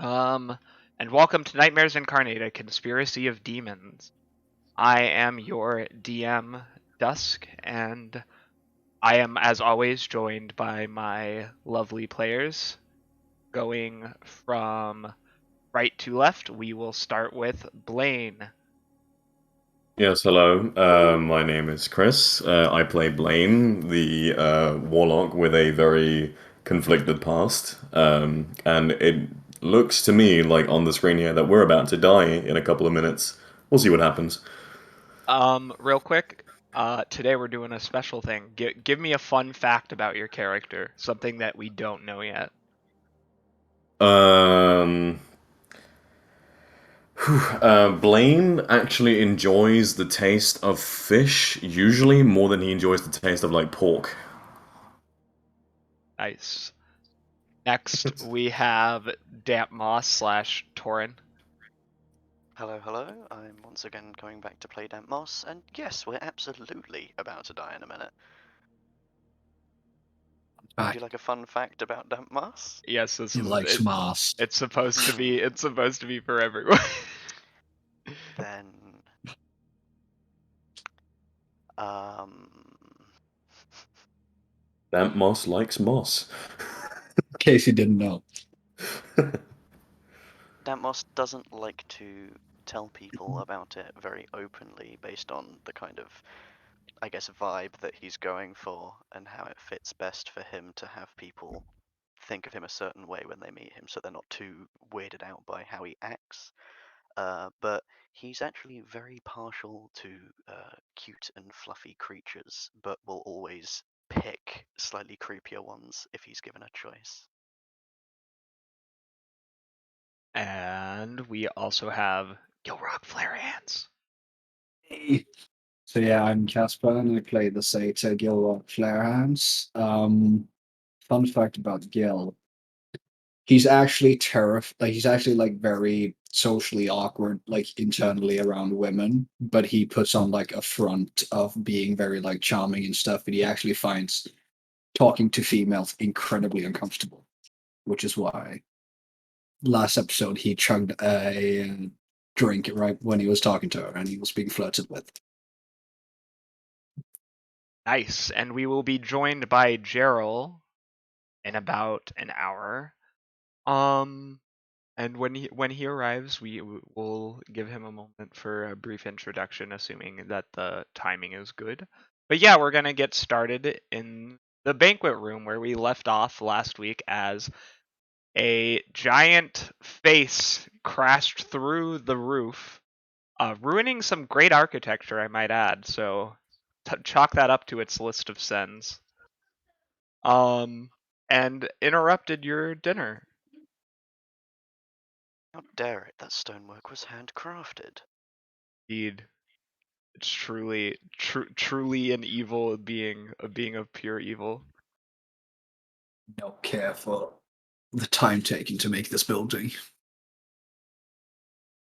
Um, and welcome to Nightmares Incarnate, a conspiracy of demons. I am your DM, Dusk, and I am, as always, joined by my lovely players. Going from right to left, we will start with Blaine. Yes, hello. My name is Chris. I play Blaine, the warlock with a very conflicted past. And it looks to me like on the screen here that we're about to die in a couple of minutes. We'll see what happens. Real quick, today we're doing a special thing. Give me a fun fact about your character, something that we don't know yet. Um, Blaine actually enjoys the taste of fish usually more than he enjoys the taste of like pork. Nice. Next, we have Damp Moss slash Torin. Hello, hello. I'm once again going back to play Damp Moss, and yes, we're absolutely about to die in a minute. Would you like a fun fact about Damp Moss? Yes, this He is likes it. Mars. It's supposed to be. It's supposed to be for everyone. Then, um, That moss likes moss. In case you didn't know. Damp Moss doesn't like to tell people about it very openly based on the kind of, I guess, vibe that he's going for and how it fits best for him to have people think of him a certain way when they meet him so they're not too weirded out by how he acts. But he's actually very partial to cute and fluffy creatures, but will always pick slightly creepier ones if he's given a choice. And we also have Gilrock Flare Hands. Hey. So yeah, I'm Casper and I play the Satyr Gilrock Flarehounds. Fun fact about Gil, he's actually he's actually like very socially awkward, like internally around women, but he puts on like a front of being very like charming and stuff, but he actually finds talking to females incredibly uncomfortable, which is why last episode he chugged a drink right when he was talking to her and he was being flirted with. Nice. And we will be joined by Gerald in about an hour. Um, and when he arrives, we will give him a moment for a brief introduction, assuming that the timing is good. But yeah, we're gonna get started in the banquet room where we left off last week as a giant face crashed through the roof, ruining some great architecture, I might add. So chalk that up to its list of sins. Um, and interrupted your dinner. How dare it, that stonework was handcrafted. Indeed, it's truly an evil being, a being of pure evil. Not care for the time taken to make this building.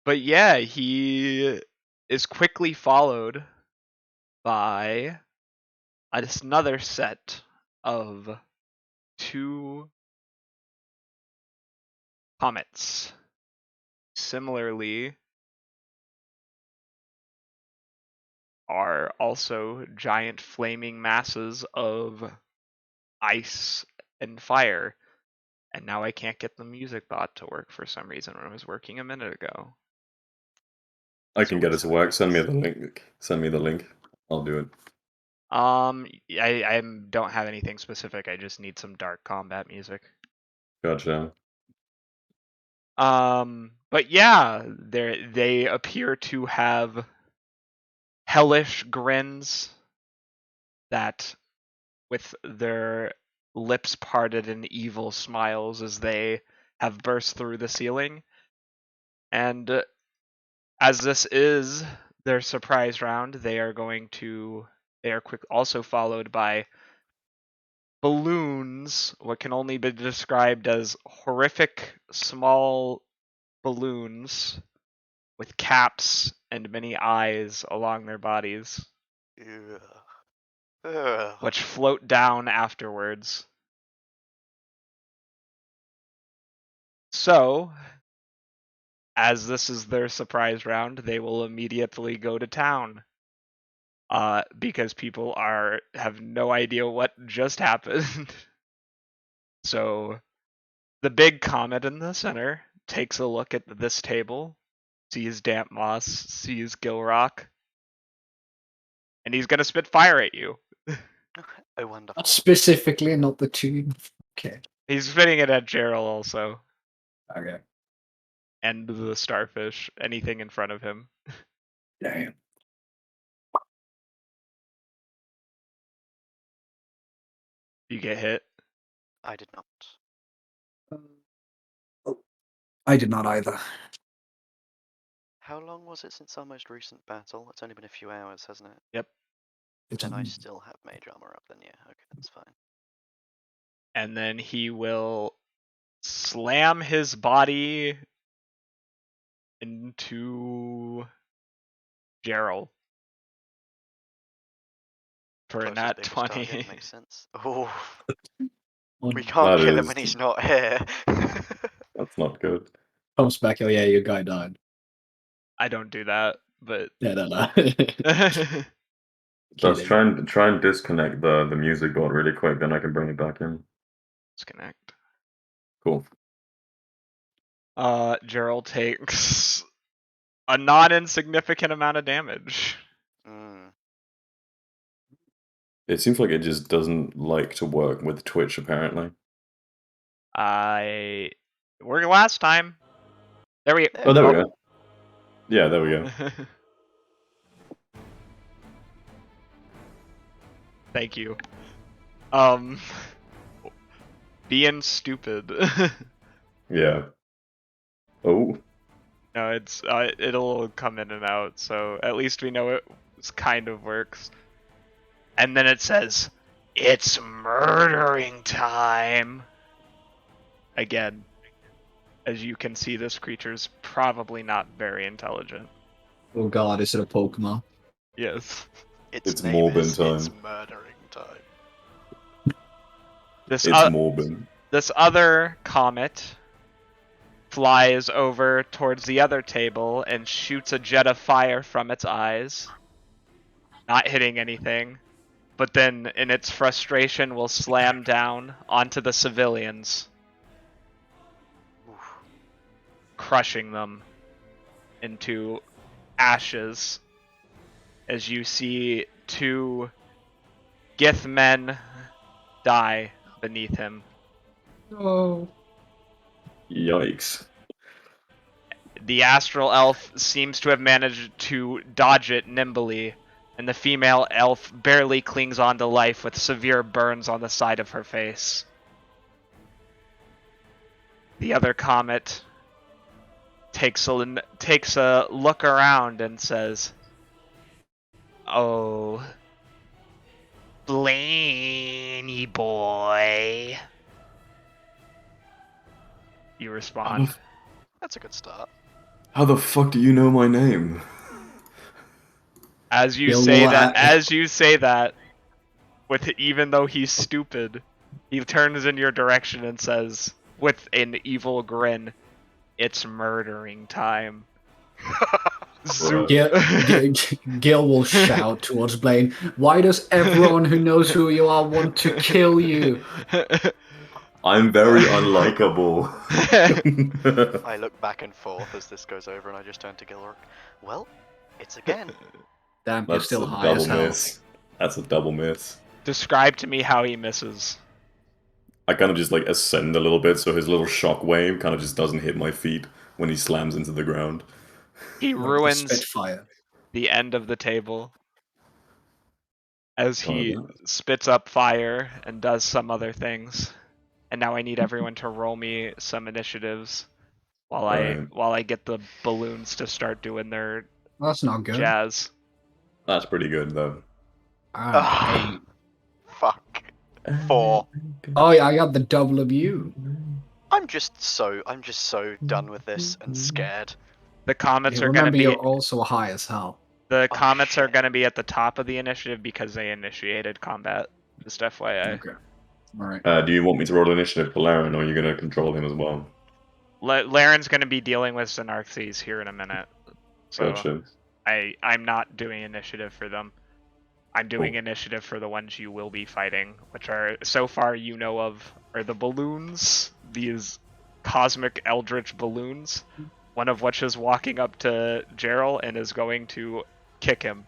But yeah, he is quickly followed by another set of two comets. Similarly, are also giant flaming masses of ice and fire. And now I can't get the music bot to work for some reason when it was working a minute ago. I It's can get it always to how it work. Send me is. the link. Send me the link. I'll do it. I don't have anything specific. I just need some dark combat music. Gotcha. But yeah, they appear to have hellish grins that, with their lips parted in evil smiles as they have burst through the ceiling. And as this is their surprise round, they are also followed by balloons, what can only be described as horrific small balloons with caps and many eyes along their bodies, Ugh. Ugh. which float down afterwards. So, as this is their surprise round, they will immediately go to town. Because people have no idea what just happened. So the big comet in the center takes a look at this table, sees Damp Moss, sees Gilrock, and he's gonna spit fire at you. Oh, wonderful. Not specifically, not the two. Okay. He's spitting it at Gerald also, Okay. and the starfish, anything in front of him. Damn. You get hit. I did not. Oh, I did not either. How long was it since our most recent battle? It's only been a few hours, hasn't it? Yep. Then I still have mage armor up, then yeah, okay, that's fine. And then he will slam his body into Gerald for a Closest nat biggest 20. target, makes sense. Oh, One we can't That kill him is- when he's not here. That's not good. comes back. Oh yeah, your guy died. I don't do that, but Yeah, no. Just Kidding. try and disconnect the music board really quick, then I can bring it back in. disconnect. Cool. Gerald takes a not insignificant amount of damage. Mm. It seems like it just doesn't like to work with Twitch, apparently. I worked last time. There we Oh, there we go. Yeah, there we go. Thank you. Being stupid. Yeah. Oh. No, it'll come in and out, so at least we know it kind of works. And then it says, "It's murdering time." Again, as you can see, this creature's probably not very intelligent. Oh god, is it a Pokemon? Yes. Its It's name Morbin is It's time. Murdering Time. This It's Morbin. this other comet flies over towards the other table and shoots a jet of fire from its eyes, not hitting anything, but then in its frustration will slam down onto the civilians, Oof. crushing them into ashes as you see two Gith men die beneath him. Oh. Yikes. The astral elf seems to have managed to dodge it nimbly, and the female elf barely clings on to life with severe burns on the side of her face. The other comet takes a look around and says, "Oh, Blaney boy." You respond. That's a good start. How the fuck do you know my name? As you say that, with even though he's stupid, he turns in your direction and says, with an evil grin, "It's murdering time." Zoop. Gil will shout towards Blaine, "Why does everyone who knows who you are want to kill you?" I'm very unlikable. I look back and forth as this goes over and I just turn to Gilrock. Well, it's again. Damn, you're That's still a high as double hell. miss. That's a double miss. Describe to me how he misses. I kind of just like ascend a little bit so his little shockwave kind of just doesn't hit my feet when he slams into the ground. He Like the ruins Spitfire. the end of the table as he Oh, spits up fire and does some other things. And now I need everyone to roll me some initiatives while I get the balloons to start doing their That's not good. jazz. That's pretty good though. Hey. Fuck. 4. Oh yeah, I got the double of you. I'm just so done with this and scared. The comets Yeah, are gonna remember, be you're also high as hell. the Oh, comets are shit. gonna be at the top of the initiative because they initiated combat. Just FYI. Okay. Alright. Do you want me to roll initiative for Laren, or are you going to control him as well? Laren's going to be dealing with Xenarthes here in a minute. So Gotcha. I'm not doing initiative for them. I'm doing Cool. initiative for the ones you will be fighting, which are, so far you know of, are the balloons, these cosmic eldritch balloons, one of which is walking up to Gerald and is going to kick him.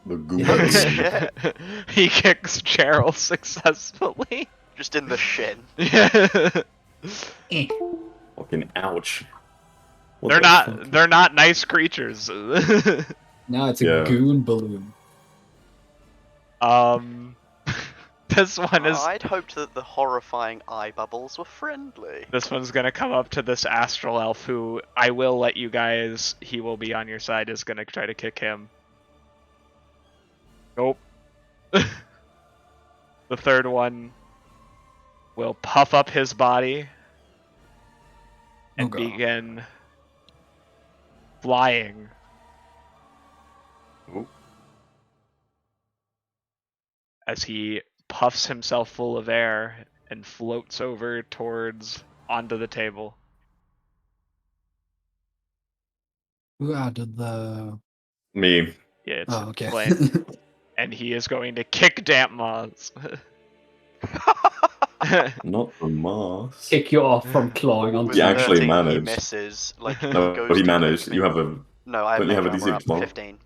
The Holy goons. shit. He kicks Gerald successfully. Just in the shin. Eh. Fucking ouch. What They're the fuck? they're not nice creatures. Now it's a Yeah. goon balloon. This one is I'd hoped that the horrifying eye bubbles were friendly. this one's gonna come up to this astral elf who I will let you guys, he will be on your side, is gonna try to kick him. Nope. The third one will puff up his body and God. begin flying. Oh. As he puffs himself full of air and floats over towards onto the table. Who added the? Me. Yeah, it's Oh, okay. Blaine. And he is going to kick Damp Moths. Not the mask. Kick you off from clawing With onto. He actually 13, he managed. misses. Like, he No, goes but he to managed. kick You me. have a. No, I have Don't you have a mage DC armor up. plus one? 15.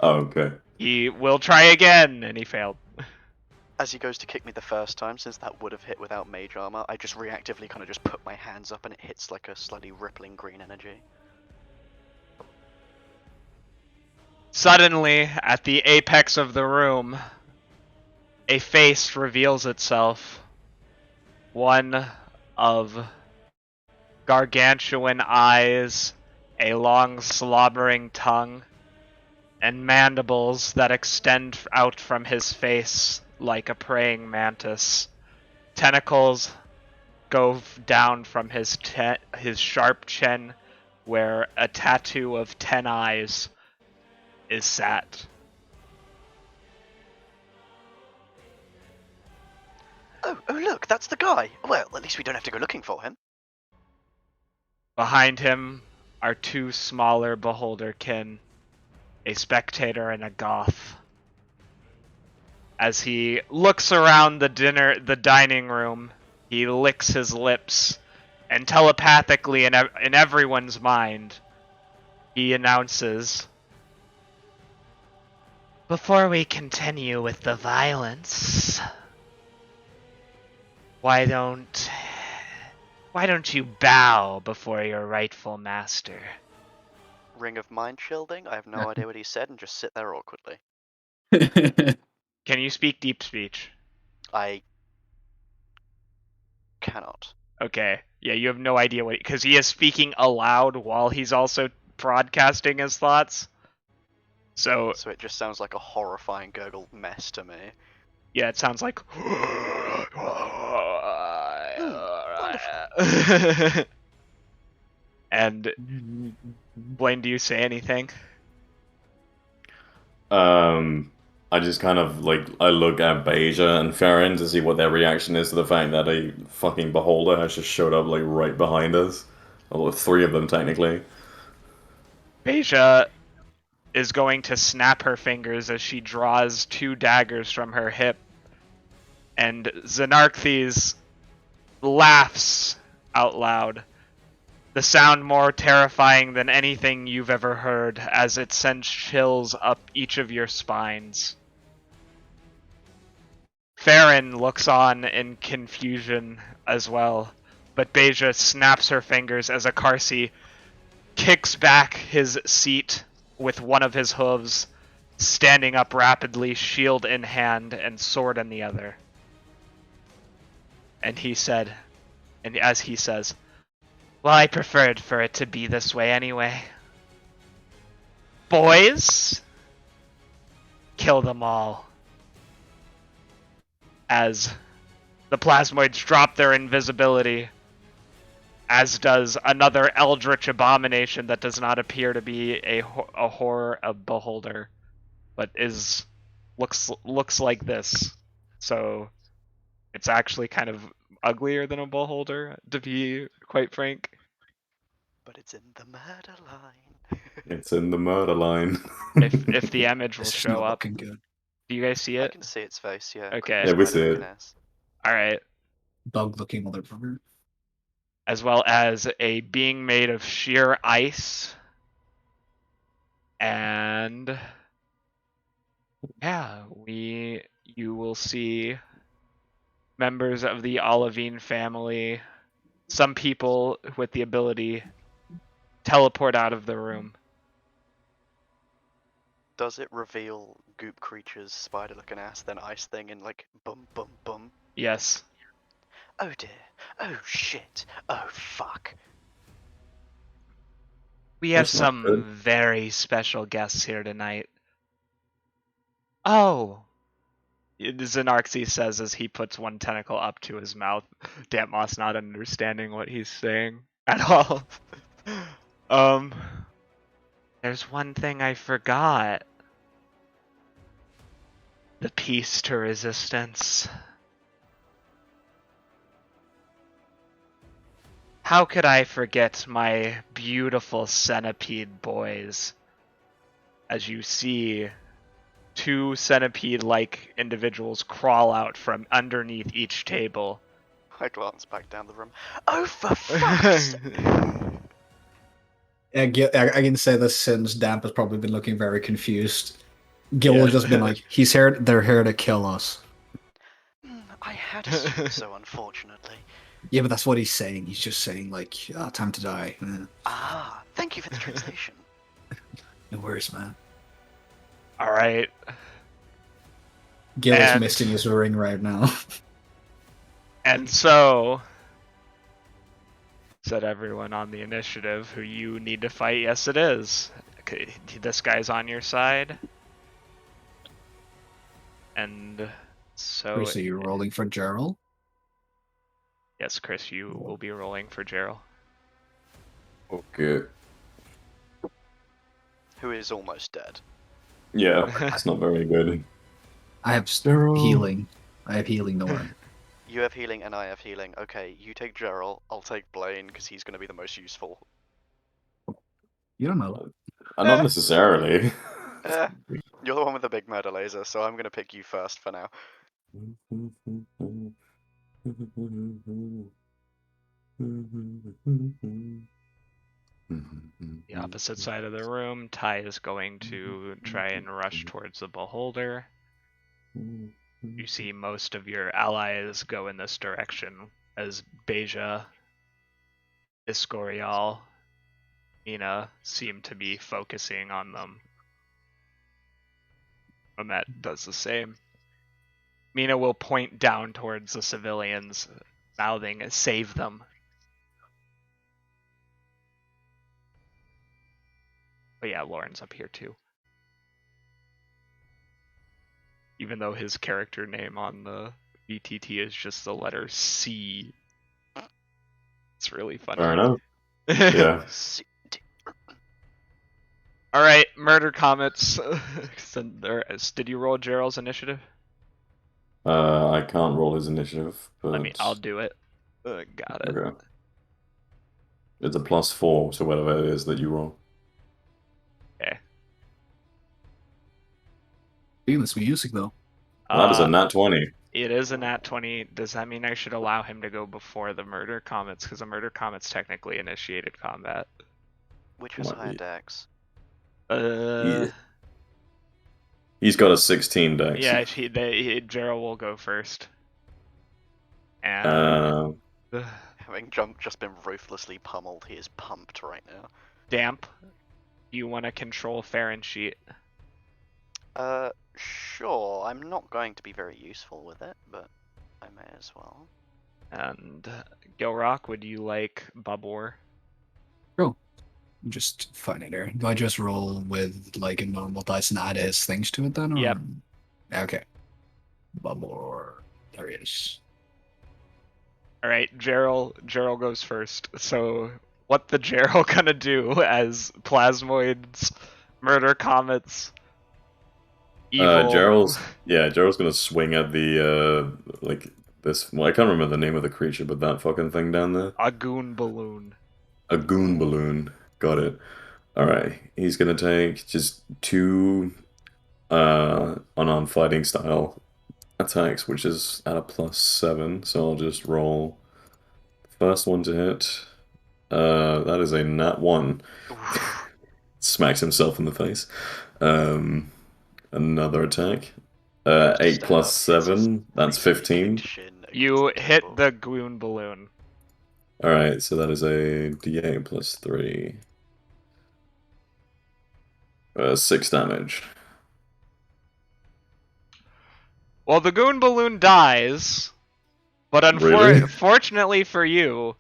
Oh, okay. He will try again, and he failed. As he goes to kick me the first time, since that would have hit without mage armor, I just reactively kind of just put my hands up and it hits like a slightly rippling green energy. Suddenly, at the apex of the room, a face reveals itself. One of gargantuan eyes, a long slobbering tongue, and mandibles that extend out from his face like a praying mantis. Tentacles go down from his sharp chin, where a tattoo of 10 eyes is sat. Oh, look, that's the guy! Well, at least we don't have to go looking for him. Behind him are two smaller beholderkin, a spectator and a goth. As he looks around the dining room, he licks his lips, and telepathically in everyone's mind, he announces, "Before we continue with the violence, why don't you bow before your rightful master?" Ring of mind shielding? I have no idea what he said and just sit there awkwardly. Can you speak deep speech? I cannot. Okay. Yeah, you have no idea what, because he is speaking aloud while he's also broadcasting his thoughts. So it just sounds like a horrifying gurgle mess to me. yeah, it sounds like. And Blaine, do you say anything? I just kind of I look at Beja and Farron to see what their reaction is to the fact that a fucking beholder has just showed up right behind us. Well, three of them technically. Beja is going to snap her fingers as she draws two daggers from her hip, and Xenarthes laughs out loud. The sound more terrifying than anything you've ever heard, as it sends chills up each of your spines. Farron looks on in confusion as well, but Beja snaps her fingers as Akarsi kicks back his seat with one of his hooves, standing up rapidly, shield in hand and sword in the other. And as he says, "Well, I preferred for it to be this way anyway. Boys, kill them all." As the plasmoids drop their invisibility, as does another eldritch abomination that does not appear to be a horror of beholder, but looks like this. So it's actually kind of uglier than a beholder, to be quite frank. But it's in the murder line. It's in the murder line. If the image will This is show not up. looking good. Do you guys see I it? can see its face, yeah. Okay. Yeah, we Spider see it. looking ass. Alright. Bug looking motherfucker. As well as a being made of sheer ice. And yeah, you will see members of the Olivine family, some people with the ability teleport out of the room. Does it reveal goop creature's spider looking ass, then ice thing, and like boom, boom, boom? Yes. Oh dear. Oh shit. Oh fuck. We have That's not some good. very special guests here tonight. Oh, Xenarxy says as he puts one tentacle up to his mouth, Dantmoss not understanding what he's saying at all. There's one thing I forgot. The peace to resistance. How could I forget my beautiful centipede boys? As you see, two centipede-like individuals crawl out from underneath each table. I glance back down the room. Oh, for fuck's sake! I can say this since Damp has probably been looking very confused. Gil Yeah. has just been like, they're here to kill us. I had assumed so, unfortunately. Yeah, but that's what he's saying. He's just saying, like, time to die. Ah, thank you for the translation. No worries, man. Alright. Gil is And- missing his ring right now. And so, said everyone on the initiative, who you need to fight. Yes, it is. Okay, this guy's on your side. And so, So you're rolling for Gerald? yes, Chris, you will be rolling for Gerald. Okay. Who is almost dead. Yeah, that's not very good. I have Gerald. healing. I have healing, don't worry. You have healing and I have healing. Okay, you take Gerald, I'll take Blaine, because he's going to be the most useful. You don't know. Not necessarily. Eh, you're the one with the big murder laser, so I'm going to pick you first for now. The opposite side of the room, Ty is going to try and rush towards the beholder. You see most of your allies go in this direction, as Beja, Iscorial, Mina seem to be focusing on them. Mamet does the same. Mina will point down towards the civilians, mouthing, "Save them." But yeah, Lauren's up here too. Even though his character name on the VTT is just the letter C. It's really funny. Fair enough. Yeah. Alright, murder comets. Did you roll Gerald's initiative? I can't roll his initiative, but I'll do it. Got it. okay. It's a +4 to whatever it is that you roll. Okay. Feel this music, though. That is a nat 20. It is a nat 20. Does that mean I should allow him to go before the murder comets? Because the murder comets technically initiated combat. Which was Might higher be. dex? He's got a 16 dex. Yeah, Gerald will go first. And Having just been ruthlessly pummeled, he is pumped right now. Damp, you want to control Farron sheet? Sure. I'm not going to be very useful with it, but I may as well. And Gilrock, would you like Babor? Just find it there. Do I just roll with like a normal dice and add his things to it then? Or... Yep. Okay. Bubble. There he is. All right, Gerald goes first. So, what the Gerald gonna do as plasmoids, murder comets, evil? Gerald's gonna swing at the this. Well, I can't remember the name of the creature, but that fucking thing down there. A goon balloon. A goon balloon. Got it. All right. He's gonna take just 2 unarmed fighting style attacks, which is at a +7. So I'll just roll. First one to hit. That is a nat 1. Oof. Smacks himself in the face. Another attack. Just 8 stand plus up, hits his 7. That's recently 15. kicked shin against You the hit table. the goon balloon. Alright, so that is a d8 plus 3. 6 damage. Well, the goon balloon dies, but Really? unfortunately for you,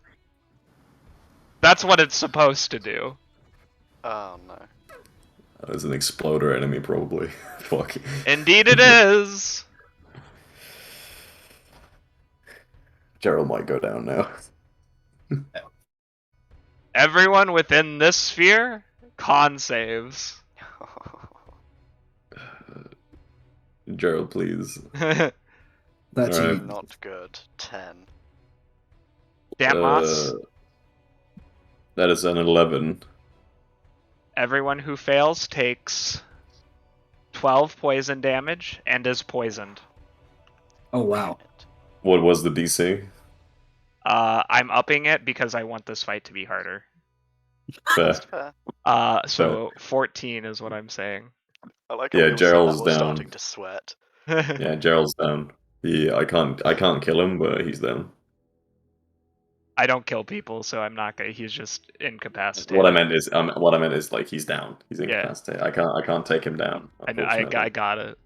that's what it's supposed to do. Oh no. That is an exploder enemy, probably. Fuck. Indeed it is! Gerald might go down now. Everyone within this sphere, con saves. Gerald, please. That's Alright. you. Not good. 10. Damas, That is an 11. everyone who fails takes 12 poison damage and is poisoned. Oh wow. Shit. What was the DC? I'm upping it because I want this fight to be harder. Fair. That's fair. So 14 is what I'm saying. I like how Yeah, we all said that Gerald's while down. starting to sweat. Yeah, Gerald's down. I can't kill him, but he's down. I don't kill people, so I'm not gonna. He's just incapacitated. What I meant is like he's down. He's Yeah. incapacitated. I can't take him down. I got it.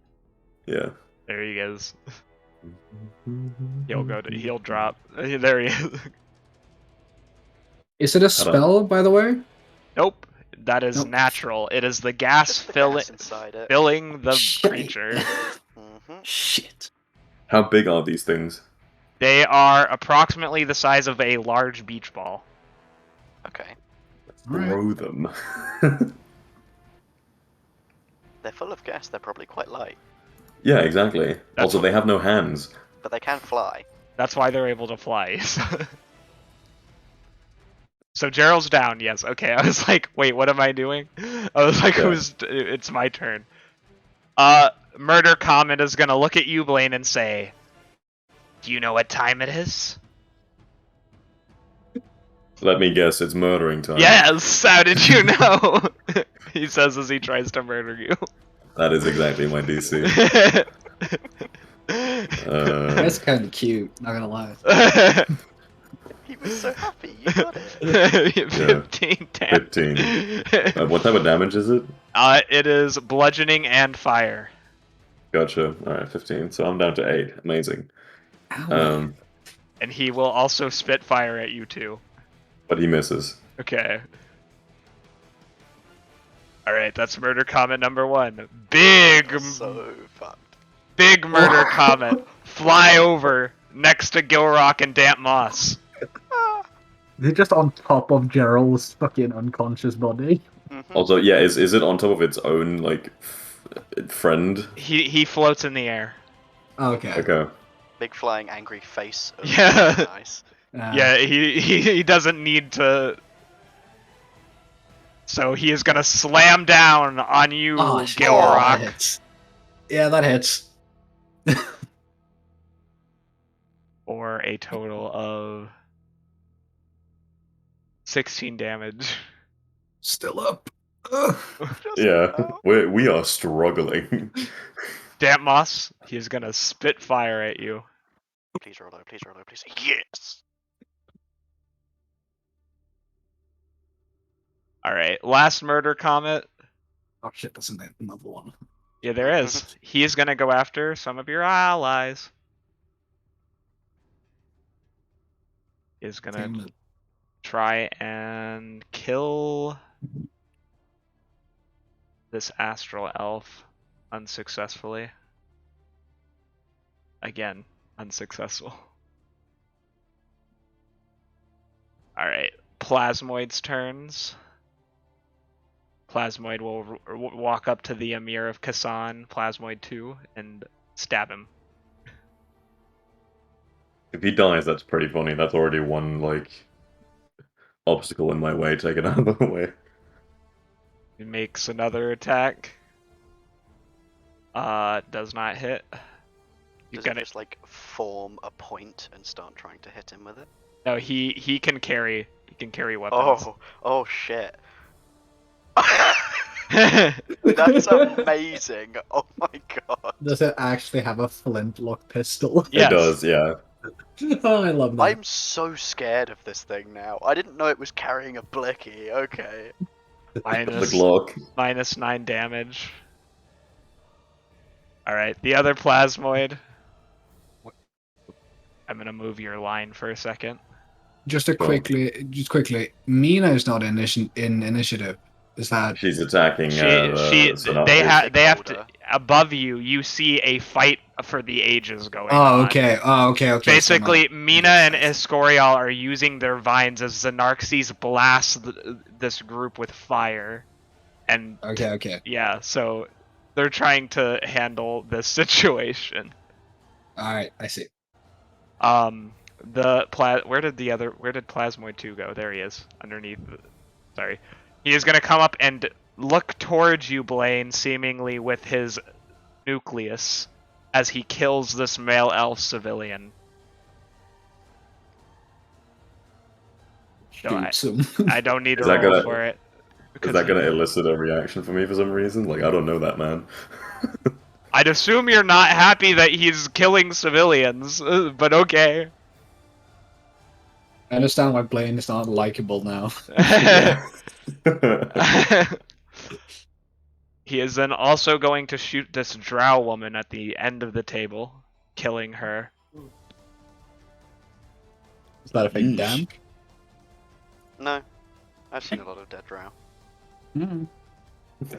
Yeah. There he is. He'll drop. There he is. Is it a spell, by the way? Nope. That is Nope. natural. It is the gas Just the gas inside it. filling the Shit. creature. Mm-hmm. Shit. How big are these things? They are approximately the size of a large beach ball. Okay. Throw them. They're full of gas. They're probably quite light, Yeah, exactly. Also, they have no hands. but they can fly. That's why they're able to fly. So Gerald's down, yes. Okay, I was like, wait, what am I doing? I was like, Yeah. it's my turn. Murder Comet is gonna look at you, Blaine, and say, do you know what time it is? Let me guess, it's murdering time. Yes! How did you know? He says as he tries to murder you. That is exactly my DC. That's kind of cute. Not gonna lie. He was so happy. You got it. 15 damage. 15. What type of damage is it? It is bludgeoning and fire. Gotcha. Alright, 15. So I'm down to 8. Amazing. Ow. And he will also spit fire at you too. But he misses. Okay. Alright, that's Murder Comet number 1. Big, So fucked. big Murder Comet. Fly over next to Gilrock and Damp Moss. Is it just on top of Gerald's fucking unconscious body? Mm-hmm. Also, yeah, is it on top of its own, like, friend? He floats in the air. Okay. Okay. Big flying angry face. Of Yeah. Nice. Yeah, he doesn't need to. So he is gonna slam down on you, Oh, that Gilrock. hits. Yeah, that hits. For a total of 16 damage. Still up. Ugh. Just Yeah, about. we are struggling. Damp Moss, he is gonna spit fire at you. Please roll low. Please roll low. Please. Yes. Alright, last Murder Comet. Oh shit, that's another one. Yeah, there is. He is gonna go after some of your allies. He is gonna Damn it. try and kill this astral elf unsuccessfully. Again, unsuccessful. Alright, Plasmoid's turns. Plasmoid will walk up to the Emir of Kasan, Plasmoid 2, and stab him. If he dies, that's pretty funny. That's already one, like, obstacle in my way taken out of the way. He makes another attack. Does not hit. Does it just like form a point and start trying to hit him with it? No, he can carry. He can carry weapons. Oh shit. That's amazing. Oh my god. Does it actually have a flintlock pistol? Yes. It does, yeah. Oh, I love that. I'm so scared of this thing now. I didn't know it was carrying a blicky. Okay. The Minus Glock. -9 damage. All right, the other plasmoid. I'm gonna move your line for a second. Just quickly, Mina is not in initiative. Is that She's attacking They Sonata. have to above you. You see a fight for the ages going Oh, on. okay. Oh, okay. Okay. Basically, so Mina and Escorial are using their vines as Xenarxes blast this group with fire, and okay. yeah, so they're trying to handle this situation. All right. I see. Where did Plasmoid 2 go? There he is, underneath. Sorry, he is gonna come up and look towards you, Blaine, seemingly with his nucleus, as he kills this male elf civilian. Shoots him. I don't need to Is that roll gonna- for it. Is that going to elicit a reaction from me for some reason? Like, I don't know that man. I'd assume you're not happy that he's killing civilians, but okay. I understand why Blaine is not likable now. He is then also going to shoot this drow woman at the end of the table, killing her. Is that a fake Yeesh. damn? No. I've seen a lot of dead drow. Mm.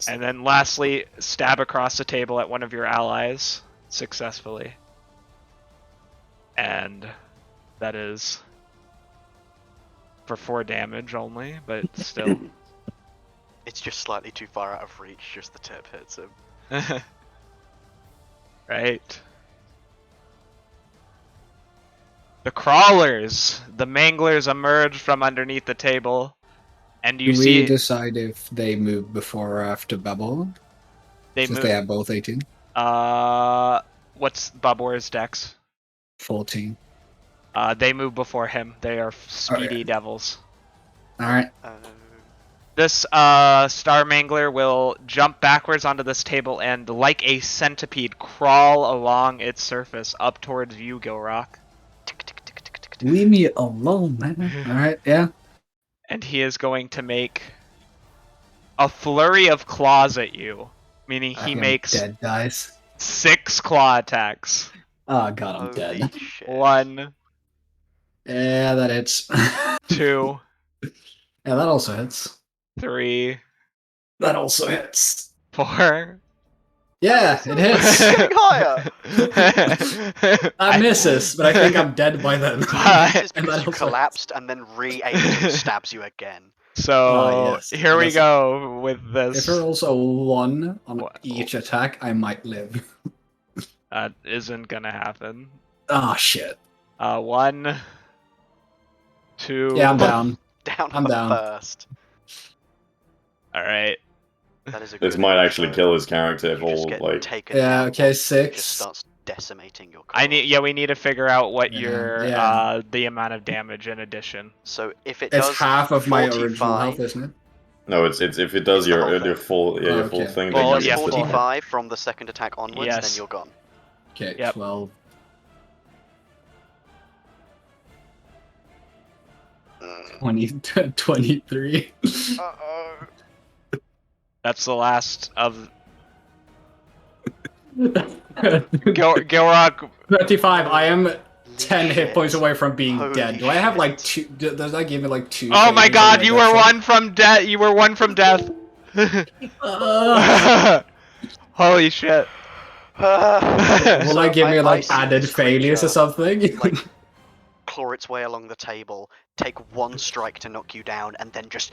And then lastly, stab across the table at one of your allies successfully. And that is for 4 damage only, but still. It's just slightly too far out of reach, just the tip hits him. Right. The crawlers, the manglers emerge from underneath the table, and you Do we see decide if they move before or after Bubble? they Since move. they have both 18? What's Babor's dex? 14. They move before him. They are speedy Okay. devils. Alright. This Star Mangler will jump backwards onto this table and, like a centipede, crawl along its surface up towards you, Gilrock. Leave me alone, man. Alright, yeah. And he is going to make a flurry of claws at you, meaning I he am makes dead, guys. 6 claw attacks. Oh god, I'm Holy dead. shit. 1, Yeah, that hits. 2, Yeah, that also hits. 3, That also hits. 4. Yeah, it hits. Getting higher. That misses, but I think I'm dead by then. It's And because that you also collapsed and then re-aimed and stabs you again. So yes. here we Yes. go with If this. there also 1 on What? each attack, I might live. That isn't gonna happen. Ah, shit. 1, 2. Yeah, I'm down. Down I'm down. first. All right. That is a This good might actually intro. kill his character if You just all, get like... taken Yeah, down okay, once, it 6. just starts decimating your I need. cause. Yeah, we need to figure out what Yeah, your yeah. the amount of damage in addition. So if it It's does half of my 45, original health, isn't it? No, it's if it does It's the whole your thing. full your full Okay. thing. If then Well, it you does yeah, get full. 45 from the second attack onwards, Yes. then you're gone. Okay, Yep. 12. Mm. 23. Uh-oh. That's the last of Gilrock. 35. I am 10 hit Shit. points away from being Holy dead. Do I have like shit. 2? Does that give me like 2? Oh my phases God! of You that were shit? 1 from death. You were 1 from death. Holy shit! Will that give me like see added this failures or creature, something? like, claw its way along the table, take 1 strike to knock you down, and then just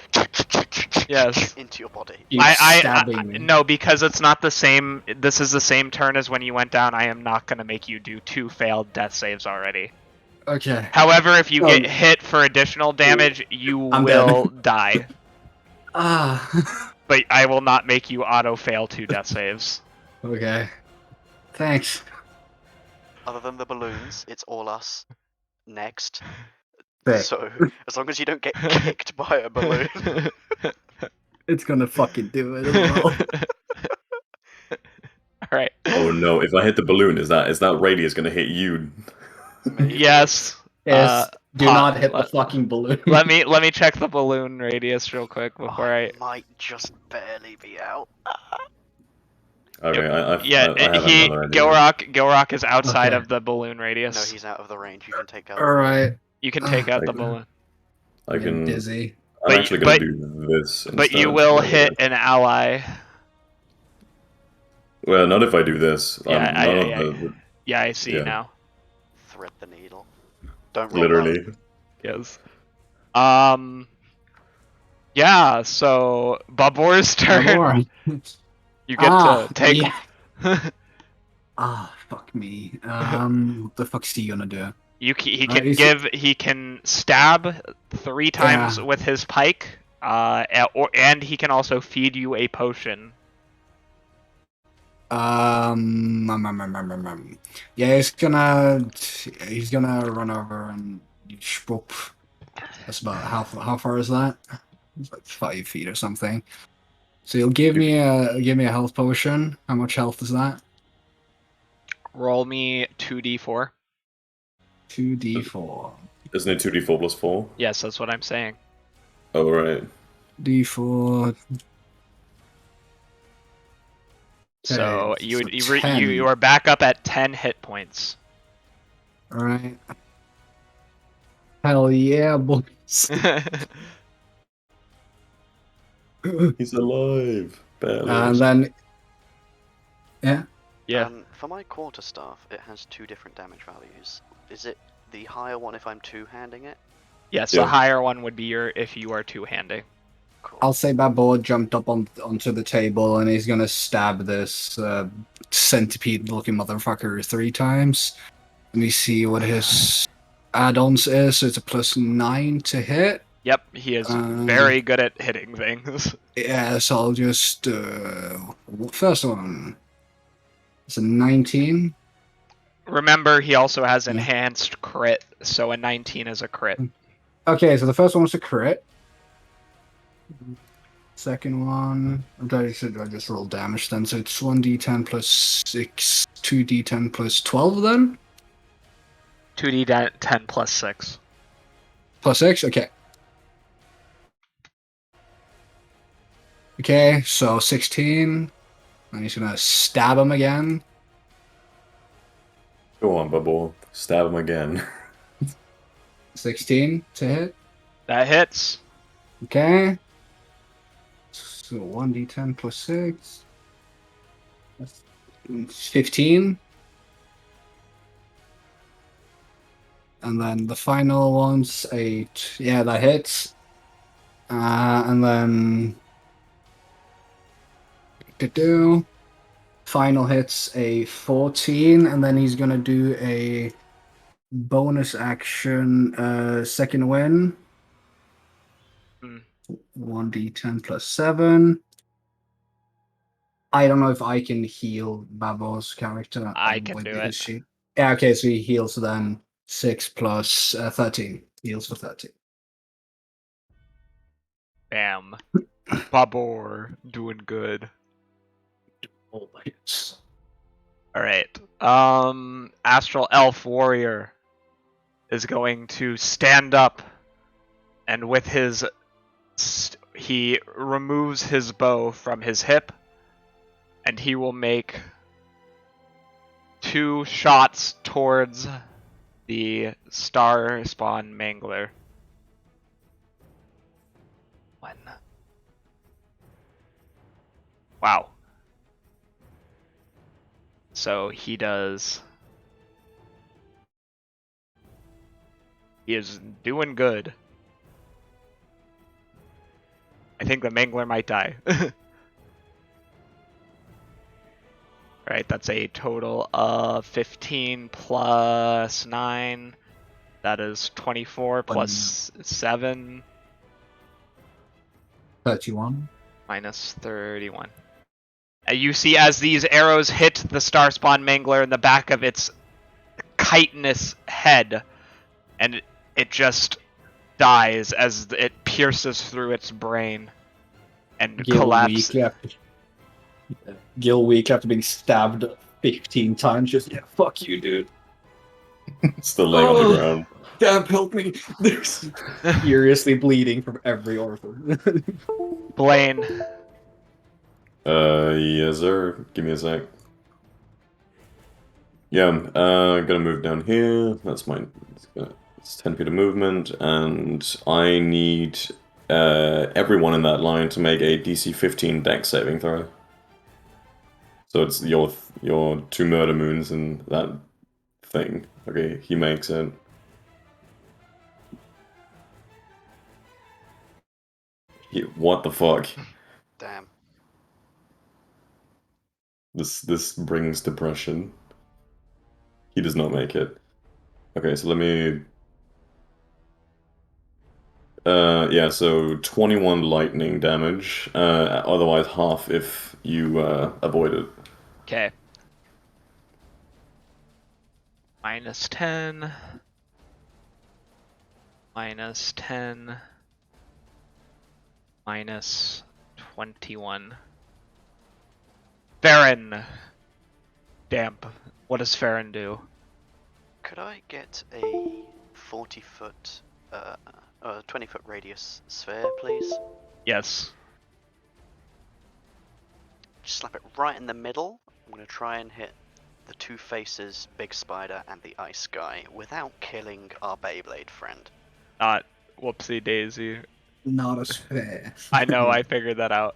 Yes. into your body. He's stabbing me. No, because it's not the same. This is the same turn as when you went down. I am not gonna make you do 2 failed death saves already. Okay. However, if you get Um, hit for additional damage, you I'm will dead. die. Ah. But I will not make you auto-fail 2 death saves. Okay. Thanks. Other than the balloons, it's all us. Next. Sick. So, as long as you don't get kicked by a balloon. It's gonna fucking do it as well. Alright. Oh no! If I hit the balloon, is that radius gonna hit you? Maybe. Yes. Yes. Do not hit the let, fucking balloon. let me check the balloon radius real quick Oh, before I might just barely be out. Okay, Yeah, I have another idea. Gilrock is outside Okay. of the balloon No, radius. he's out of the range. You can take out. Alright. You can take out the Okay. balloon. I can. Dizzy. I'm But- actually gonna but- do this instead. But you will Wait, hit an ally. Well, not if I do this. Yeah, None of the Yeah, I see Yeah. now. Thread the needle. Don't roll low. literally. Yes. Yeah, so Babor's turn. Babor. You get to take. Yeah. Ah, fuck me. What the fuck's he gonna do? He Alright, can he can stab 3 times Yeah. with his pike, and he can also feed you a potion. Yeah, he's gonna run over and swoop. That's about how far is that? It's like 5 feet or something. So he'll give me a health potion. How much health is that? Roll me 2d4. 2d4. Isn't it 2d4 plus 4? Yes, that's what I'm saying. Oh right. D4. So Okay, you so 10. you are back up at 10 hit points. Alright. Hell yeah, boys. He's alive. Barely. And then, yeah. Yeah. For my quarterstaff, it has 2 different damage values. Is it the higher one if I'm two-handing it? Yes, Yeah. the higher one would be if you are two-handing. Cool. I'll say Babor jumped up onto the table and he's gonna stab this centipede-looking motherfucker 3 times. Let me see what his add-ons is. So it's a +9 to hit. Yep, he is very good at hitting things. Yeah, so I'll just first one. It's a 19. Remember, he also has Yeah. enhanced crit, so a 19 is a crit. Okay, so the first one was a crit. Second one, I just roll damage then. So it's 1d10 plus 6, 2d10 plus 12 then? 2d10 plus 6. Plus 6? Okay. Okay, so 16. And he's gonna stab him again. Go on, Bubble. Stab him again. 16 to hit. That hits. Okay. So 1d10 plus 6. That's 15. And then the final one's 8. Yeah, that hits. And then final hits a 14, and then he's gonna do a bonus action second win. 1d10 plus 7. I don't know if I can heal Babo's character. I can with do his it. sheet. Yeah, okay, so he heals then 6 plus 13. Heals for 13. Bam. Babor, doing good. Oh, yes. Alright. Astral Elf Warrior is going to stand up, and with his... he removes his bow from his hip, and he will make 2 shots towards the Star Spawn Mangler. 1. Wow. So he does... He is doing good. I think the Mangler might die. Alright, that's a total of 15 plus 9. That is 24 plus 7 31. minus 31. You see as these arrows hit the Starspawn Mangler in the back of its chitinous head, and it just dies as it pierces through its brain and collapses. Gil weak after being stabbed 15 times. Just yeah, fuck you, dude. Still laying on the ground. Damn, help me! There's furiously bleeding from every orifice. Blaine. Yes, sir. Give me a sec. Yeah, I'm gonna move down here. That's mine. It's 10 feet of movement, and I need everyone in that line to make a DC 15 Dex saving throw. So it's your 2 murder moons and that thing. Okay, he makes it. What the fuck? Damn. This brings depression. He does not make it. Okay, so let me... yeah, so 21 lightning damage. Otherwise half if you avoid it. Okay. Minus 10. Minus 10. Minus 21. Farron! Damp. What does Farron do? Could I get a 40-foot, 20-foot radius sphere, please? Yes. Just slap it right in the middle. I'm going to try and hit the two faces, Big Spider and the Ice Guy, without killing our Beyblade friend. Not whoopsie daisy. Not as fair. I know, I figured that out.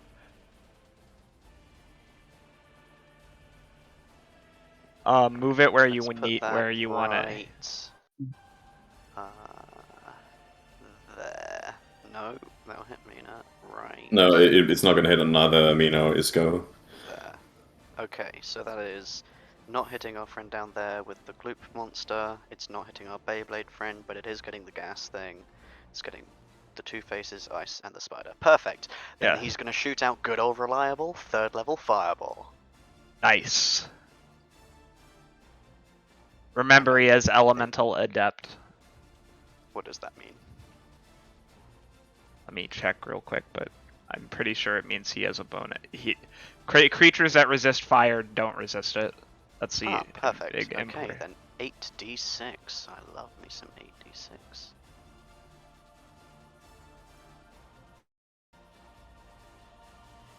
Move it where you Let's need, put that where you want it. right, there. No, that'll hit me not right. No, it's not gonna hit another Amino Isco. There. Okay, so that is not hitting our friend down there with the gloop monster. It's not hitting our Beyblade friend, but it is getting the gas thing. It's getting the two faces, ice, and the spider. Perfect. Then Yeah. he's going to shoot out good old reliable 3rd level fireball. Nice. Remember, he has elemental adept. What does that mean? Let me check real quick, but I'm pretty sure it means he has a bonus. Creatures that resist fire don't resist it. That's the perfect. big Okay, import. then 8d6. I love me some 8d6.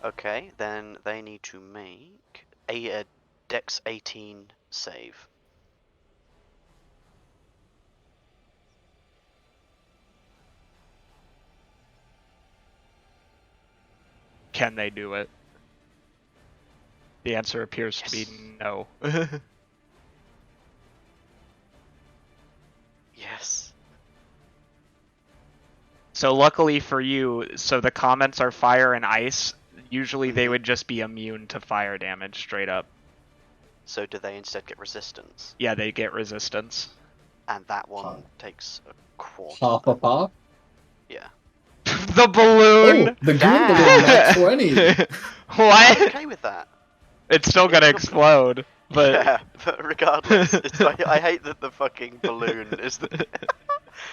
Okay, then they need to make a Dex 18 save. Can they do it? The answer appears to be no. Yes. So luckily for you, so the comments are fire and ice. Usually they would just be immune to fire damage straight up. So do they instead get resistance? Yeah, they get resistance. And that one takes a quarter. Half a pop. Yeah. The balloon! Oh, the Damn. goon balloon at 20. I'm What? okay with that. It's still gonna explode, but... Yeah, but regardless, I hate that the fucking balloon is the...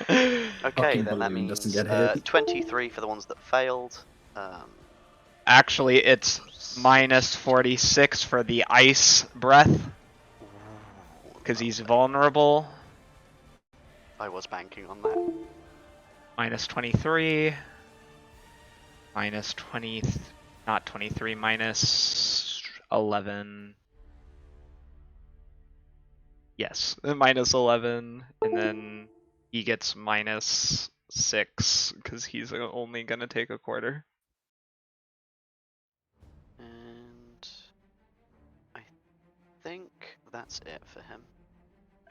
Okay, Fucking then that balloon means doesn't get hit. 23 for the ones that failed. Actually, it's minus 46 for the ice breath, because he's vulnerable. I was banking on that. Minus 23. Minus 20... Not 23, minus 11. Yes, minus 11, and then he gets minus 6, because he's only gonna take a quarter. And I think that's it for him.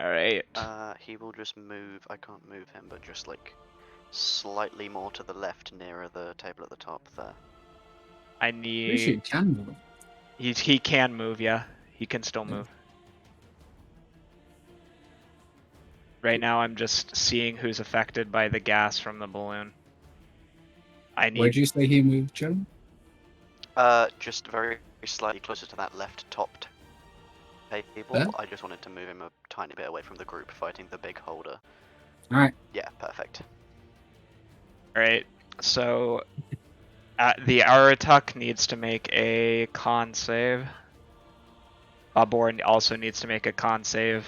Alright. He will just move, I can't move him, but just like slightly more to the left nearer the table at the top there. I Pretty sure you need... can move. He can move, yeah. He can still move. Right now I'm just seeing who's affected by the gas from the balloon. I Where'd need... you say he moved, Joe? Just very slightly closer to that left top table. There? I just wanted to move him a tiny bit away from the group fighting the big holder. Alright. Yeah, perfect. Alright, so the Aratuk needs to make a con save. Babor also needs to make a con save.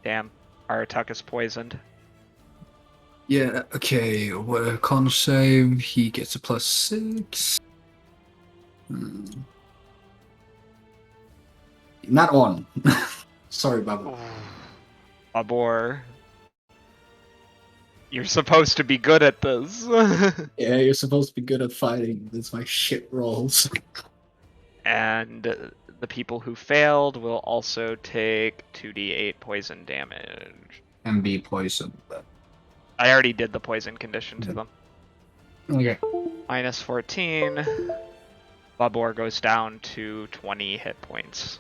Damn, Aratuk is poisoned. Yeah, okay. Well, con save, he gets a +6. Not one. Sorry, Babu. Babor, you're supposed to be good at this. Yeah, you're supposed to be good at fighting. That's my shit rolls. And the people who failed will also take 2d8 poison damage. And be poisoned. I already did the poison condition to them. Okay. Minus 14. Babor goes down to 20 hit points.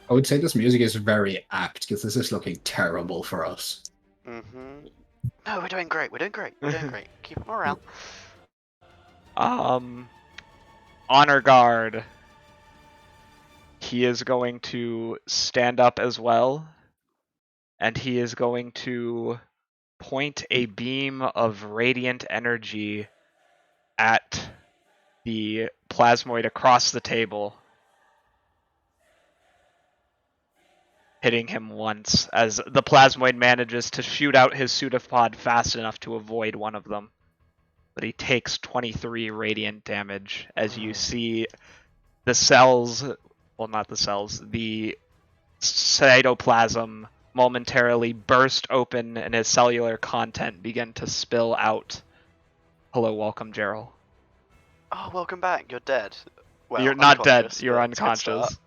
I would say this music is very apt because this is looking terrible for us. Mm-hmm. No, we're doing great. We're doing great. We're doing great. Keep morale. Honor guard. He is going to stand up as well, and he is going to point a beam of radiant energy at the plasmoid across the table, hitting him once as the plasmoid manages to shoot out his pseudopod fast enough to avoid one of them. But he takes 23 radiant damage as you see the cells, well, not the cells, the cytoplasm momentarily burst open and his cellular content begin to spill out. Hello, welcome, Gerald. Oh, welcome back. You're dead. Well, You're not dead, unconscious, you're but it's a good start. unconscious.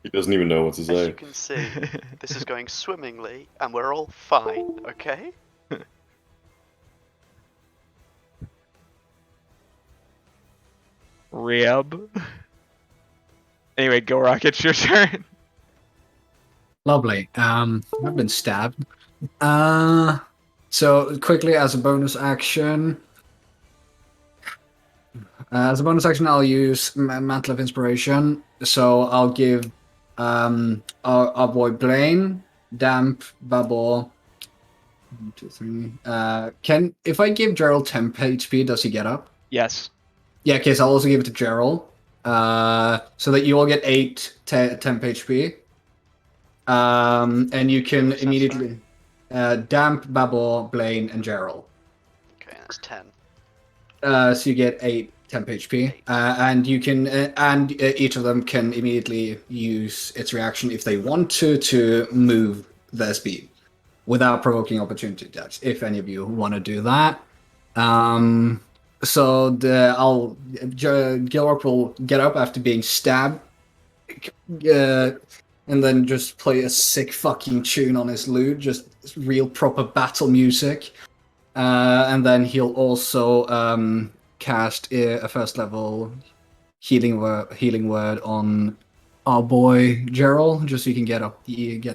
He doesn't even know what to As say. you can see, this is going swimmingly, and we're all fine, okay? Rib. Anyway, Gilrock, it's your turn. Lovely. I've been stabbed. So quickly as a bonus action, I'll use Mantle of Inspiration. So I'll give our boy Blaine, Damp, Bubble. 1, 2, 3. If I give Gerald 10 HP, does he get up? Yes. Yeah, okay, so I'll also give it to Gerald. So that you all get 8 temp HP. And you can Who's that, immediately Damp, Babor, Blaine, and Gerald. Okay, that's 10. So you get 8 temp HP, and you can each of them can immediately use its reaction if they want to move their speed without provoking opportunity attacks. If any of you want to do that, so Gilrock will get up after being stabbed, and then just play a sick fucking tune on his lute, just real proper battle music. And then he'll also cast a first level healing word on our boy Gerald, just so you can get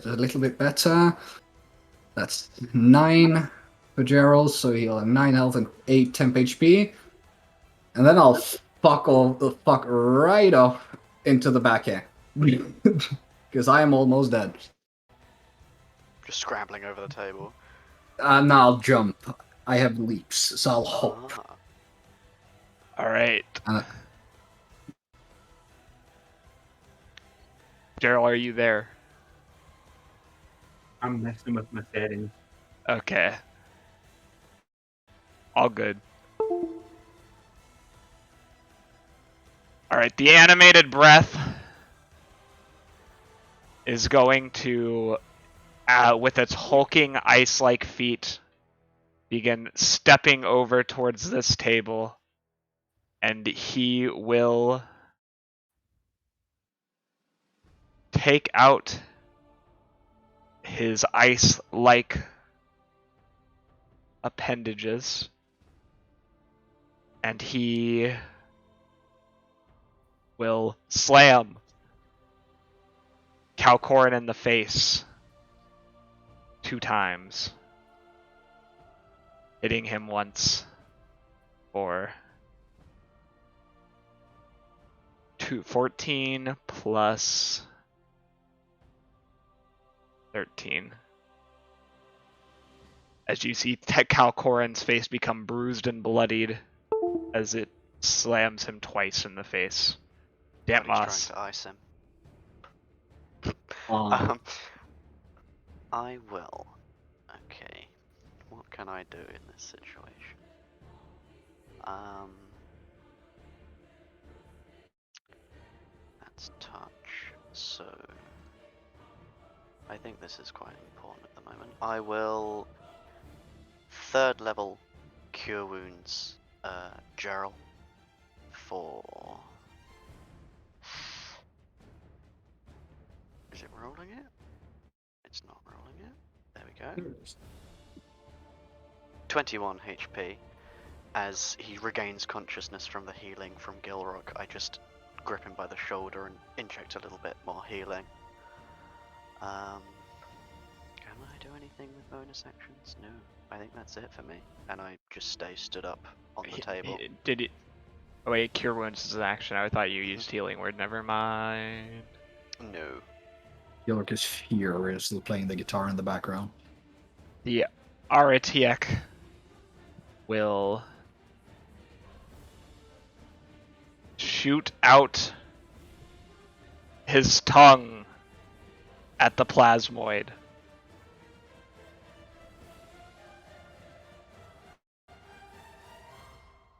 a little bit better. That's 9 for Gerald, so he'll have 9 health and 8 temp HP. And then I'll fuck right off into the back here. Because I am almost dead. Just scrambling over the table. Now I'll jump. I have leaps, so I'll hop. Ah. Alright. Uh, Gerald, are you there? I'm messing with my settings. Okay. All good. Alright, the animated breath is going to, with its hulking ice-like feet, begin stepping over towards this table, and he will take out his ice-like appendages, and he will slam Calcorin in the face 2 times, hitting him once for 14 plus 13. As you see Calcorin's face become bruised and bloodied as it slams him twice in the face. But he's trying Dantmas. to ice him. Um, I will. Okay. What can I do in this situation? That's touch. So I think this is quite important at the moment. I will 3rd level cure wounds Gerald for. Is it rolling it? It's not rolling it. There we go. 21 HP. As he regains consciousness from the healing from Gilrock, I just grip him by the shoulder and inject a little bit more healing. Can I do anything with bonus actions? No. I think that's it for me. And I just stay stood up on the table. Did it? Oh wait, cure wounds is an action. I thought you used healing word. Never mind. No. Gilrock is furiously playing the guitar in the background. The Aratiek will shoot out his tongue at the plasmoid.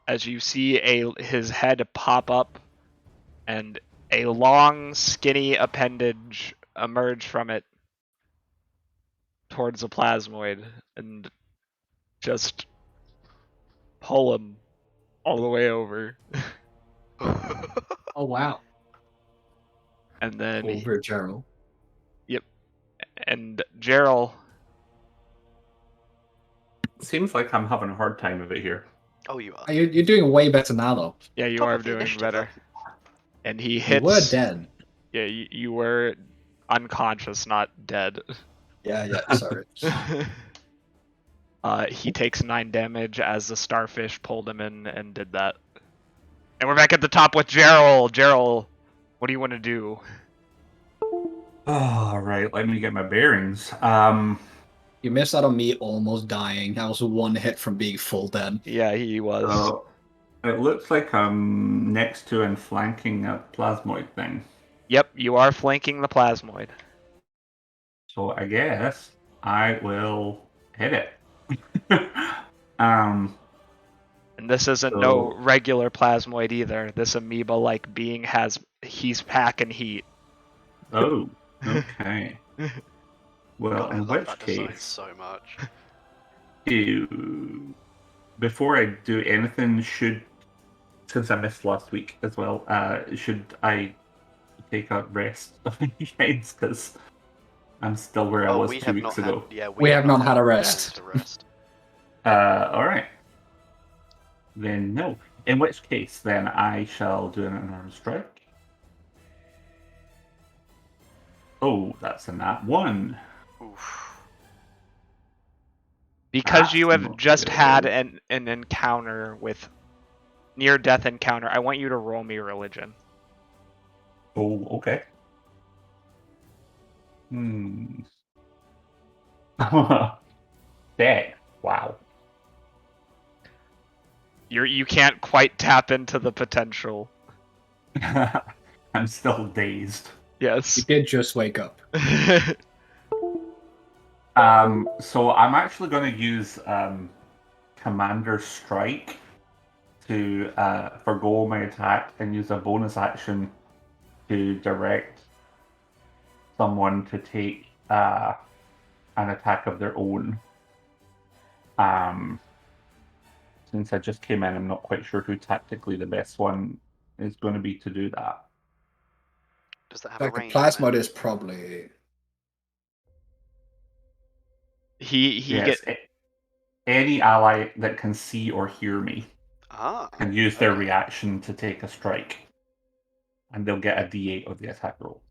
As you see his head pop up and a long, skinny appendage emerge from it towards the plasmoid and just pull him all the way over. Oh wow! And then Over Gerald. and Gerald. Seems like I'm having a hard time of it here. Oh, you are. You're doing way better now, though. Yeah, you Top are of the doing initiative, better. though. And he You hits. were dead. Yeah, you were unconscious, not dead. Yeah, sorry. He takes 9 damage as the starfish pulled him in and did that. And we're back at the top with Gerald. Gerald, what do you want to do? All right, let me get my bearings. You missed out on me almost dying. I was 1 hit from being full dead. Yeah, he was. So it looks like I'm next to and flanking a plasmoid thing. Yep, you are flanking the plasmoid. So I guess I will hit it. And this isn't no regular plasmoid either. This amoeba-like being he's packing heat. Oh, okay. Well, God, I in love which that design case, so much. before I do anything, since I missed last week as well, should I take a rest of any kinds? Because I'm still where I was we 2 have weeks not ago. had. Yeah, We have not had a rest. To rest. All right. Then no. In which case, then I shall do an unarmed strike. Oh, that's a nat 1. Oof. Because you have not just good. had an encounter with near-death encounter, I want you to roll me religion. Oh, okay. Dead. Wow. You can't quite tap into the potential. I'm still dazed. Yes. You did just wake up. So I'm actually going to use Commander Strike to forgo my attack and use a bonus action to direct someone to take an attack of their own. Since I just came in, I'm not quite sure who tactically the best one is going to be to do that. Does that have Like a the range? on plasmod it? is probably. he Yes, get any ally that can see or hear me Ah. can use their okay. reaction to take a strike. and they'll get a D8 on the attack roll.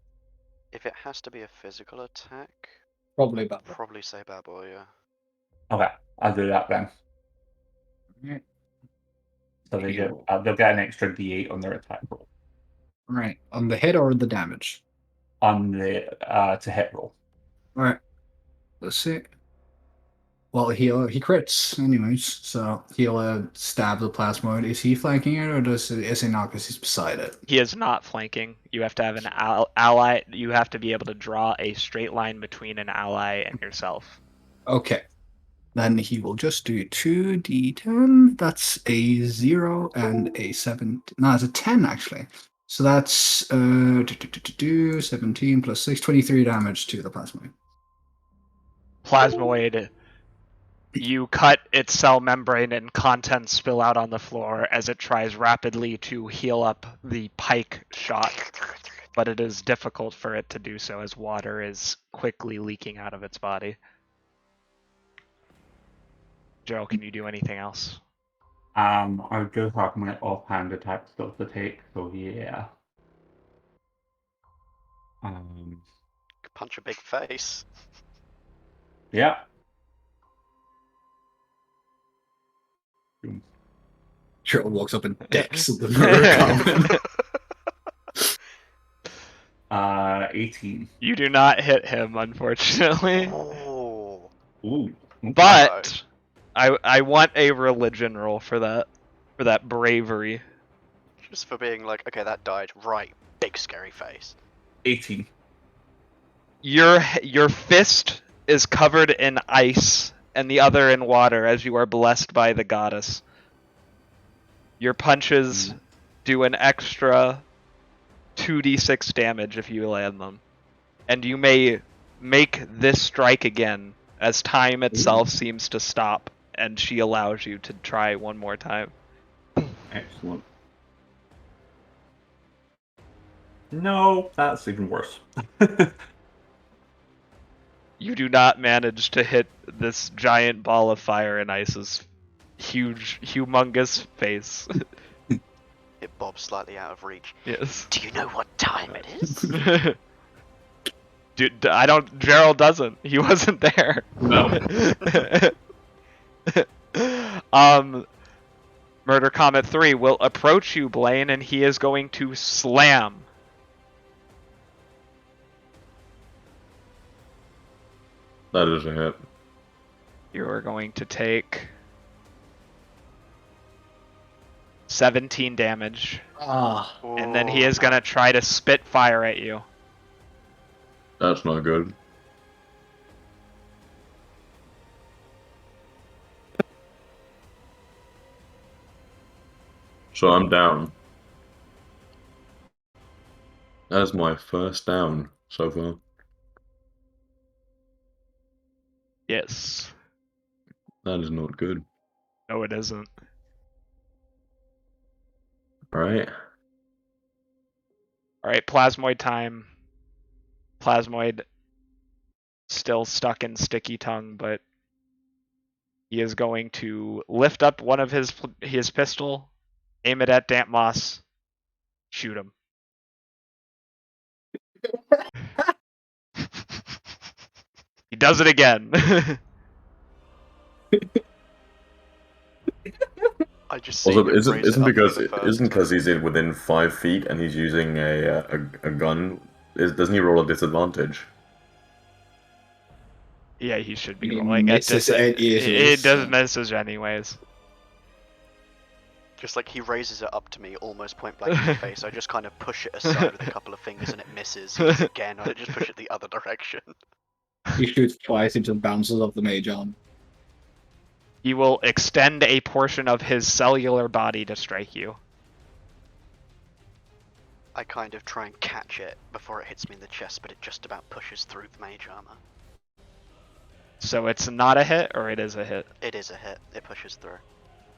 If it has to be a physical attack, Probably about probably say bad boy, yeah. Okay, I'll do that then. Right. So they'll get an extra D8 on their attack roll Right. On the hit or the damage? on the to hit roll. Alright. Let's see. Well, he crits anyways, so he'll stab the plasmoid. Is he flanking it, or is he not because he's beside it? He is not flanking. You have to have an ally. You have to be able to draw a straight line between an ally and yourself. Okay. Then he will just do 2d10. That's a 0 and a 7. No, it's a 10 actually. So that's 17 plus 6, 23 damage to the plasmoid. Plasmoid, you cut its cell membrane and contents spill out on the floor as it tries rapidly to heal up the pike shot, but it is difficult for it to do so as water is quickly leaking out of its body. Joe, can you do anything else? I do have my offhand attack still to take, so yeah. Punch a big face. Yeah. Cheryl walks up and decks the murder comment. 18. You do not hit him, unfortunately. Oh. Ooh. Okay. But I want a religion roll for that bravery. Just for being like, okay, that died. Right. Big scary face. 18. Your fist is covered in ice and the other in water as you are blessed by the goddess. Your punches do an extra 2d6 damage if you land them. And you may make this strike again as time itself seems to stop and she allows you to try one more time. Excellent. No, that's even worse. You do not manage to hit this giant ball of fire in Ice's humongous face. It bobs slightly out of reach. Yes. Do you know what time it is? Dude, Gerald doesn't. He wasn't there. No. Murder Comet 3 will approach you, Blaine, and he is going to slam. That is a hit. You are going to take 17 damage. And then he is going to try to spit fire at you. That's not good. So I'm down. That is my first down so far. Yes. That is not good. No, it isn't. Alright. Alright, Plasmoid time. Plasmoid still stuck in Sticky Tongue, but he is going to lift up one of his pistol, aim it at Damp Moss, shoot him. He does it again. I just see Also, him raise it isn't up because for the first isn't he's in within 5 feet and he's using a gun. Doesn't he roll a disadvantage? Yeah, he should be He rolling at misses this. it easily, It does so- misses anyways. Just like he raises it up to me almost point blank in the face, I just kind of push it aside with a couple of fingers and it misses. He does it again, I just push it the other direction. He shoots twice, it just bounces off the mage arm. He will extend a portion of his cellular body to strike you. I kind of try and catch it before it hits me in the chest, but it just about pushes through the mage armor. So it's not a hit, or it is a hit? It is a hit, it pushes through.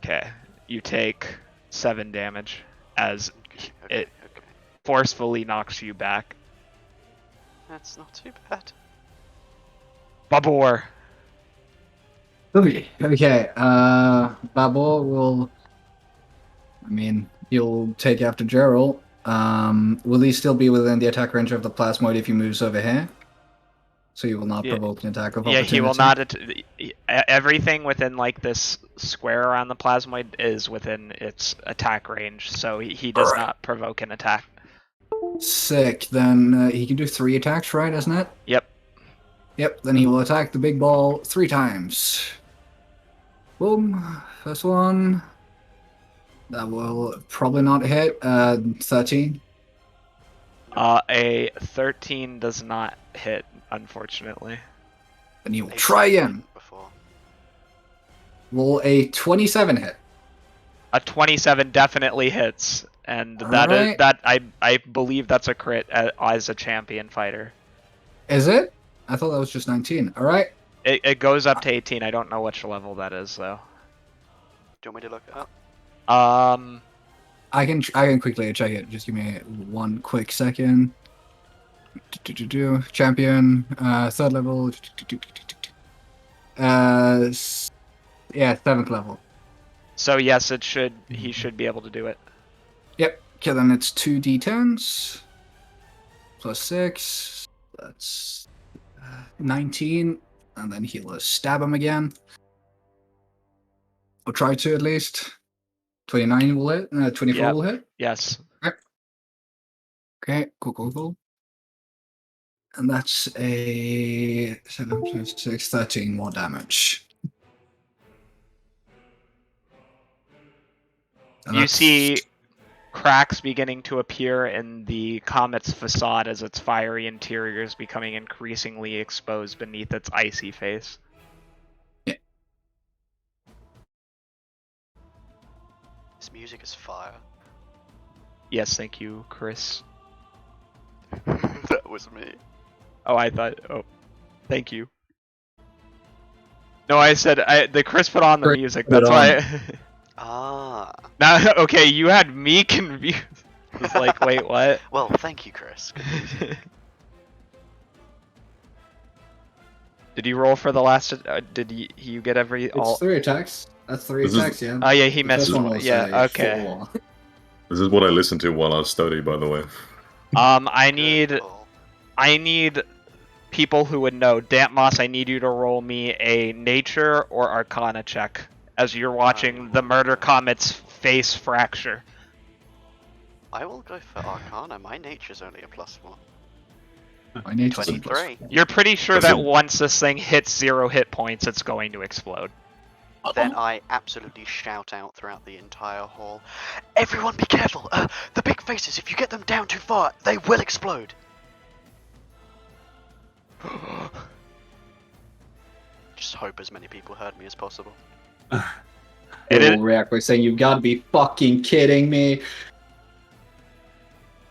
Okay. You take 7 damage as Okay, it forcefully knocks you back. That's not too bad. Babor. Okay, Babel will... I mean, he'll take after Gerald, Will he still be within the attack range of the plasmoid if he moves over here? So he will not Yeah. provoke an attack of Yeah, opportunity. he will not. Everything within like this square around the plasmoid is within its attack range, so he does not provoke an attack. Sick. Then he can do 3 attacks, right? Isn't it? Yep. Yep. Then he will attack the big ball 3 times. Boom. First one. That will probably not hit. 13. A 13 does not hit, unfortunately. Then he will 18 try again. Before. Will a 27 hit? A 27 definitely hits, and Alright. I believe that's a crit as a champion fighter. Is it? I thought that was just 19. Alright. It goes up to 18. I don't know which level that is though. Do you want me to look it up? I can quickly check it. Just give me one quick second. Champion, 3rd level. Yeah, 7th level. So yes, he should be able to do it. Yep. Okay, then it's 2d10s plus 6. That's 19, and then he'll stab him again. Or try to at least. 29 will hit. 24 Yep. will hit. Yes. Okay, cool. And that's a 7 plus 6, 13 more damage. And You that's- see cracks beginning to appear in the comet's facade as its fiery interior is becoming increasingly exposed beneath its icy face. This music is fire. Yes, thank you, Chris. That was me. Oh, I thought. Oh, thank you. No, I said the Chris put on the Chris music. put it That's why. Ah. Now, okay, you had me confused. I was like, wait, what? Well, thank you, Chris. Did you roll for the last? Did you get every It's all? 3 attacks. That's 3 This is- attacks, yeah. Oh yeah, he The missed. first one was Yeah, okay. 4. This is what I listen to while I study, by the way. I Good call. need people who would know. Damp Moss, I need you to roll me a nature or arcana check as you're watching the murder comet's face fracture. I will go for Arcana. My nature's only a +1. I need to 23. You're pretty sure That's that a- once this thing hits 0 hit points, it's going to explode. Then I absolutely shout out throughout the entire hall, "Everyone be careful! The big faces, if you get them down too far, they will explode!" Just hope as many people heard me as possible. It It is- will react by saying, "You gotta be fucking kidding me!"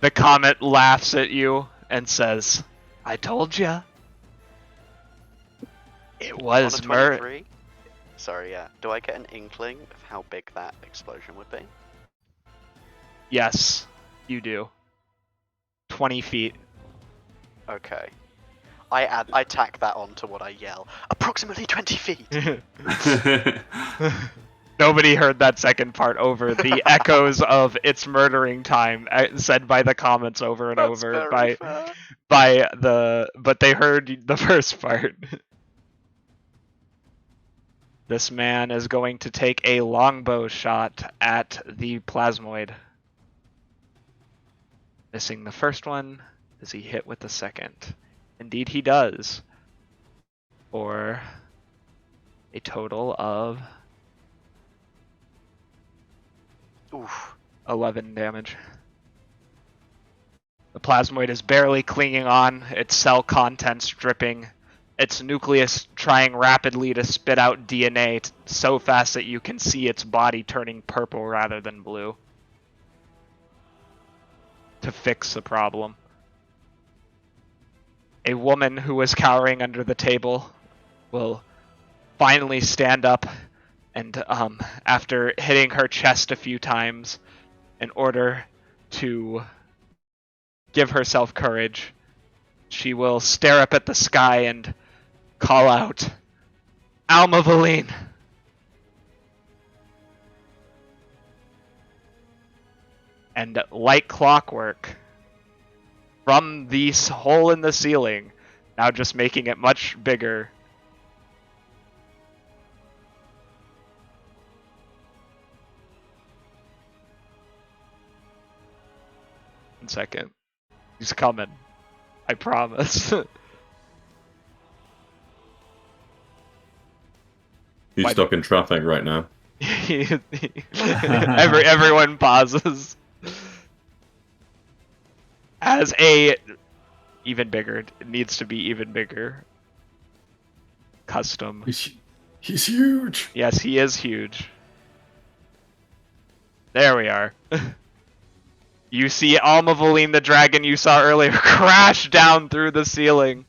The comet laughs at you and says, "I told ya." It On a was murder. 23? Sorry, yeah. Do I get an inkling of how big that explosion would be? Yes, you do. 20 feet. Okay. I tack that on to what I yell. Approximately 20 feet! Nobody heard that second part over the echoes of "It's murdering time" said by the comments over and That's over very fair. but they heard the first part. This man is going to take a longbow shot at the plasmoid. Missing the first one, does he hit with the second? Indeed he does. For a total of Oof. 11 damage. The plasmoid is barely clinging on, its cell contents dripping, its nucleus trying rapidly to spit out DNA so fast that you can see its body turning purple rather than blue. To fix the problem. A woman who was cowering under the table will finally stand up and, after hitting her chest a few times in order to give herself courage, she will stare up at the sky and call out, "Alma Valine!" And like clockwork, from this hole in the ceiling, now just making it much bigger. One second. He's coming. I promise. He's stuck in traffic right now. Everyone pauses. As a even bigger, it needs to be even bigger. Custom. He's huge. Yes, he is huge. There we are. You see Almavoline the dragon you saw earlier crash down through the ceiling.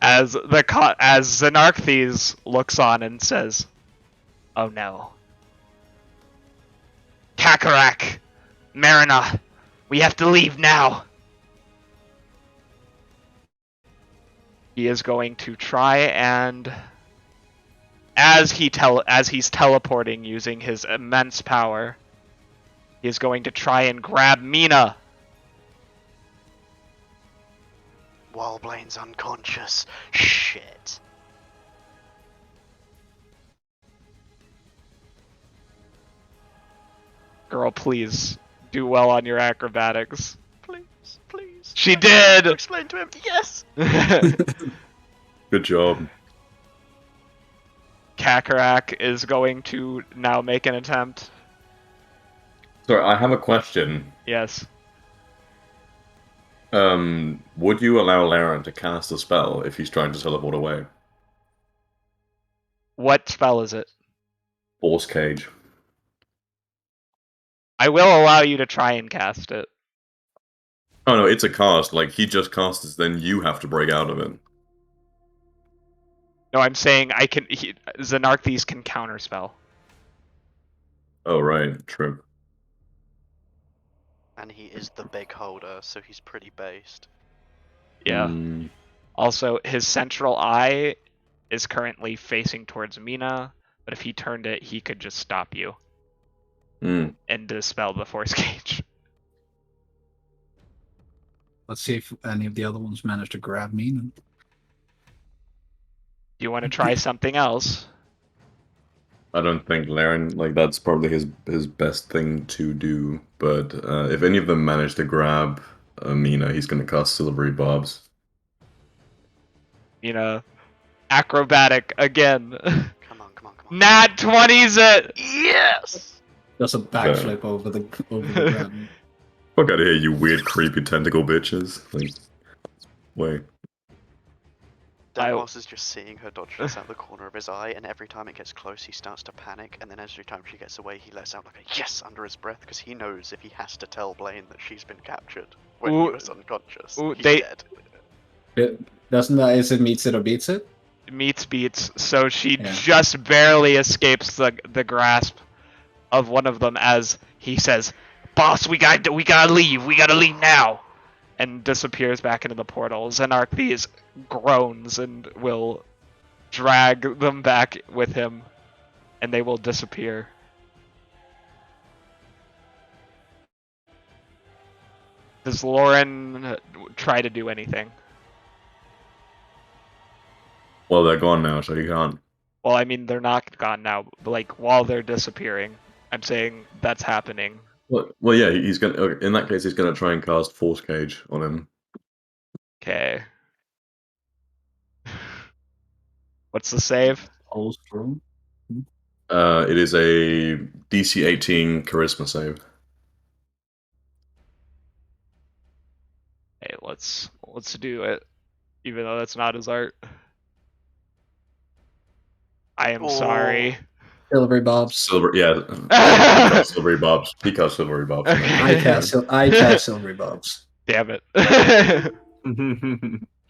As Xenarchthes looks on and says, "Oh no. Kakarrak! Marina! We have to leave now!" He is going to try and... As he's teleporting using his immense power, he is going to try and grab Mina. While Blaine's unconscious. Shit. Girl, please do well on your acrobatics. Please, please. She did! Explain to him. Yes! Good job. Kakarrak is going to now make an attempt. Sorry, I have a question. Yes. Would you allow Laren to cast a spell if he's trying to teleport away? What spell is it? Force Cage. I will allow you to try and cast it. Oh no, it's a cast. Like, he just casts it, then you have to break out of it. No, I'm saying Xenarchthes can counterspell. Oh, right. True. And he is the big holder, so he's pretty based. Yeah. Mm, Also, his central eye is currently facing towards Mina, but if he turned it, he could just stop you and dispel the force cage. Let's see if any of the other ones manage to grab me. Do you want to try something else? I don't think Laren, like, that's probably his best thing to do. But if any of them manage to grab Mina, he's going to cast Silvery Barbs. Mina, acrobatic again. Come on, come on, come on. Nat 20's it! Yes! Does a backflip over the ground. Fuck out of here, you weird, creepy tentacle bitches. Like, wait. Denboss is just seeing her dodge this out the corner of his eye, and every time it gets close, he starts to panic, and then every time she gets away, he lets out like a yes under his breath, because he knows if he has to tell Blaine that she's been captured when he was unconscious, he's dead. Doesn't that, is it meets it or beats it? Meets beats, so she just barely escapes the grasp of one of them as he says, "Boss, we gotta leave now," and disappears back into the portal. Xenarchthes groans and will drag them back with him, and they will disappear. Does Lauren try to do anything? Well, they're gone now, so you can't. Well, I mean, they're not gone now, but like, while they're disappearing. I'm saying that's happening. Well, yeah, he's gonna. In that case, he's gonna try and cast Force Cage on him. Okay. What's the save? All's through. It is a DC 18 Charisma save. Hey, let's do it. Even though that's not his art. I am sorry. Silvery Bobs. Silvery Bobs. He cast Silvery Bobs. I cast Silvery Bobs. Damn it.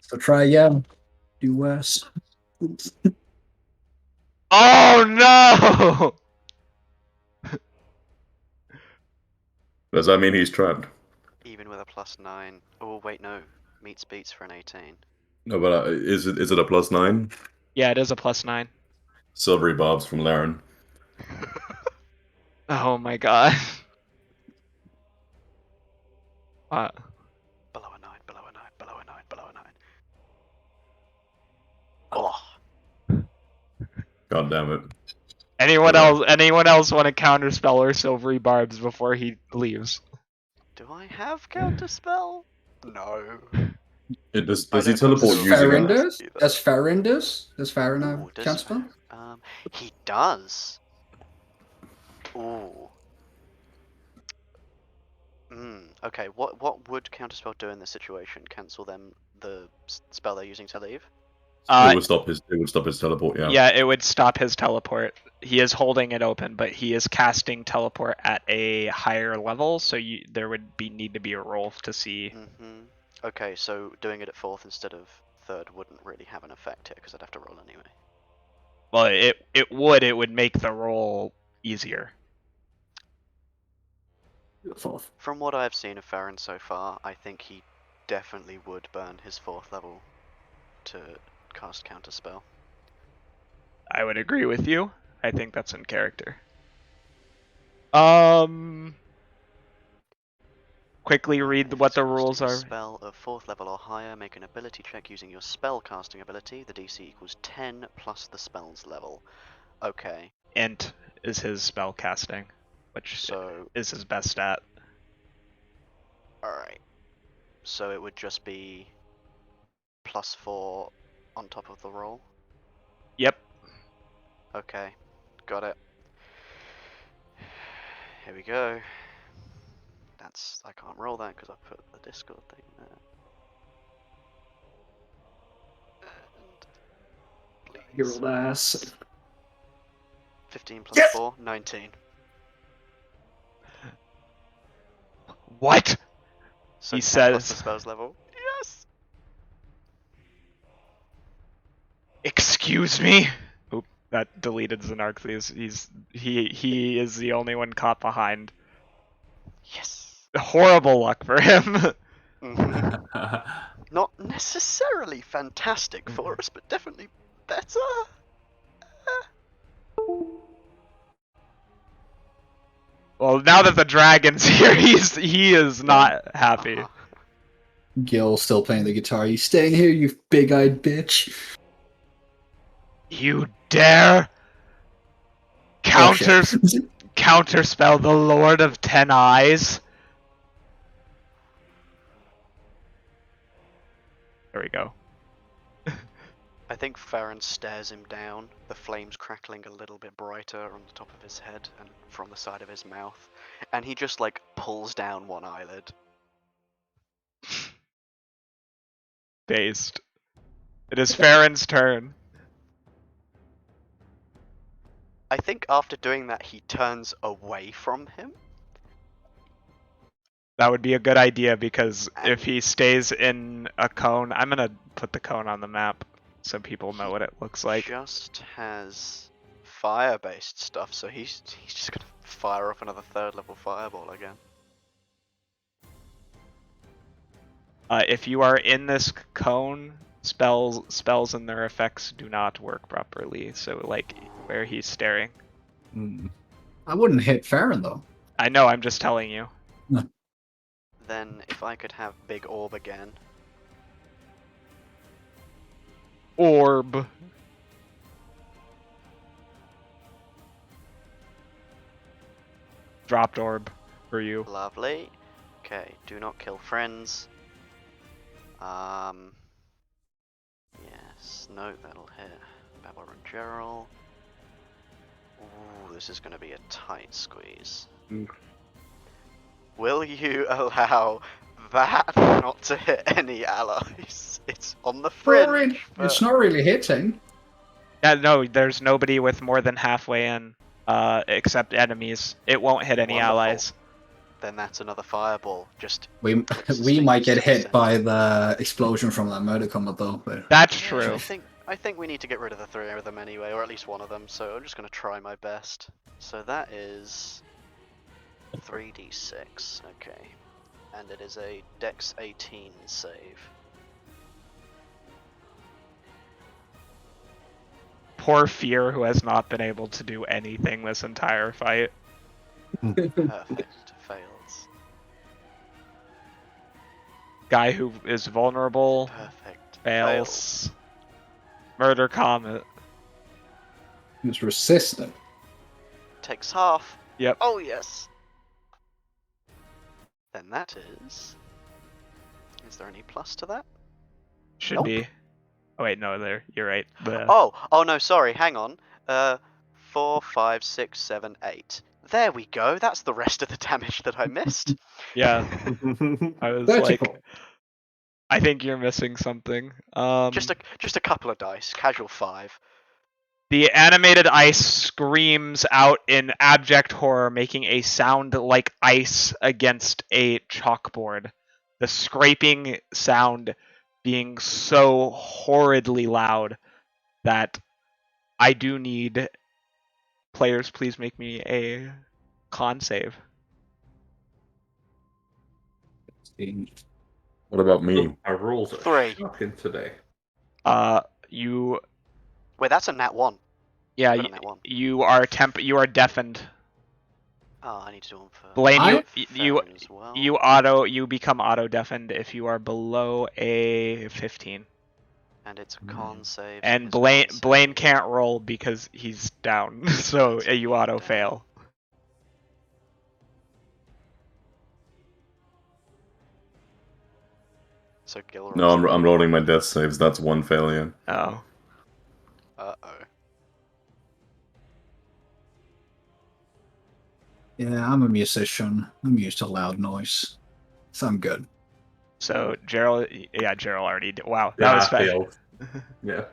So try again. Do worse. Oh no! Does that mean he's trapped? Even with a +9. Oh, wait, no. Meets beats for an 18. No, but is it a +9? Yeah, it is a +9. Silvery Bobs from Laren. Oh my god. Below a 9, below a 9, below a 9, below a 9. Oh, God damn it. Anyone Okay. else? Anyone else want to counterspell or silvery barbs before he leaves? do I have counterspell? No. Does I he don't have teleport silver using barbs that? Farron either. does Farron does? Does Farron have Ooh, does counterspell? he does. Ooh. Okay, what would counterspell do in this situation? Cancel them the spell they're using to leave? It would stop his teleport, yeah. Yeah, it would stop his teleport. He is holding it open, but he is casting teleport at a higher level, so there would need to be a roll to see. Okay, so doing it at 4th instead of 3rd wouldn't really have an effect here because I'd have to roll anyway. Well, it would make the roll easier. Fourth. From what I've seen of Farron so far, I think he definitely would burn his 4th level to cast counterspell. I would agree with you. I think that's in character. Quickly read what the rules are. Spell of 4th level or higher, make an ability check using your spell casting ability. The DC equals 10 plus the spell's level. Okay. Int is his spell casting, which is his best stat. Alright. So it would just be +4 on top of the roll? Yep. Okay. Got it. Here we go. I can't roll that because I put the Discord thing there. And Your old ass. 15 plus Yes! 4, 19. What? So He 10 plus says. the spell's level. Yes! Excuse me? Oop, that deleted Xenarxes. He is the only one caught behind. Yes! Horrible luck for him. Not necessarily fantastic for us, but definitely better. Well, now that the dragon's here, he is not happy. Gil still playing the guitar. You staying here, you big-eyed bitch? You dare counterspell the Lord of 10 Eyes? There we go. I think Farron stares him down, the flames crackling a little bit brighter on the top of his head and from the side of his mouth, and he just like pulls down one eyelid. Dazed. It is Farron's turn. I think after doing that he turns away from him. That would be a good idea because if he stays in a cone, I'm gonna put the cone on the map so people know what it looks like. Just has fire-based stuff, so he's just gonna fire off another 3rd level fireball again. If you are in this cone, spells and their effects do not work properly. So like where he's staring. I wouldn't hit Farron though. I know. I'm just telling you. Then if I could have Big Orb again. Orb. Dropped orb for you. Lovely. Okay, do not kill friends. Yes, no, that'll hit. Babylon and Gerald. Ooh, this is gonna be a tight squeeze. Will you allow that not to hit any allies? It's on the fringe. It's not really hitting. Yeah, no, there's nobody with more than halfway in, except enemies. It won't hit any Wonderful. allies. Then that's another fireball. Just We might get hit by the explosion from that murder combat though. But... That's true. I think we need to get rid of the 3 of them anyway, or at least one of them. So I'm just gonna try my best. So that is 3d6. Okay, and it is a Dex 18 save. Poor Fear, who has not been able to do anything this entire fight. Perfect. Fails. Guy who is vulnerable Perfect. fails. Murder Comet. It's resistant. Takes half. Yep. Oh yes. Then that is. Is there any plus to that? Should Nope. be. Oh wait, no, there. You're right. Oh no, sorry. Hang on. 4, 5, 6, 7, 8. There we go. That's the rest of the damage that I missed. Yeah. I was Vertical. like, I think you're missing something. Just a couple of dice. Casual 5. The animated ice screams out in abject horror, making a sound like ice against a chalkboard. The scraping sound being so horridly loud that I do need players, please make me a con save. What about me? Our rolls are 3. shocking today. You Wait, that's a nat 1. yeah, Got a nat 1. you are deafened. Oh, I need to do one for Blaine, Farron as well. you become auto deafened if you are below a 15. And it's a con save. And his Blaine con Blaine save- can't roll because he's down, so So you he's auto down. fail. So Gilrock. No, I'm rolling my death saves. That's one failure. Oh, Uh-oh. Yeah, I'm a musician. I'm used to loud noise. So I'm good. so Gerald already did. Wow, that Yeah, was I fast. failed. Yeah.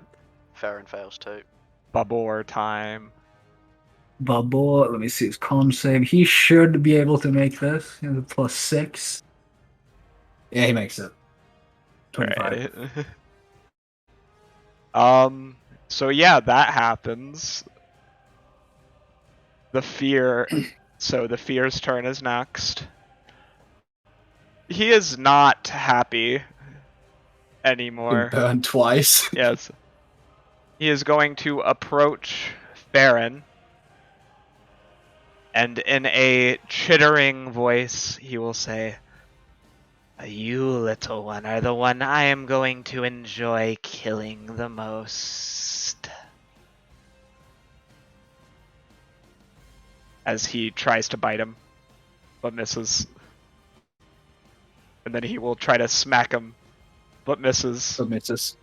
Farron fails too. Bubble time. Bubble, let me see his con save. He should be able to make this. He has a +6. Yeah, he makes it. 25. Right. So yeah, that happens. The fear. So the fear's turn is next. He is not happy anymore. Burned twice. Yes. He is going to approach Farron. And in a chittering voice, he will say, "You, little one, are the one I am going to enjoy killing the most." As he tries to bite him, but misses. And then he will try to smack him, but misses. Submits us.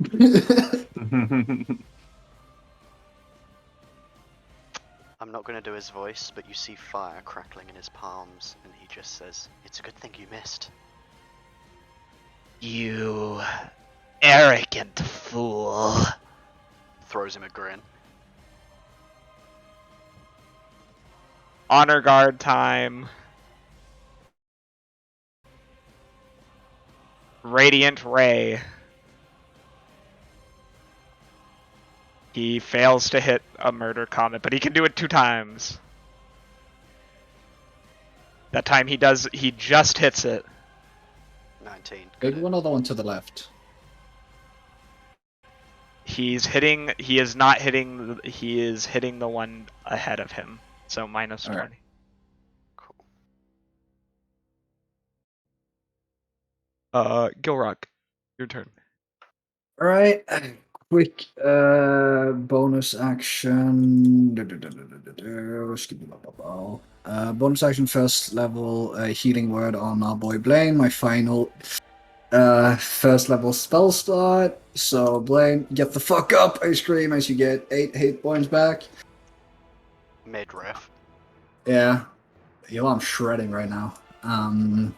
I'm not going to do his voice, but you see fire crackling in his palms, and he just says, "It's a good thing you missed." You arrogant fool. Throws him a grin. Honor guard time. Radiant Ray. He fails to hit a murder comet, but he can do it 2 times. That time he just hits it. 19. Big Got it. one or the one to the left? He is hitting the one ahead of him. So minus 20. Alright. Cool. Gilrock, your turn. Alright. Quick bonus action. Bonus action first level healing word on our boy Blaine. My final first level spell slot. So Blaine, get the fuck up! I scream as you get 8 hit points back. Mid-ref. Yeah. Yo, I'm shredding right now. And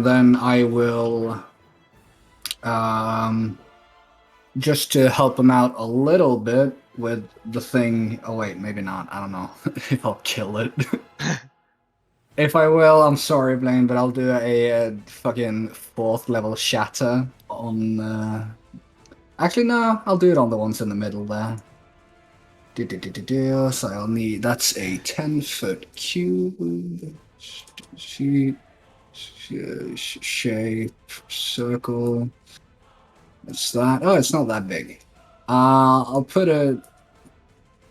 then I will just to help him out a little bit with the thing. Oh wait, maybe not. I don't know if I'll kill it. If I will, I'm sorry, Blaine, but I'll do a fucking 4th level shatter on. Actually, no, I'll do it on the ones in the middle there. So I'll need. That's a 10-foot cube. Sheet. Shape. Circle. What's that? Oh, it's not that big. I'll put a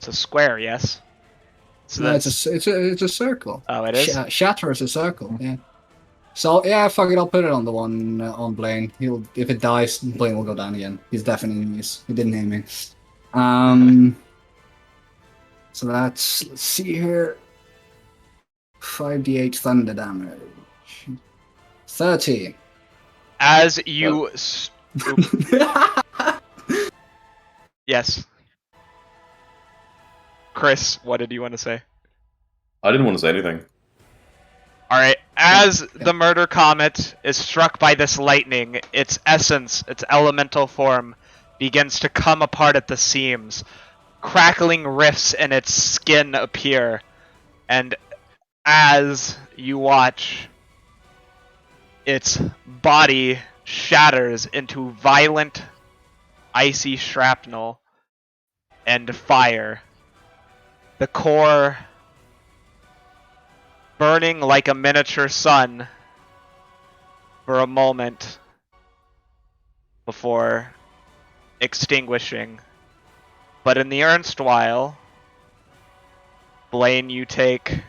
It's a square, yes. So No, that's it's a circle. oh, it is. Shatter is a circle. Yeah. So yeah, fuck it. I'll put it on the one on Blaine. If it dies, Blaine will go down again. He's definitely miss. He didn't hit me. So let's see here. 5d8 thunder damage. 30. As you yes, Chris, what did you want to say? I didn't want to say anything. All right. As the murder comet is struck by this lightning, its essence, its elemental form, begins to come apart at the seams. Crackling rifts in its skin appear, and as you watch, its body shatters into violent, icy shrapnel and fire. The core burning like a miniature sun for a moment before extinguishing. But in the erstwhile, Blaine, you take...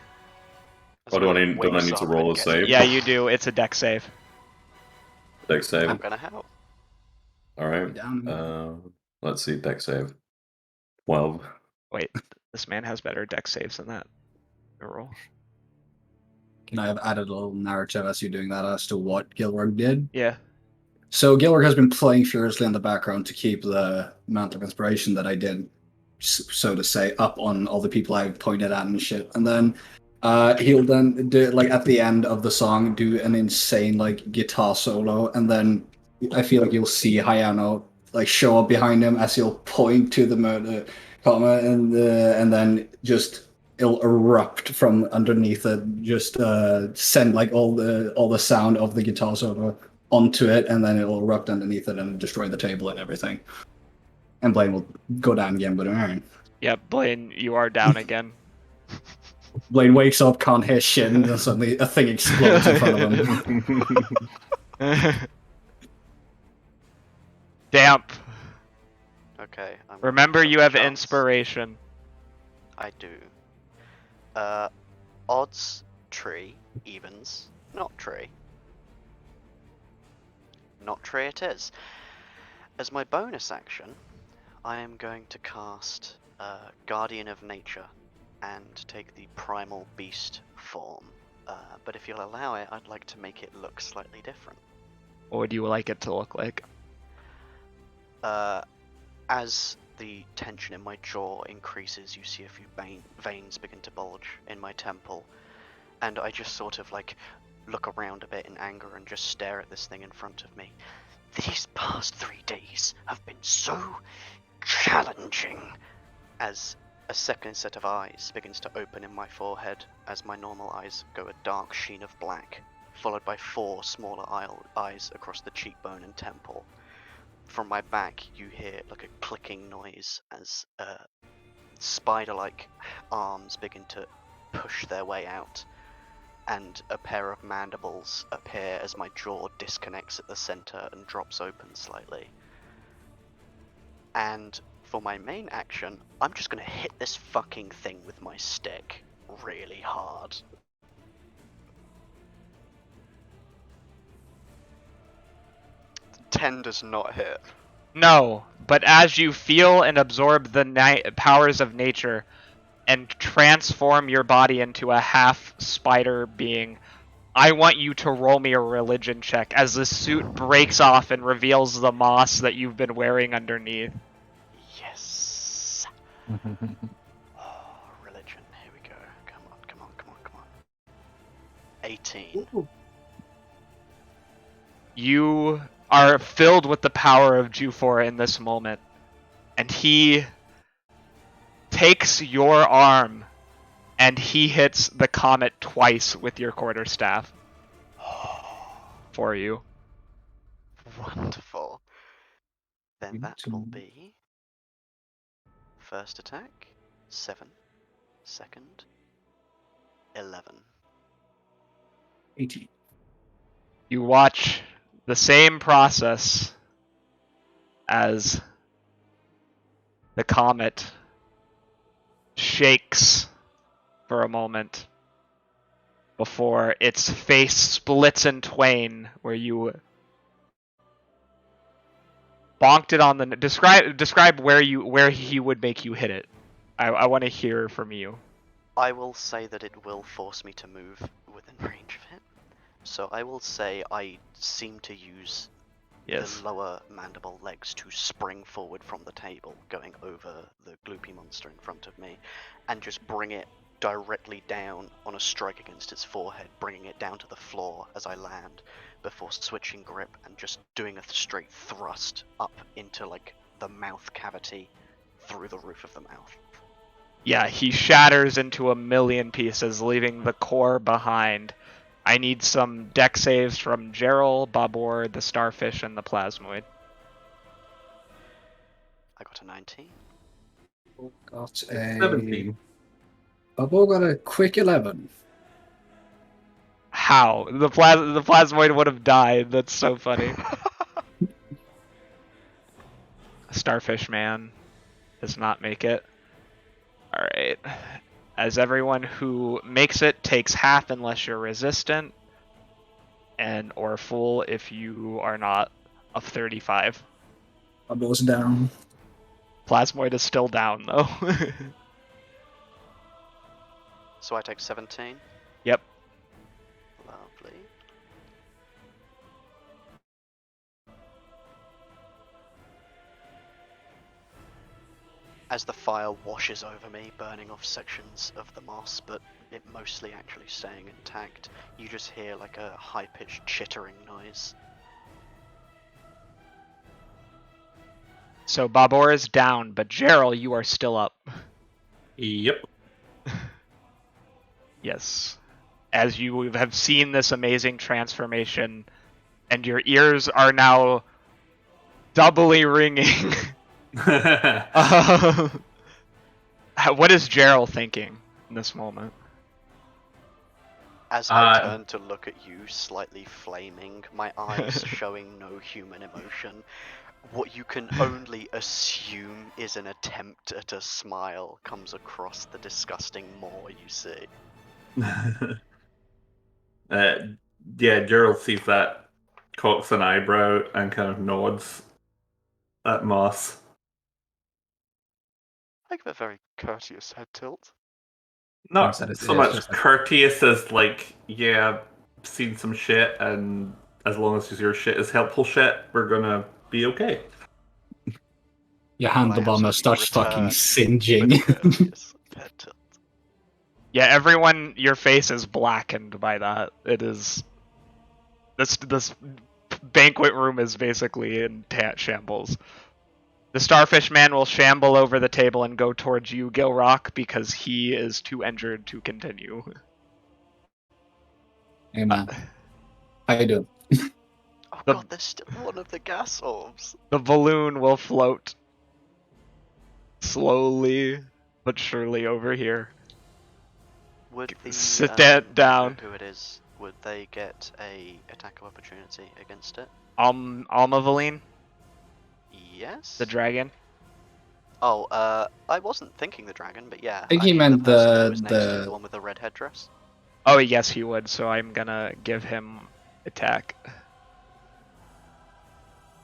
Oh, don't I need to roll a save? Yeah, you do. It's a deck save. Deck save. I'm gonna help. Alright. Let's see, deck save. 12. Wait, this man has better deck saves than that. Roll. Can I have added a little narrative as you're doing that as to what Gilrock did? Yeah. So Gilrock has been playing furiously in the background to keep the amount of inspiration that I did, so to say, up on all the people I pointed at and shit. And then he'll then do, like, at the end of the song, do an insane, like, guitar solo, and then I feel like you'll see Hayano, like, show up behind him as he'll point to the murder comma, and then just it'll erupt from underneath it, just send like all the sound of the guitar solo onto it, and then it'll erupt underneath it and destroy the table and everything. And Blaine will go down again, but alright. Yeah, Blaine, you are down again. Blaine wakes up, can't hear shit, and then suddenly a thing explodes in front of him. Damp. Okay. Remember, you have inspiration. I do. Odds, tree, evens, not tree. Not tree it is. As my bonus action, I am going to cast Guardian of Nature and take the primal beast form. But if you'll allow it, I'd like to make it look slightly different. What would you like it to look like? As the tension in my jaw increases, you see a few veins begin to bulge in my temple, and I just sort of like look around a bit in anger and just stare at this thing in front of me. These past 3 days have been so challenging. As a second set of eyes begins to open in my forehead, as my normal eyes go a dark sheen of black, followed by 4 smaller eyes across the cheekbone and temple. From my back, you hear like a clicking noise as spider-like arms begin to push their way out, and a pair of mandibles appear as my jaw disconnects at the center and drops open slightly. And for my main action, I'm just gonna hit this fucking thing with my stick really hard. Ten does not hit. No, but as you feel and absorb the powers of nature and transform your body into a half spider being, I want you to roll me a religion check as the suit breaks off and reveals the moss that you've been wearing underneath. Yes. Religion. Here we go. Come on. 18. Ooh. You are filled with the power of Jufor in this moment, and he takes your arm and he hits the comet twice with your quarterstaff for you. Wonderful. Then that will be first attack, 7, second, 11. 18. You watch the same process as the comet shakes for a moment before its face splits in twain, where you bonked it on the. Describe where he would make you hit it. I want to hear from you. I will say that it will force me to move within range of it. So I will say I seem to use Yes. the lower mandible legs to spring forward from the table, going over the gloopy monster in front of me, and just bring it directly down on a strike against its forehead, bringing it down to the floor as I land, before switching grip and just doing a straight thrust up into like the mouth cavity through the roof of the mouth. Yeah, he shatters into a million pieces, leaving the core behind. I need some deck saves from Gerald, Babor, the Starfish, and the Plasmoid. I got a 19. Got a 17. Bubble got a quick 11. How? The Plasmoid would have died. That's so funny. Starfish man does not make it. Alright. As everyone who makes it takes half unless you're resistant, and or full if you are not of 35. Bubble's down. Plasmoid is still down though. So I take 17. Yep. Lovely. As the fire washes over me, burning off sections of the moss, but it mostly actually staying intact, you just hear like a high-pitched chittering noise. So Babor is down, but Gerald, you are still up. Yep. Yes. As you have seen this amazing transformation, and your ears are now doubly ringing. What is Gerald thinking in this moment? As I turn to look at you, slightly flaming, my eyes showing no human emotion, what you can only assume is an attempt at a smile comes across the disgusting maw you see. Yeah, Gerald sees that, cocks an eyebrow, and kind of nods at Moss. I give a very courteous head tilt. Not Said it, so yeah, it's much just like- courteous as like, yeah, I've seen some shit, and as long as your shit is helpful shit, we're gonna be okay. Your Well, I handlebar absolutely starts fucking return singeing. with a courteous head tilt. Yeah, everyone, your face is blackened by that. It is. This banquet room is basically in shambles. The Starfish Man will shamble over the table and go towards you, Gilrock, because he is too injured to continue. Hey man, how you doing? Oh The- god, there's still one of the gas orbs. The balloon will float slowly but surely over here. Would the Sit that down. who it is, would they get a attack of opportunity against it? Almavaline, Yes. the dragon. Oh, I wasn't thinking the dragon, but yeah. I think he mean meant person who was next to the- you, the one with the red headdress. Oh yes, he would. So I'm gonna give him attack.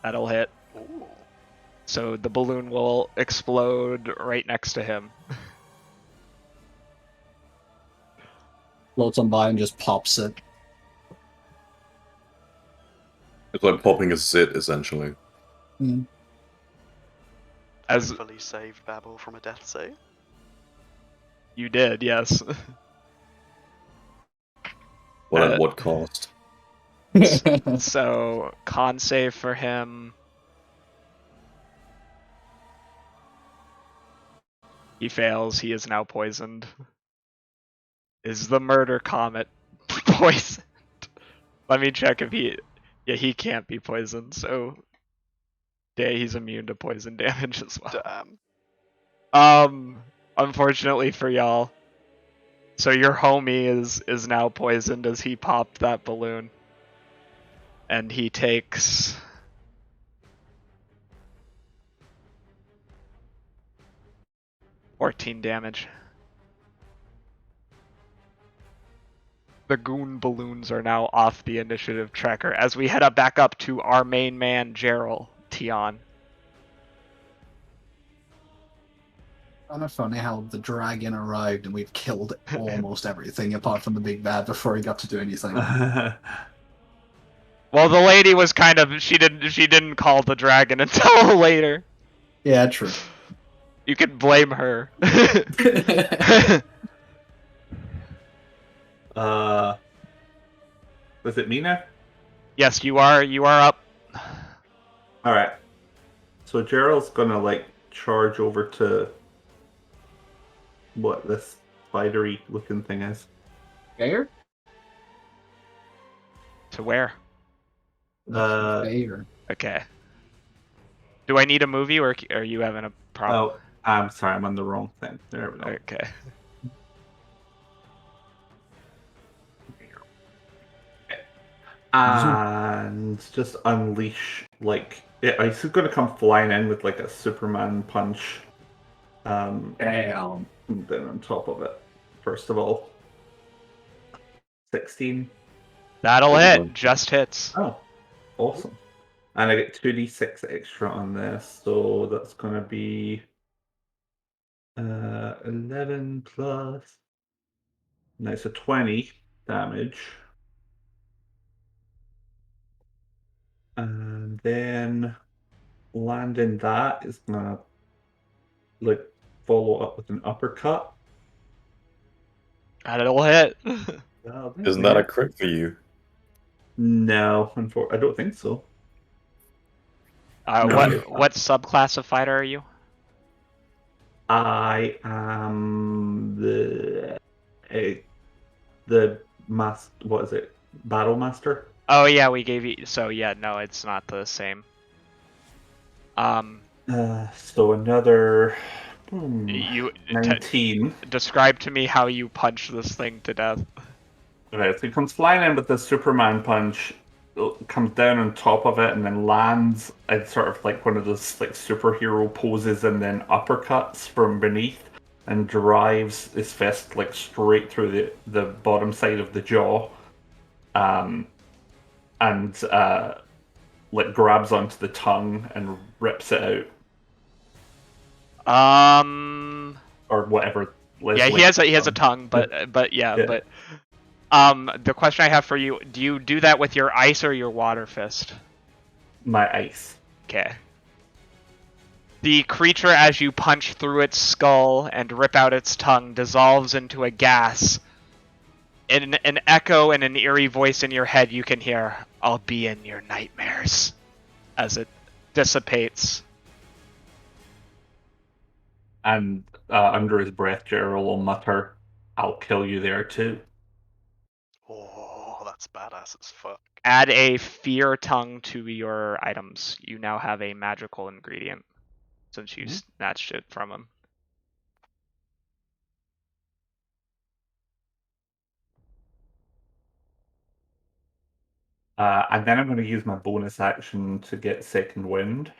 That'll hit. Ooh. So the balloon will explode right next to him. Floats on by and just pops it. It's like popping a zit, essentially. Mm. As Hopefully saved Babel from a death save. you did, yes. Well, at what cost? So con save for him. He fails. He is now poisoned. Is the murder comet poisoned? Let me check if he. Yeah, he can't be poisoned. So, yeah, he's immune to poison damage as well. Damn. Unfortunately for y'all. So your homie is now poisoned as he popped that balloon. And he takes 14 damage. The goon balloons are now off the initiative tracker as we head back up to our main man, Gerald Tion. Kind of funny how the dragon arrived and we've killed almost everything apart from the big bad before he got to do anything. Well, the lady was kind of she didn't call the dragon until later. Yeah, true. You can blame her. Was it me now? Yes, you are up. All right. So Gerald's gonna like charge over to what this spidery looking thing is. Fair? To where? Fair. Okay. Do I need a movie, or are you having a problem? Oh, I'm sorry, I'm on the wrong thing. There we go. Okay. And just unleash like he's going to come flying in with like a Superman punch. Damn. And then on top of it, first of all, 16. That'll hit. Just hits. Oh, awesome! And I get 2d6 extra on this, so that's going to be 11 plus. No, it's a 20 damage. And then landing that is gonna like follow up with an uppercut. And it'll hit. Isn't that a crit for you? No, I don't think so. No. What subclassified are you? I am what is it? Battle Master? Oh yeah, we gave you. So yeah, no, it's not the same. So another 19. Describe to me how you punch this thing to death. Okay, so he comes flying in with the Superman punch, comes down on top of it, and then lands in sort of like one of those like superhero poses, and then uppercuts from beneath, and drives his fist like straight through the bottom side of the jaw, and like grabs onto the tongue and rips it out. Or whatever. Yeah, he has a tongue, but the question I have for you: do you do that with your ice or your water fist? My ice. Okay. The creature, as you punch through its skull and rip out its tongue, dissolves into a gas. In an echo and an eerie voice in your head, you can hear, "I'll be in your nightmares," as it dissipates. And under his breath, Gerald will mutter, "I'll kill you there too." Oh, that's badass as fuck. Add a fear tongue to your items. You now have a magical ingredient, since you snatched it from him. And then I'm going to use my bonus action to get second wind.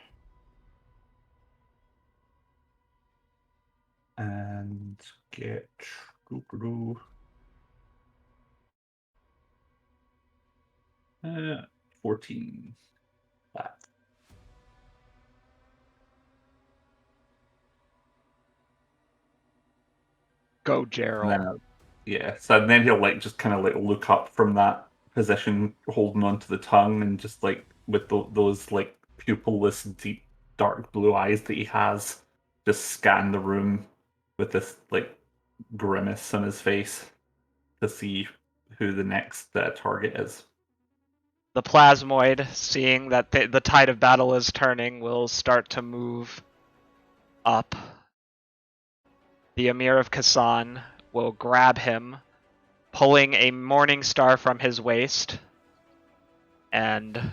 And get 14. That. Go, Gerald. So then he'll like just kind of like look up from that position, holding onto the tongue, and just like with those like pupilless, deep, dark blue eyes that he has, just scan the room with this like grimace on his face to see who the next target is. The plasmoid, seeing that the tide of battle is turning, will start to move up. The Emir of Kasan will grab him, pulling a morning star from his waist and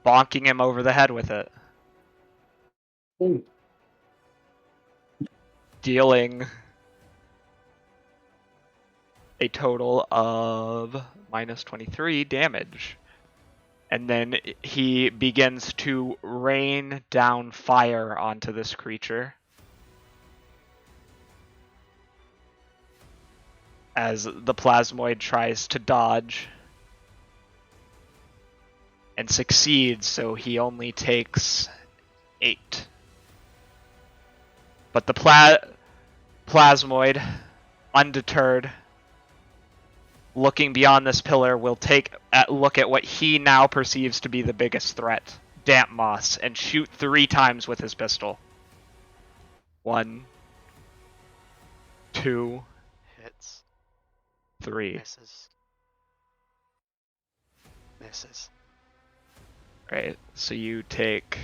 bonking him over the head with it. Ooh. Dealing a total of minus 23 damage. And then he begins to rain down fire onto this creature. as the plasmoid tries to dodge and succeeds, so he only takes 8. But the plasmoid, undeterred, looking beyond this pillar, will look at what he now perceives to be the biggest threat, damp moss, and shoot 3 times with his pistol. 1, 2, Hits. 3. Misses. Misses. Right, so you take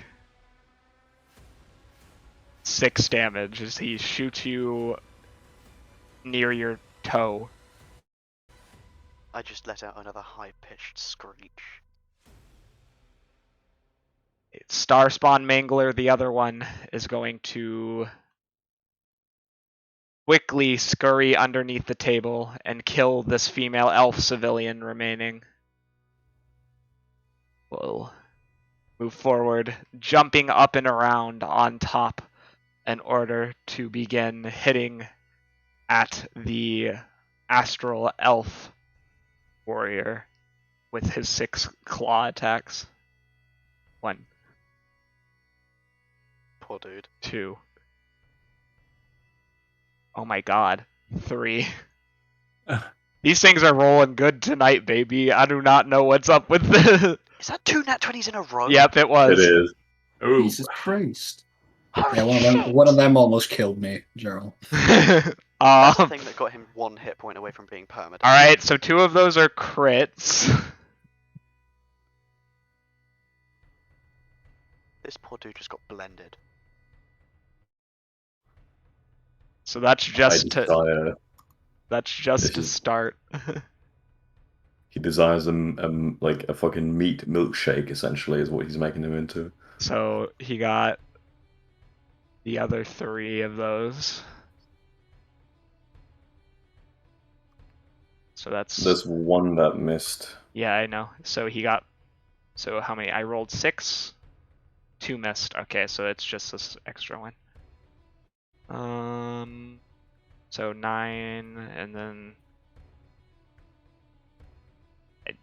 6 damage as he shoots you near your toe. I just let out another high-pitched screech. Starspawn Mangler, the other one, is going to quickly scurry underneath the table and kill this female elf civilian remaining. We'll move forward, jumping up and around on top in order to begin hitting at the astral elf warrior with his 6 claw attacks. 1, Poor dude. 2. Oh my god. 3. These things are rolling good tonight, baby. I do not know what's up with this. Is that 2 nat 20s in a row? Yep, it was. It is. Ooh. Jesus Christ. Holy Yeah, shit! one of them almost killed me, Gerald. That's the thing that got him 1 hit point away from being permanent. Alright, so 2 of those are crits. This poor dude just got blended. So that's just to This is- start. He desires like a fucking meat milkshake. Essentially, is what he's making him into. So he got the other 3 of those. So that's There's one that missed. yeah, I know. So he got. So how many? I rolled 6. 2 missed. Okay, so it's just this extra one. So 9 and then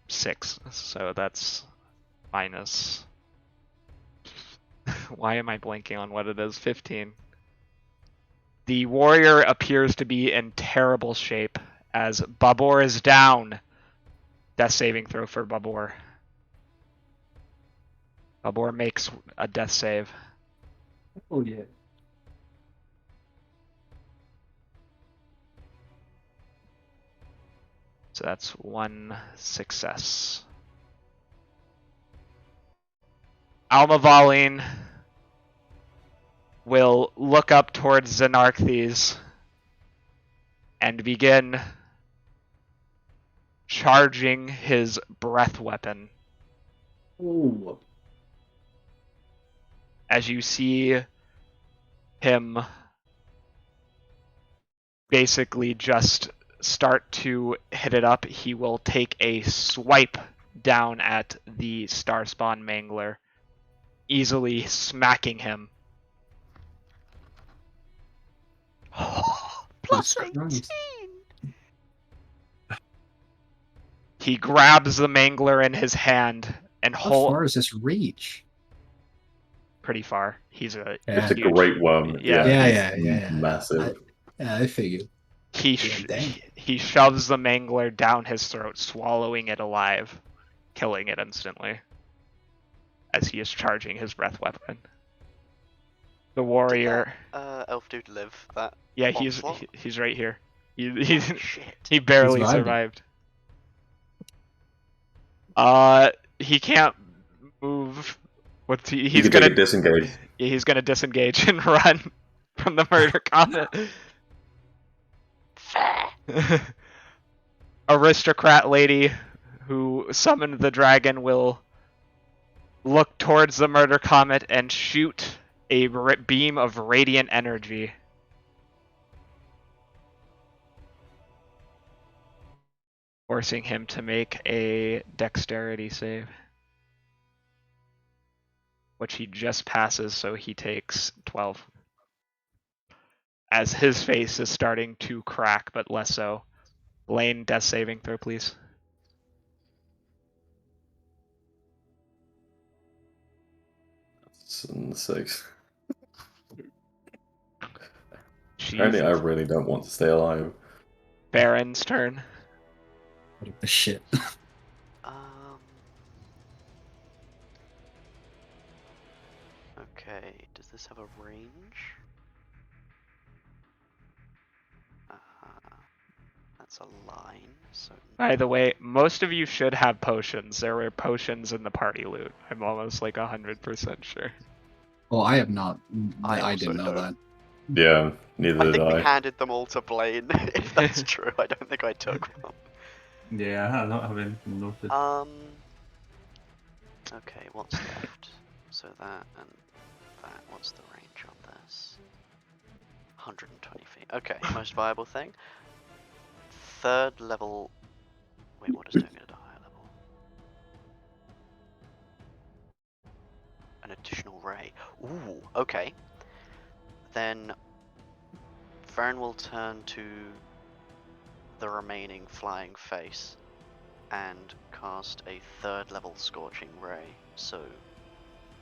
6. So that's minus. Why am I blanking on what it is? 15. The warrior appears to be in terrible shape as Babor is down. Death saving throw for Babor. Babor makes a death save. Oh yeah. So that's 1 success. Almavaline will look up towards Xenarthes and begin charging his breath weapon. Ooh. As you see him basically just start to hit it up, he will take a swipe down at the Starspawn Mangler, easily smacking him. Plus Jesus 18! Christ. He grabs the Mangler in his hand and How far holds does this reach? pretty far. He's a It's a huge. great worm. Yeah. He's massive. I figured. Damn. He shoves the Mangler down his throat, swallowing it alive, killing it instantly as he is charging his breath weapon. The warrior, Elf dude live that? yeah, onslaught? he's right here. Holy He shit. barely He's survived. He can't move. He's gonna gonna disengage. He's gonna disengage and run from the murder comet. Fair. Aristocrat lady who summoned the dragon will look towards the murder comet and shoot a beam of radiant energy. Forcing him to make a dexterity save. Which he just passes, so he takes 12. As his face is starting to crack, but less so. Blaine, death saving throw, please. That's 6. Apparently, I Jesus. really don't want to stay alive. Baron's turn. What the shit? Okay, does this have a range? That's a line, so... By the way, most of you should have potions. There were potions in the party loot. I'm almost like 100% sure. Oh, I have not. I I also didn't know don't. that. Yeah, neither I did think we I. handed them all to Blaine, if that's true. I don't think I took one. Yeah, I don't have anything noted. Okay, what's left? So that and that. What's the range on this? 120 feet. Okay, most viable thing. 3rd level. Wait, what does doing it at a higher level? An additional ray. Ooh, okay. Then Vern will turn to the remaining flying face and cast a 3rd level scorching ray. So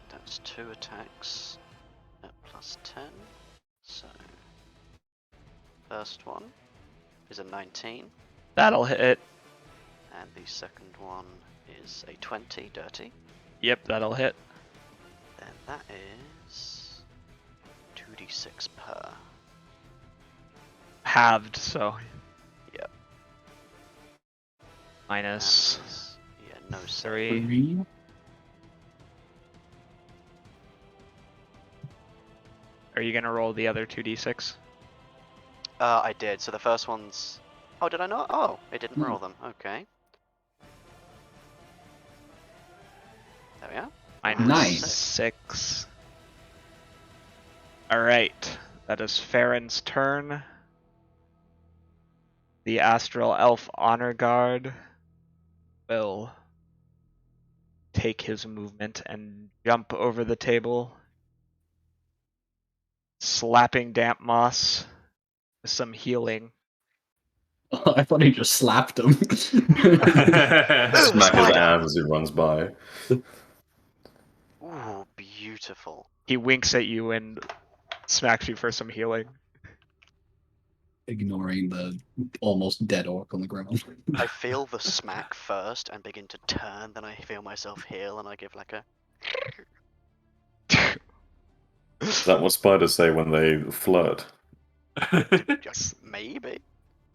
that's 2 attacks at +10. So first one is a 19. That'll hit. And the second one is a 20 dirty. Yep, that'll hit. Then that is 2d6 per. Halved, so. Yep. Minus And is, yeah, no 3. 3. Are you gonna roll the other 2d6? I did. So the first one's. Oh, did I not? Oh, it didn't roll them. Okay. There we are. Minus Nice. 6. Alright. That is Farron's turn. The Astral Elf Honor Guard will take his movement and jump over the table, slapping damp moss with some healing. I thought he just slapped him. Smack his Spider. ass as he runs by. Ooh, beautiful. He winks at you and smacks you for some healing. Ignoring the almost dead orc on the ground. I feel the smack first and begin to turn, then I feel myself heal and I give like a. Is that what spiders say when they flirt? Maybe.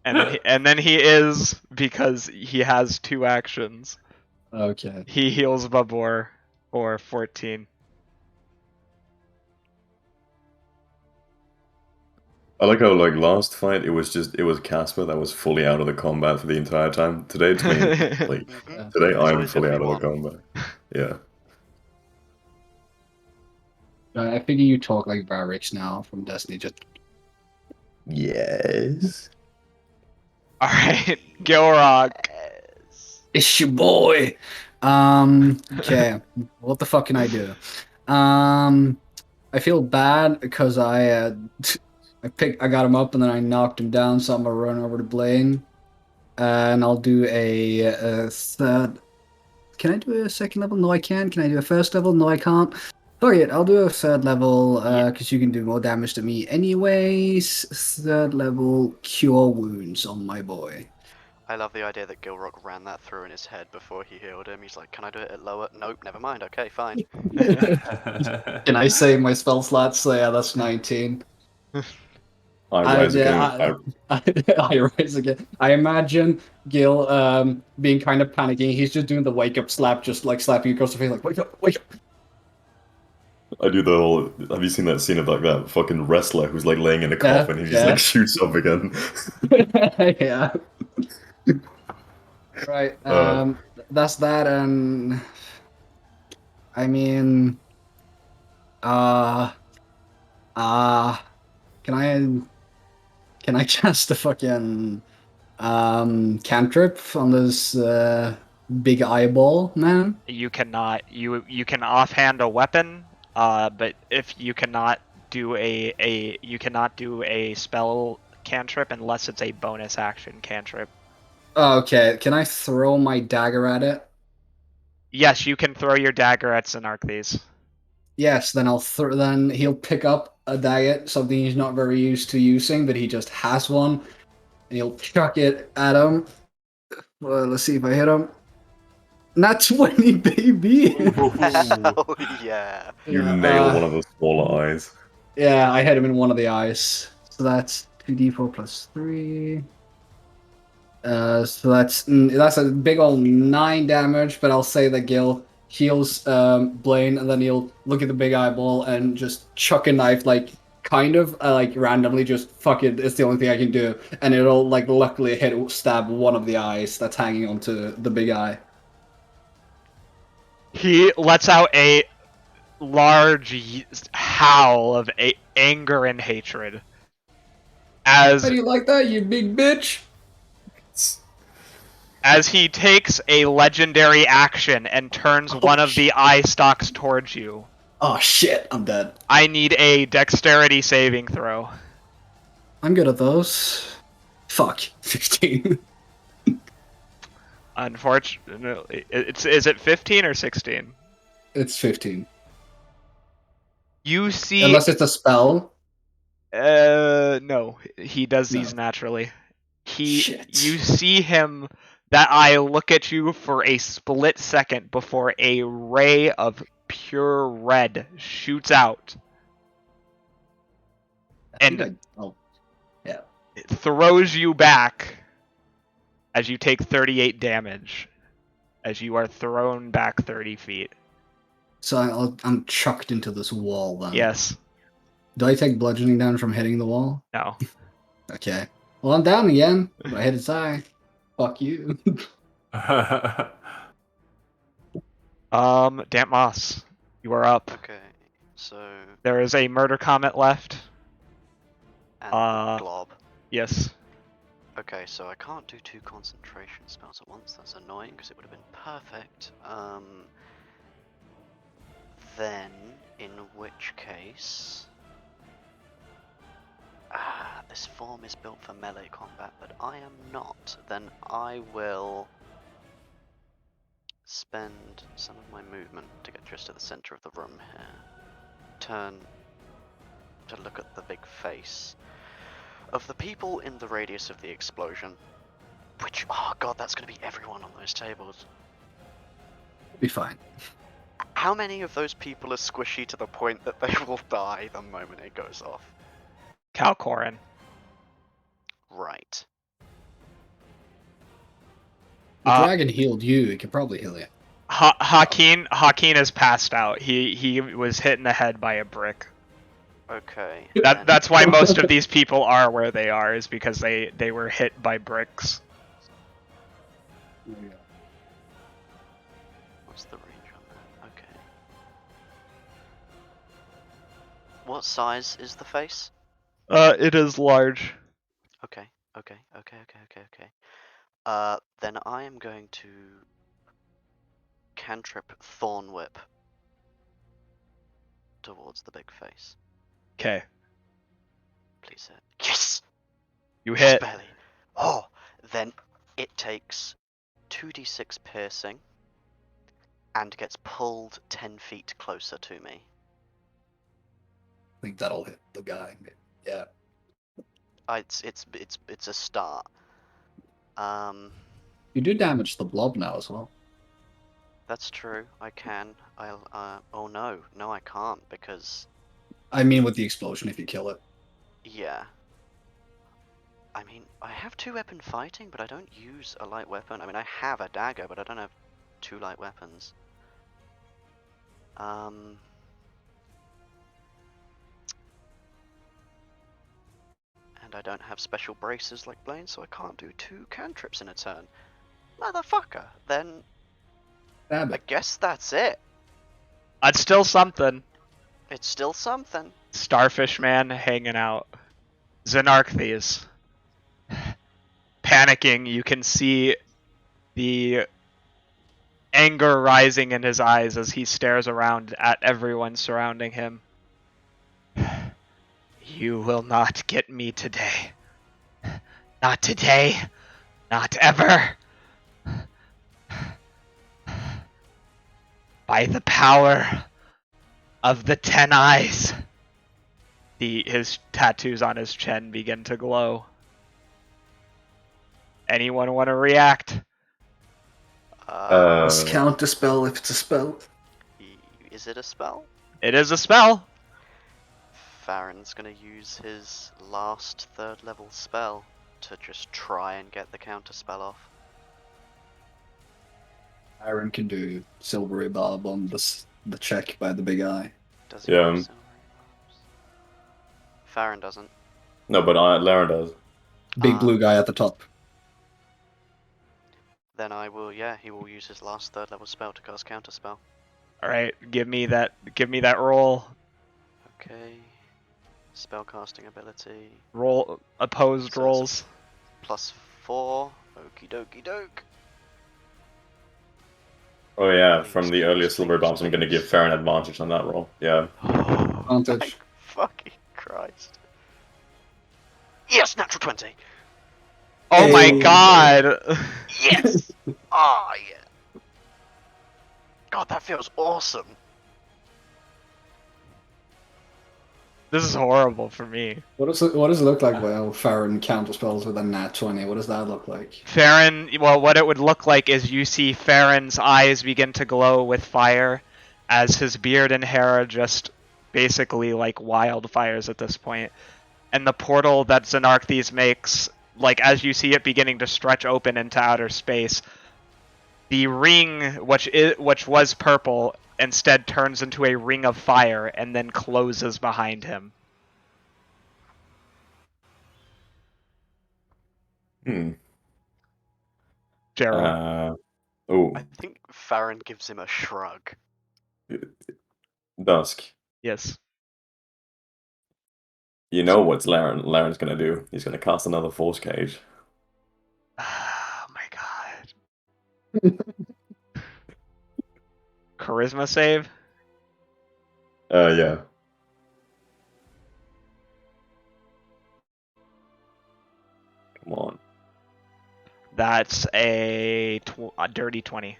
And then he is, because he has 2 actions. Okay. He heals Babor for 14. I like how, like, last fight, it was Casper that was fully out of the combat for the entire time. Today, it's me. Like, Mm-hmm. today It's I'm always fully out of the everyone. combat. Yeah. I figure you talk like Varix now from Destiny. Just Yes. Alright, Gilrock. Yes. it's your boy. Okay. What the fuck can I do? I feel bad because I got him up and then I knocked him down, so I'm gonna run over to Blaine, and I'll do a third. Can I do a second level? No, I can. Can I do a first level? No, I can't. Fuck it, I'll do a 3rd level, because you can do more damage to me anyways. 3rd level cure wounds on my boy. I love the idea that Gilrock ran that through in his head before he healed him. He's like, can I do it at lower? Nope, never mind. Okay, fine. Can I save my spell slots? So yeah, that's 19. I rise again. I rise again. I imagine Gil being kind of panicking. He's just doing the wake up slap, just like slapping across the face, like wake up, wake up. I do the whole. Have you seen that scene of like that fucking wrestler who's like laying in a Yeah, coffin and he yeah. just like shoots up again? Yeah. Right. That's that, and I mean, can I cast a fucking cantrip on this big eyeball man? You cannot. You can offhand a weapon, but if you cannot do you cannot do a spell cantrip unless it's a bonus action cantrip. Oh, okay, can I throw my dagger at it? Yes, you can throw your dagger at Xenarthes. Yes, then then he'll pick up a dagger, something he's not very used to using, but he just has one, and he'll chuck it at him. Well, let's see if I hit him. Not 20, baby. Hell yeah. You Yeah, nail one of the smaller eyes. yeah, I hit him in one of the eyes. So that's 2d4 plus 3. So that's a big old 9 damage, but I'll say that Gil heals Blaine, and then he'll look at the big eyeball and just chuck a knife, like kind of like randomly, just fuck it. It's the only thing I can do, and it'll like luckily stab one of the eyes that's hanging onto the big eye. He lets out a large howl of anger and hatred How as do you like that, you big bitch? as he takes a legendary action and turns one of the eye stalks towards you. Oh shit, I'm dead. I need a dexterity saving throw. I'm good at those. Fuck, 15. Unfortunately, is it 15 or 16? It's 15. You see, Unless it's a spell. no, he does these No. naturally. Shit. You see him, that eye look at you for a split second before a ray of pure red shoots out and Oh, yeah. it throws you back as you take 38 damage as you are thrown back 30 feet. So I'm chucked into this wall then. Yes. Do I take bludgeoning damage from hitting the wall? No. Okay. Well, I'm down again. But I hit its eye. Fuck you. Damp Moss, you are up. Okay, so There is a murder comet left. and Uh, glob. Yes. Okay, so I can't do 2 concentration spells at once. That's annoying because it would have been perfect. Then, in which case, this form is built for melee combat, but I am not. Then I will spend some of my movement to get just to the center of the room here. Turn to look at the big face of the people in the radius of the explosion. Which, oh god, that's going to be everyone on those tables. Be fine. How many of those people are squishy to the point that they will die the moment it goes off? Calcorin. Right. The dragon healed you. It could probably heal you. Hakeem is passed out. He was hit in the head by a brick. Okay. That's why most of these people are where they are, is because they were hit by bricks. What's the range on that? Okay. What size is the face? It is large. Okay. Then I am going to cantrip Thorn Whip towards the big face. Okay. Please hit. Yes! You hit. Barely. Oh! Then it takes 2d6 piercing and gets pulled 10 feet closer to me. I think that'll hit the guy. Yeah. It's a start. You do damage the blob now as well. That's true. I can. Oh no, I can't because. I mean, with the explosion, if you kill it. Yeah. I mean, I have 2-weapon fighting, but I don't use a light weapon. I mean, I have a dagger, but I don't have 2 light weapons. And I don't have special braces like Blaine, so I can't do 2 cantrips in a turn. Motherfucker! Then I guess that's it. That's still something. It's still something. Starfish Man hanging out. Xenarthes. Panicking, you can see the anger rising in his eyes as he stares around at everyone surrounding him. You will not get me today. Not today. Not ever! By the power of the 10 eyes. His tattoos on his chin begin to glow. Anyone want to react? Let's count the spell if it's a spell. Is it a spell? It is a spell. Farron's gonna use his last 3rd level spell to just try and get the counter spell off. Aaron can do silvery barb on the check by the big eye. Does he Yeah. have silvery barbs? Farron doesn't. No, but Lara does. Big blue guy at the top. Then I will, yeah, he will use his last 3rd level spell to cast counter spell. All right, give me that roll. Okay. Spellcasting ability. Roll opposed So rolls. +4. Okie dokie doke. Oh yeah, from the earlier silver bombs, I'm gonna give Farron advantage on that roll. Yeah. Advantage. Fucking Christ. Yes, natural 20. Oh my Hey. god! Yes! Oh, yeah. God, that feels awesome. This is horrible for me. What does it look like while Farron counterspells with a nat 20? What does that look like? Farron, well, what it would look like is you see Farron's eyes begin to glow with fire as his beard and hair are just basically like wildfires at this point. And the portal that Xenarthes makes, like as you see it beginning to stretch open into outer space, the ring, which was purple, instead turns into a ring of fire and then closes behind him. Gerald. Oh, I think Farron gives him a shrug. Dusk. Yes. You know what Laren's gonna do? He's gonna cast another force cage. Oh my god. Charisma save? Yeah. Come on. That's a dirty 20.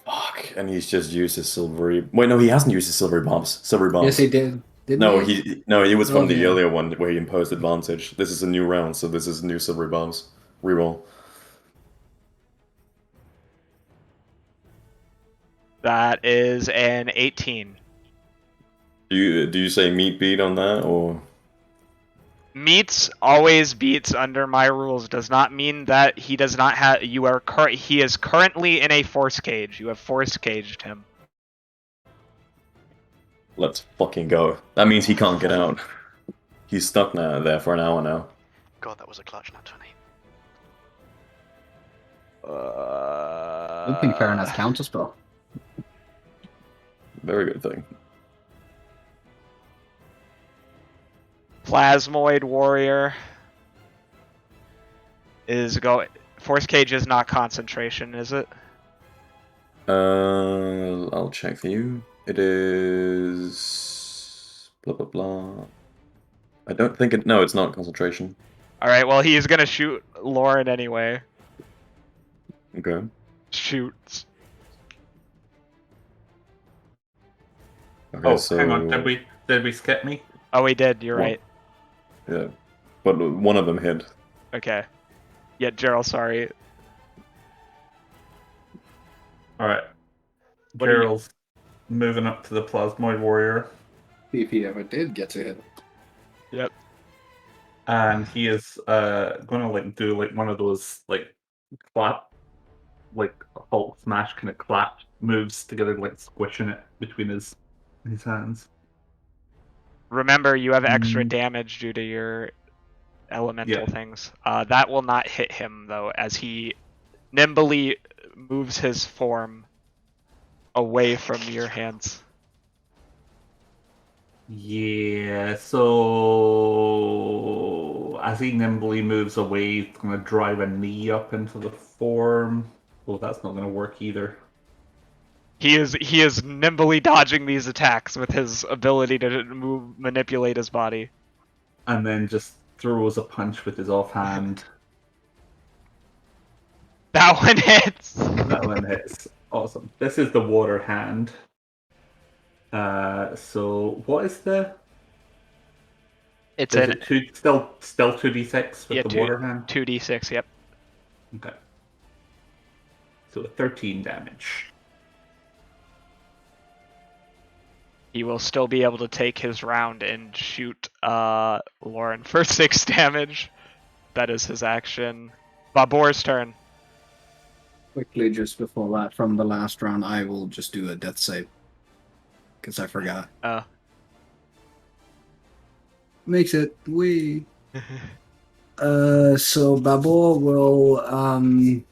Fuck. And he's just used his silvery. Wait, no, he hasn't used his silvery bombs. Silvery bombs. Yes, he did. Didn't No, he? he was from Oh, the yeah. earlier one where he imposed advantage. This is a new round, so this is new silvery bombs. Reroll. That is an 18. Do you say meat beat on that or? Meets always beats under my rules does not mean that he does not have. He is currently in a force cage. You have force caged him. Let's fucking go. That means he can't get out. He's stuck there for an hour now. God, that was a clutch nat 20. I don't think Farron has counterspell. Very good thing. Plasmoid warrior is going. Force cage is not concentration, is it? I'll check for you. It is blah blah blah. I don't think it. No, it's not concentration. All right. Well, he is gonna shoot Lauren anyway. Okay. Shoots. Okay, Oh, so hang on. Did we skip me? Oh, he did. You're What? right. yeah, but one of them hit. Okay. Yeah, Gerald. Sorry. All right. What do you- Gerald's moving up to the plasmoid warrior, If he ever did get to hit. Yep. and he is going to like do like one of those like clap, like Hulk smash kind of clap moves together, like squishing it between his hands. Remember, you have extra Mm. damage due to your elemental Yeah. things. That will not hit him though, as he nimbly moves his form away from your hands. Yeah, so as he nimbly moves away, he's going to drive a knee up into the form. Well, that's not going to work either. He is nimbly dodging these attacks with his ability to manipulate his body. And then just throws a punch with his offhand That one hits. That one hits. Awesome. This is the water hand. So what is the? It's Is an it two? Still 2d6 with yeah, the water hand. 2d6. Yep. Okay. So 13 damage. He will still be able to take his round and shoot Lauren for 6 damage. That is his action. Babor's turn. Quickly, just before that, from the last round, I will just do a death save. Because I forgot. Makes it. Wee. So Babor will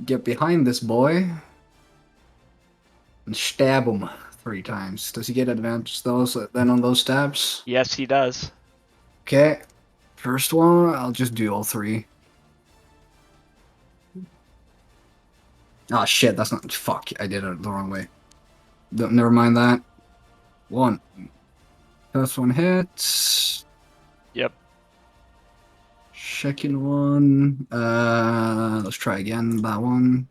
get behind this boy and stab him 3 times. Does he get advantage then on those stabs? Yes, he does. Okay. First one, I'll just do all 3. Oh shit, that's not. Fuck, I did it the wrong way. Never mind that. 1. First one hits. Yep. Second one. Let's try again. That one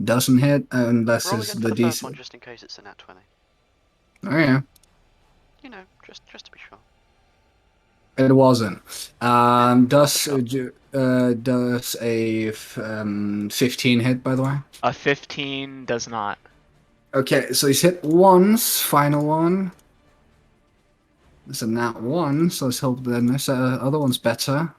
doesn't hit unless Roll it's again the for the first DC. one, just in case it's a nat 20. Oh yeah, You know, just to be sure. it wasn't. Does sure. does a 15 hit, by the way? A 15 does not. Okay, so he's hit once. Final one. It's a nat 1, so let's hope that this other one's better.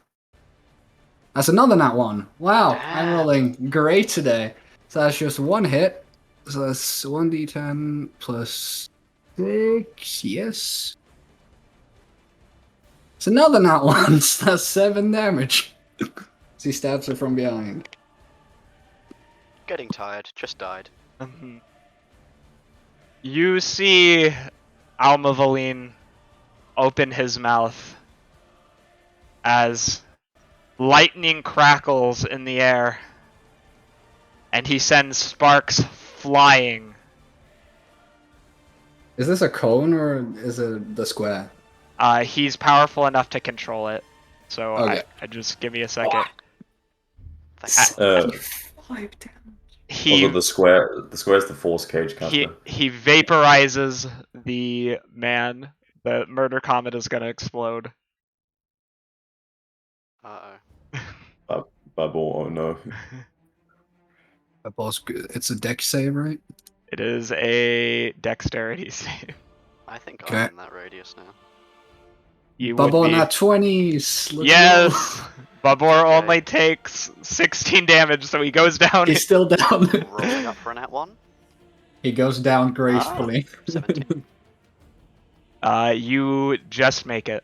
That's another nat 1. Wow, I'm Damn. rolling great today. So that's just 1 hit. So that's 1d10 plus 6. Yes. It's another nat 1. So that's 7 damage. So he stabs her from behind. Getting tired, just died. You see Almavaline open his mouth as lightning crackles in the air, and he sends sparks flying. Is this a cone or is it the square? He's powerful enough to control it, so Okay. I just give me a second. Thank Uh, He also, the square's the force cage, Casper. he vaporizes the man. The murder comet is gonna explode. Uh-oh. Bubble, oh no. It's a dex save, right? It is a dexterity save. I think Okay. I'm in that radius now. You would Bubble be. nat 20s. Let's Yes! Babor Okay. only takes 16 damage, so he goes down. go. He's still down. Rolling up for a nat 1. He goes down gracefully. 17. You just make it.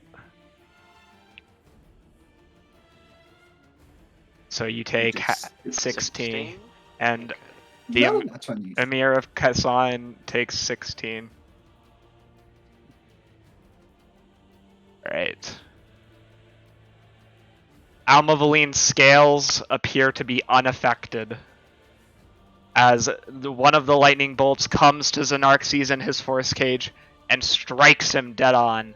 So you take 16, and Okay. the No, nat 20s. Emir of Kasan takes 16. Alright. Almavaline's scales appear to be unaffected as one of the lightning bolts comes to Xenarxes in his force cage and strikes him dead on,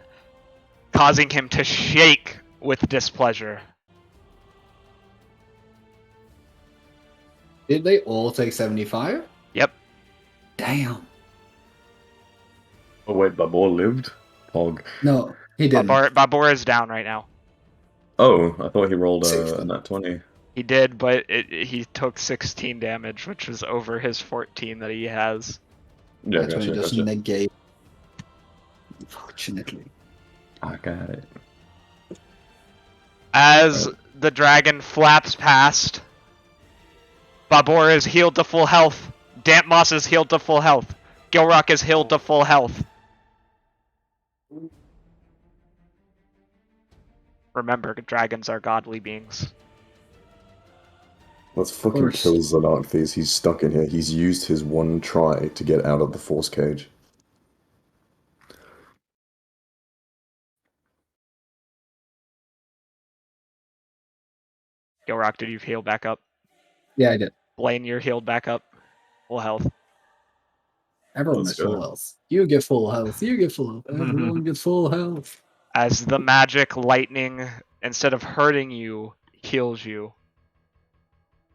causing him to shake with displeasure. Did they all take 75? Yep. Damn. Oh wait, Bubble lived? Pog. No, he didn't. Babor is down right now. Oh, I thought he rolled a 60. nat 20. He did, but he took 16 damage, which is over his 14 that he has. Yeah, That's when gotcha, it just gotcha. negate. Unfortunately. I got it. As the dragon flaps past, Babor is healed to full health. Damp Moss is healed to full health. Gilrock is healed to full health. Remember, dragons are godly beings. Let's fucking course. kill Xenarxes. He's stuck in here. He's used his one try to get out of the force cage. Gilrock, did you heal back up? Yeah, I did. Blaine, you're healed back up. Full health. Everyone Let's is full go. health. You get full health. You get full health. Everyone gets full health. As the magic lightning, instead of hurting you, heals you.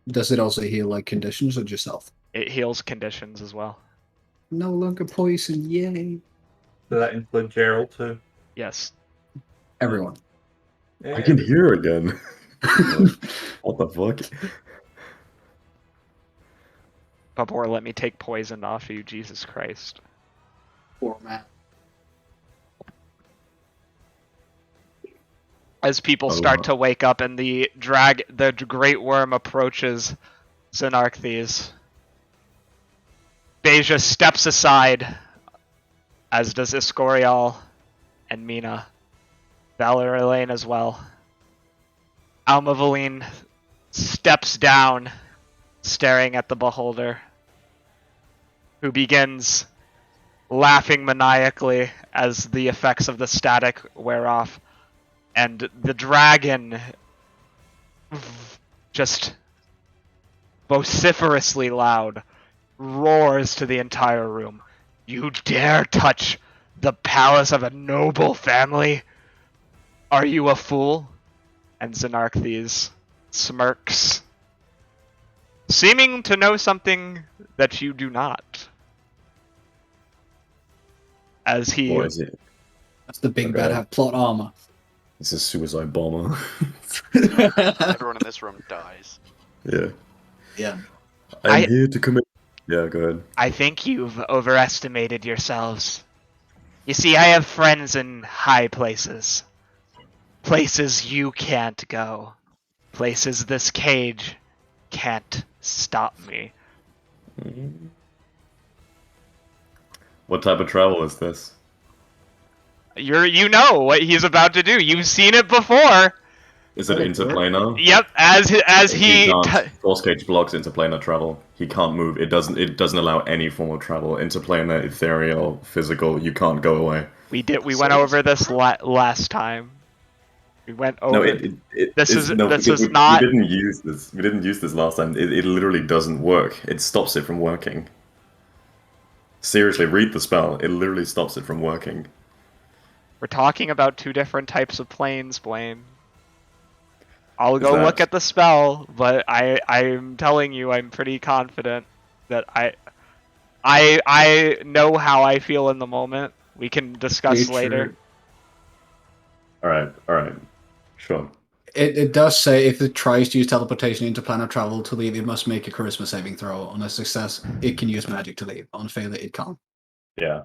Does it also heal like conditions or just health? It heals conditions as well. No longer poison, yay! Does that include Gerald too? Yes. Everyone. I can hear again. What the fuck? Babor, let me take poison off you, Jesus Christ. Poor man. As people Oh, start wow. to wake up and the great worm approaches Xenarthes, Beja steps aside, as does Iscorial and Mina. Valor as well. Almavaline steps down, staring at the beholder, who begins laughing maniacally as the effects of the static wear off, and the dragon just vociferously loud roars to the entire room. You dare touch the palace of a noble family? Are you a fool? And Xenarthes smirks, seeming to know something that you do not. As he... What is it? That's the big Okay. bad have plot armor. It's a suicide bomber. Everyone in this room dies. Yeah. Yeah. I'm here to commit. Yeah, go ahead. I think you've overestimated yourselves. You see, I have friends in high places. Places you can't go. Places this cage can't stop me. What type of travel is this? You know what he's about to do. You've seen it before. Is it interplanar? Yep, as he Force cage blocks interplanar travel. He can't move. It doesn't allow any form of travel. Interplanar, ethereal, physical. You can't go away. We went over this last time. We went over. No, this is we not. We didn't use this. We didn't use this last time. It literally doesn't work. It stops it from working. Seriously, read the spell. It literally stops it from working. We're talking about two different types of planes, Blaine. I'll go look at the spell, but I'm telling you, I'm pretty confident that I know how I feel in the moment. We can discuss later. All right, sure. It does say if it tries to use teleportation into planar travel to leave, it must make a charisma saving throw. On a success, it can use magic to leave. On failure, it can't. Yeah.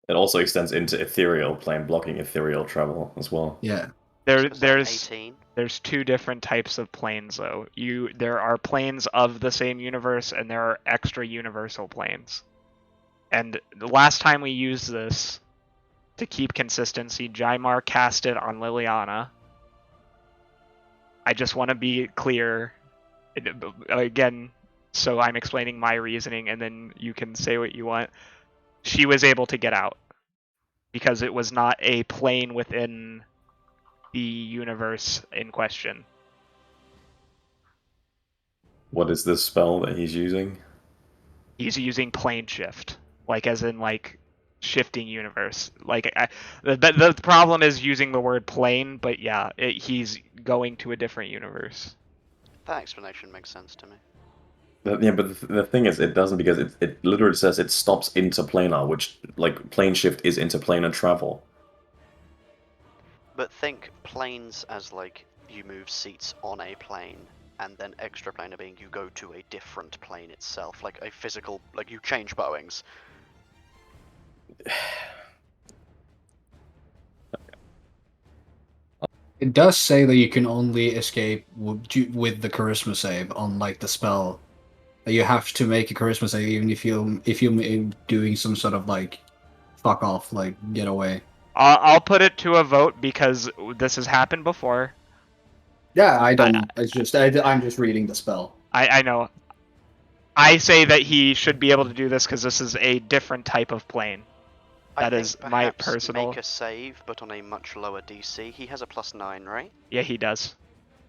It also extends into ethereal plane, blocking ethereal travel as well. Yeah. There's 18. There's two different types of planes, though. There are planes of the same universe, and there are extra universal planes. And the last time we used this, to keep consistency, Jymar cast it on Liliana. I just want to be clear, again, so I'm explaining my reasoning, and then you can say what you want. She was able to get out, because it was not a plane within the universe in question. What is this spell that he's using? He's using plane shift, like as in like shifting universe. Like the problem is using the word plane, but yeah, he's going to a different universe. That explanation makes sense to me. Yeah, but the thing is, it doesn't, because it literally says it stops interplanar, which, like, plane shift is interplanar travel. But think planes as like you move seats on a plane, and then extraplanar being you go to a different plane itself, like a physical, like you change Boeings. It does say that you can only escape with the charisma save, unlike the spell. You have to make a charisma save even if you're doing some sort of like fuck off, like get away. I'll put it to a vote because this has happened before. Yeah, I don't. I'm just reading the spell. I know. I say that he should be able to do this because this is a different type of plane. That is my personal. Make a save, but on a much lower DC. He has a +9, right? Yeah, he does.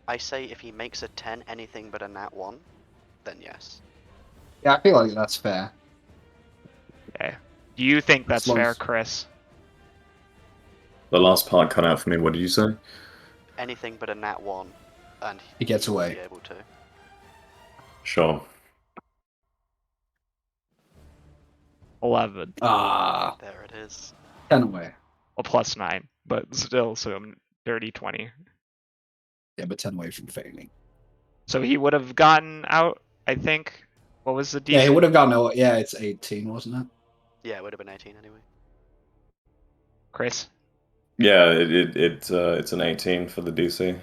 I say if he makes a 10, anything but a nat 1, then yes. Yeah, I feel like that's fair. Okay. Do you think that's fair, Chris? The last part cut out for me. What did you say? Anything but a nat 1. And He gets will away. be able to. Sure. 11. Ah, There it is. 10 away. Well, plus 9, but still, so I'm dirty 20. Yeah, but 10 away from failing. So he would have gotten out, I think. What was the DC? Yeah, he would have gotten out. Yeah, it's 18, wasn't it? Yeah, it would have been 18 anyway. Chris? Yeah, it's an 18 for the DC.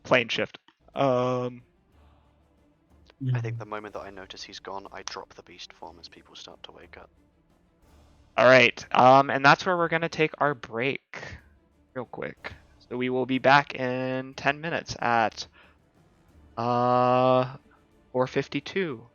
Plane shift. I think the moment that I notice he's gone, I drop the beast form as people start to wake up. All right. And that's where we're gonna take our break, real quick. So we will be back in 10 minutes at 4:52.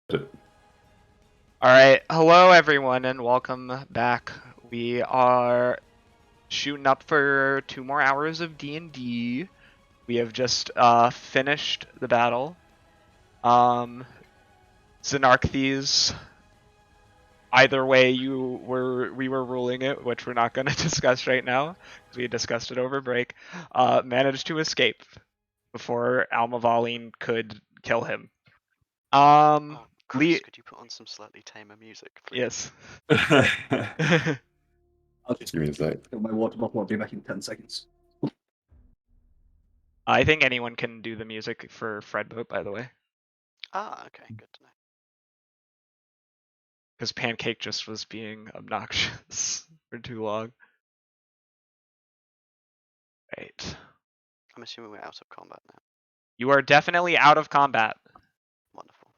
All right, hello everyone, and welcome back. We are shooting up for 2 more hours of D&D. We have just finished the battle. Xenarchthes. Either way, we were ruling it, which we're not going to discuss right now because we discussed it over break. Managed to escape before Almavaline could kill him. Oh, Chris, could you put on some slightly tamer music, please? Yes. I'll just Give me a sec. fill my water bottle. I'll be back in 10 seconds. I think anyone can do the music for Fredboat, by the way, Ah, okay, good to know. because Pancake just was being obnoxious for too long. Right. I'm assuming we're out of combat now. You are definitely out of combat. Wonderful.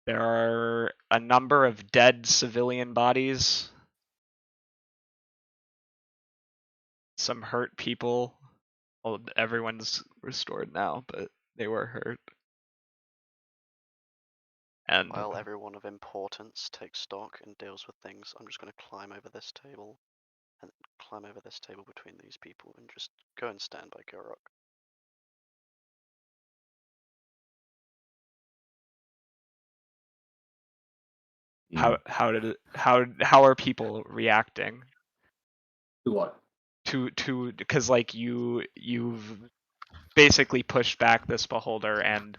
There are a number of dead civilian bodies. Some hurt people. Well, everyone's restored now, but they were hurt. And While everyone of importance takes stock and deals with things, I'm just going to climb over this table and climb over this table between these people and just go and stand by Gilrock. how are people reacting Do what? to because like you've basically pushed back this beholder and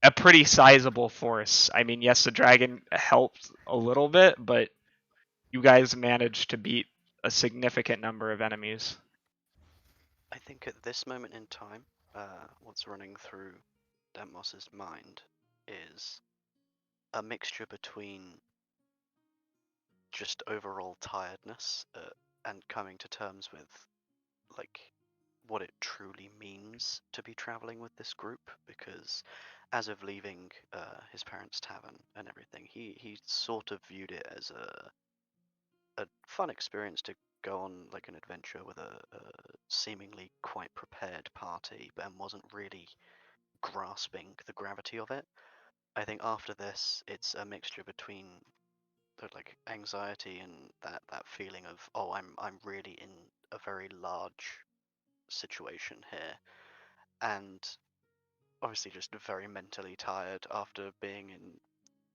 a pretty sizable force. I mean, yes, the dragon helped a little bit, but you guys managed to beat a significant number of enemies. I think at this moment in time, what's running through Demos' mind is a mixture between just overall tiredness and coming to terms with like what it truly means to be traveling with this group, because as of leaving his parents' tavern and everything, he sort of viewed it as a fun experience to go on like an adventure with a seemingly quite prepared party, and wasn't really grasping the gravity of it. I think after this, it's a mixture between the like anxiety and that feeling of, oh, I'm really in a very large situation here, and obviously just very mentally tired after being in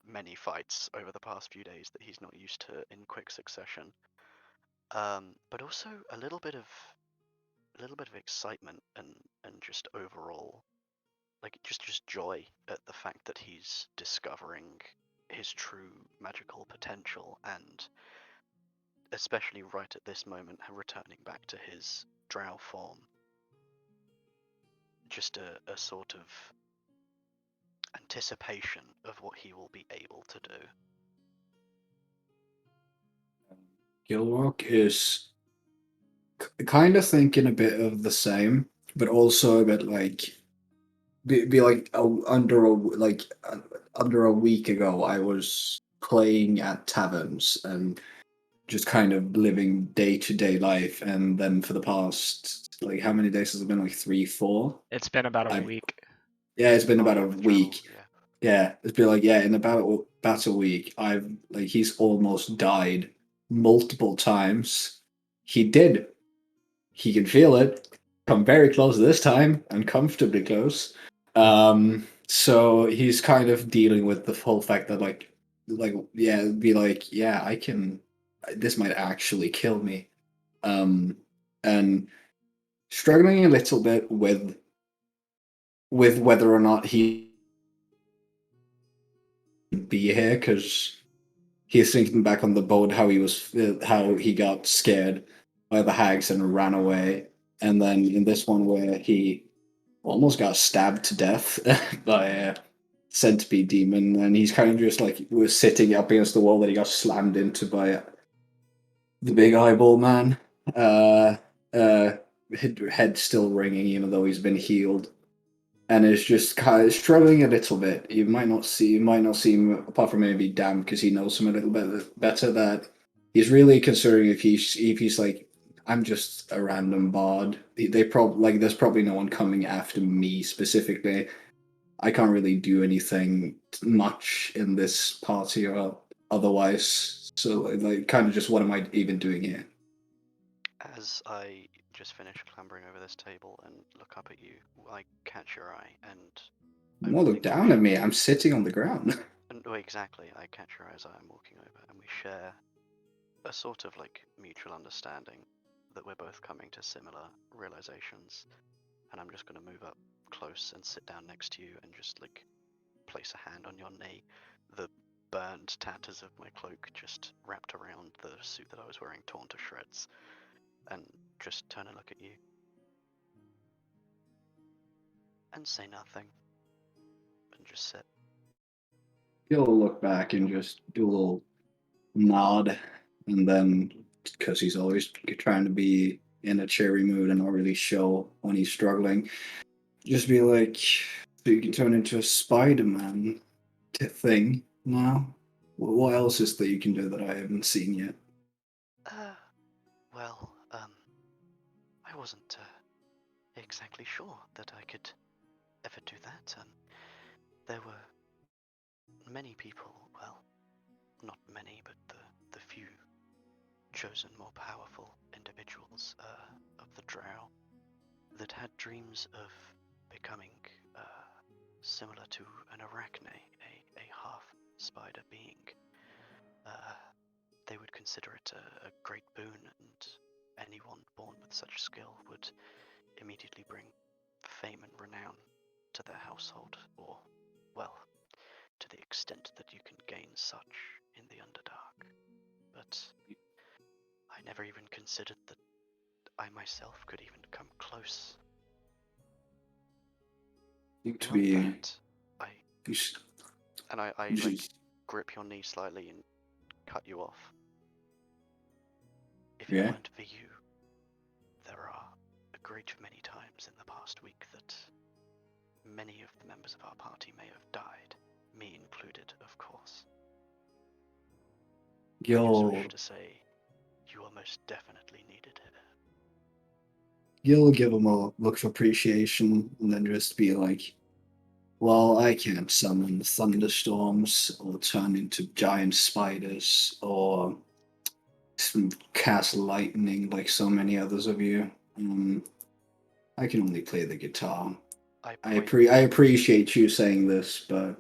many fights over the past few days that he's not used to in quick succession. But also a little bit of excitement and just overall like just joy at the fact that he's discovering his true magical potential, and especially right at this moment returning back to his drow form. Just a sort of anticipation of what he will be able to do. Gilrock is kind of thinking a bit of the same, but also a bit like be like under a week ago I was playing at taverns and just kind of living day-to-day life, and then for the past like how many days has it been, like 3, 4? It's been about a I- week. Yeah, it's been Oh, about yeah, a withdrawal, week. yeah. Yeah, it's been like, yeah, in about a week I've like he's almost died multiple times. He did. He can feel it. Come very close this time, uncomfortably close. So he's kind of dealing with the whole fact that yeah, be like, yeah, I can. This might actually kill me. And struggling a little bit with whether or not he be here, because he's thinking back on the boat how he got scared by the hags and ran away, and then in this one where he almost got stabbed to death by a centipede demon, and he's kind of just like was sitting up against the wall that he got slammed into by the big eyeball man. Uh, head still ringing even though he's been healed, and is just kind of struggling a little bit. You might not see him, apart from maybe Dan, because he knows him a little bit better, that he's really considering if he's like, I'm just a random bard. They probably like there's probably no one coming after me specifically. I can't really do anything much in this party or otherwise. So, like, kind of just what am I even doing here? As I just finish clambering over this table and look up at you, I catch your eye and I No, look down at me. I'm sitting on the ground. Oh, exactly. I catch your eye as I'm walking over, and we share a sort of like mutual understanding that we're both coming to similar realizations. And I'm just going to move up close and sit down next to you and just like place a hand on your knee. The burned tatters of my cloak just wrapped around the suit that I was wearing, torn to shreds, and just turn and look at you and say nothing and just sit. He'll look back and just do a little nod, and then, because he's always trying to be in a cheery mood and not really show when he's struggling, just be like, so you can turn into a Spider-Man thing now. What else is that you can do that I haven't seen yet? Well, I wasn't exactly sure that I could ever do that. There were many people, well, not many, but the few chosen more powerful individuals of the Drow that had dreams of becoming similar to an arachne, a half spider being. They would consider it a great boon, and anyone born with such skill would immediately bring fame and renown to their household, or, well, to the extent that you can gain such in the Underdark. But I never even considered that I myself could even come close. To be That I like grip your knee slightly and cut you off. If it weren't for you, there are a great many times in the past week that many of the members of our party may have died, me included, of course. I just wish to say you are most definitely needed here. You'll give him a look of appreciation and then just be like, well, I can't summon thunderstorms or turn into giant spiders or cast lightning like so many others of you. I can only play the guitar. I appreciate you saying this, but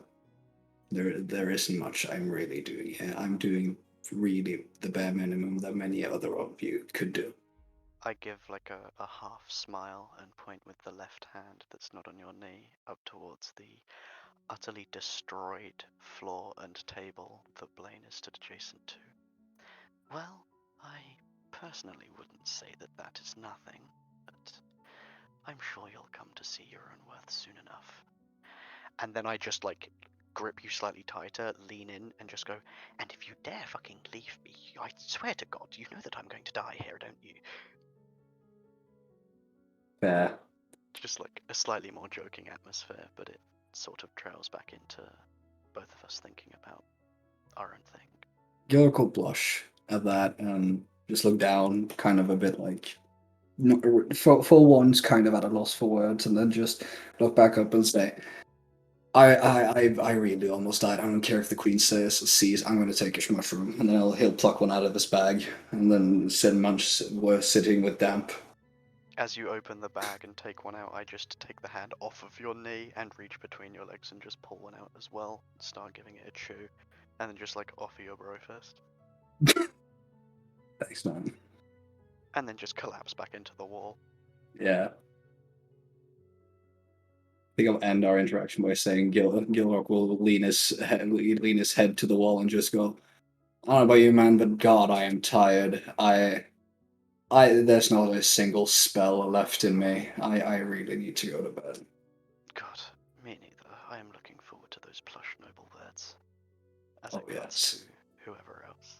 there isn't much I'm really doing here. I'm doing really the bare minimum that many other of you could do. I give like a half smile and point with the left hand that's not on your knee up towards the utterly destroyed floor and table that Blaine is stood adjacent to. Well, I personally wouldn't say that that is nothing, but I'm sure you'll come to see your own worth soon enough. And then I just like grip you slightly tighter, lean in, and just go, and if you dare fucking leave me, I swear to God, you know that I'm going to die here, don't you? Fair. Just like a slightly more joking atmosphere, but it sort of trails back into both of us thinking about our own thing. Gilrock will blush at that and just look down, kind of a bit like, for once, kind of at a loss for words, and then just look back up and say, I really almost died. I don't care if the queen sees. I'm going to take a mushroom, and then he'll pluck one out of his bag, and then we're sitting with damp. As you open the bag and take one out, I just take the hand off of your knee and reach between your legs and just pull one out as well. Start giving it a chew, and then just like offer your bro fist. Thanks, man. And then just collapse back into the wall. Yeah. I think I'll end our interaction by saying Gilrock will lean his head to the wall and just go, I don't know about you, man, but God, I am tired. There's not a single spell left in me. I really need to go to bed. God, me neither. I am looking forward to those plush noble beds. As Oh, it cuts yes. to whoever else.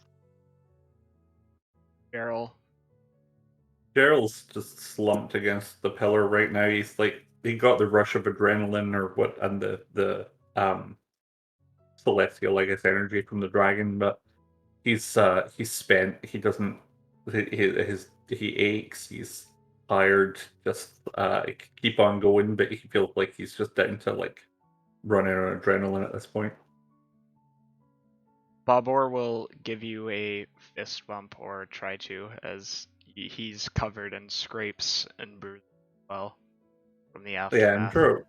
Beryl. Gerald's just slumped against the pillar right now. He's like, he got the rush of adrenaline or what, and the celestial, I guess, energy from the dragon, but he's spent. He doesn't. He aches. He's tired. Just keep on going, but he feels like he's just down to like running on adrenaline at this point. Babor will give you a fist bump or try to, as he's covered in scrapes and bruises as well from the Yeah, and aftermath.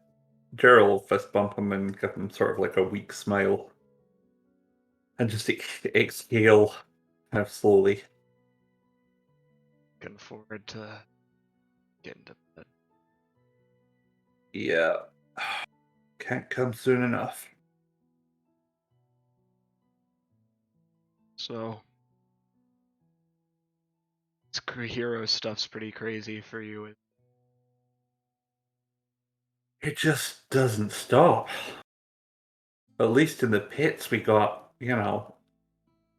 Gerald will fist bump him and give him sort of like a weak smile. And just exhale kind of slowly. Looking forward to getting to bed. Yeah. Can't come soon enough. So, hero stuff's pretty crazy for you. It just doesn't stop. At least in the pits, we got,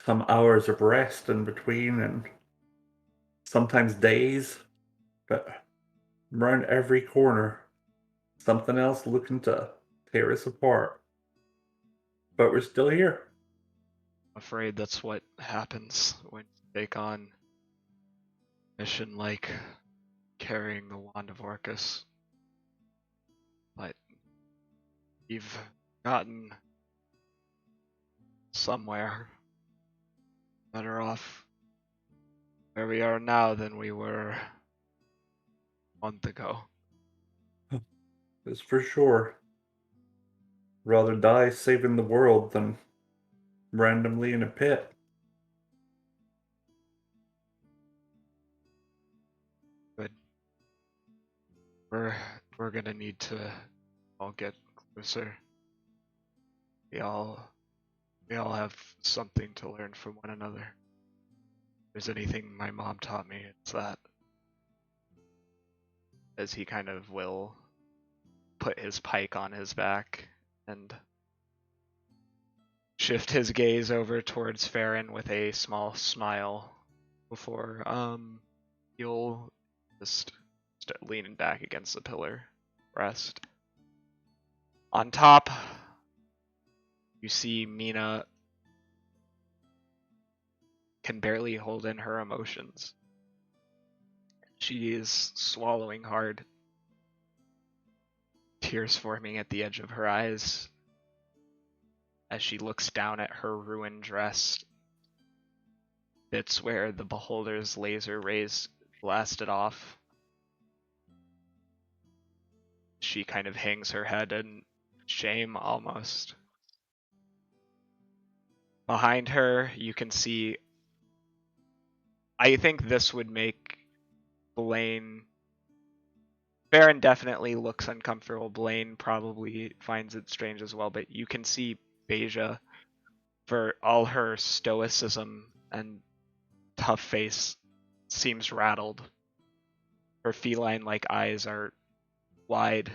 some hours of rest in between and sometimes days. But around every corner, something else looking to tear us apart. But we're still here. I'm afraid that's what happens when you take on a mission like carrying the Wand of Orcus. But we've gotten somewhere better off where we are now than we were a month ago. That's for sure. Rather die saving the world than randomly in a pit. But we're gonna need to all get closer. We all have something to learn from one another. If there's anything my mom taught me, it's that. As he kind of will put his pike on his back and shift his gaze over towards Farron with a small smile before he'll just leaning back against the pillar, rest. On top, you see Mina can barely hold in her emotions. She is swallowing hard, tears forming at the edge of her eyes as she looks down at her ruined dress, bits where the beholder's laser rays blasted off. She kind of hangs her head in shame almost. Behind her, you can see. I think this would make Blaine. Baron definitely looks uncomfortable. Blaine probably finds it strange as well, but you can see Beja, for all her stoicism and tough face, seems rattled. Her feline-like eyes are wide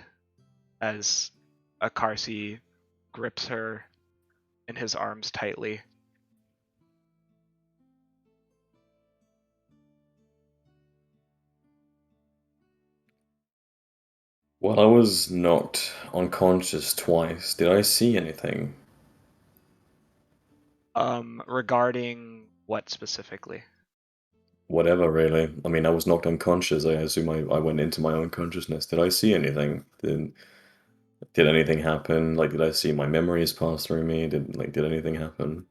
as Akarsi grips her in his arms tightly. Well, I was knocked unconscious twice. Did I see anything? Regarding what specifically? Whatever, really. I mean, I was knocked unconscious. I assume I went into my own consciousness. Did I see anything? Did anything happen? Like, did I see my memories pass through me? Did anything happen?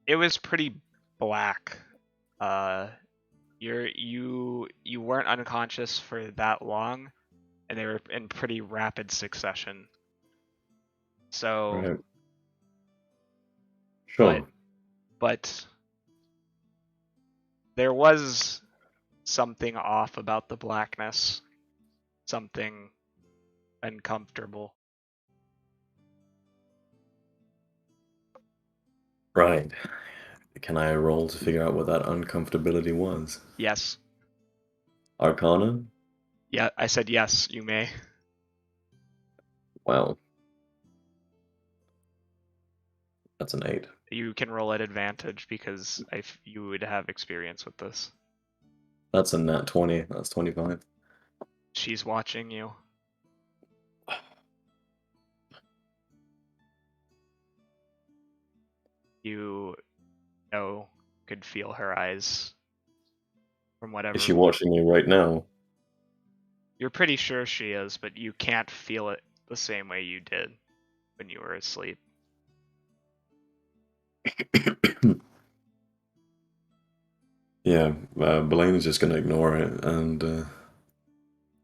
It was pretty black. You weren't unconscious for that long, and they were in pretty rapid succession. So, Right. Sure. but there was something off about the blackness, something uncomfortable. Right. Can I roll to figure out what that uncomfortability was? Yes. Arcana? Yeah, I said yes, you may. Well, that's an 8. You can roll at advantage because you would have experience with this. That's a nat 20. That's 25. She's watching you. You know, could feel her eyes from whatever. Is she watching me right now? You're pretty sure she is, but you can't feel it the same way you did when you were asleep. Yeah, Blaine is just gonna ignore it and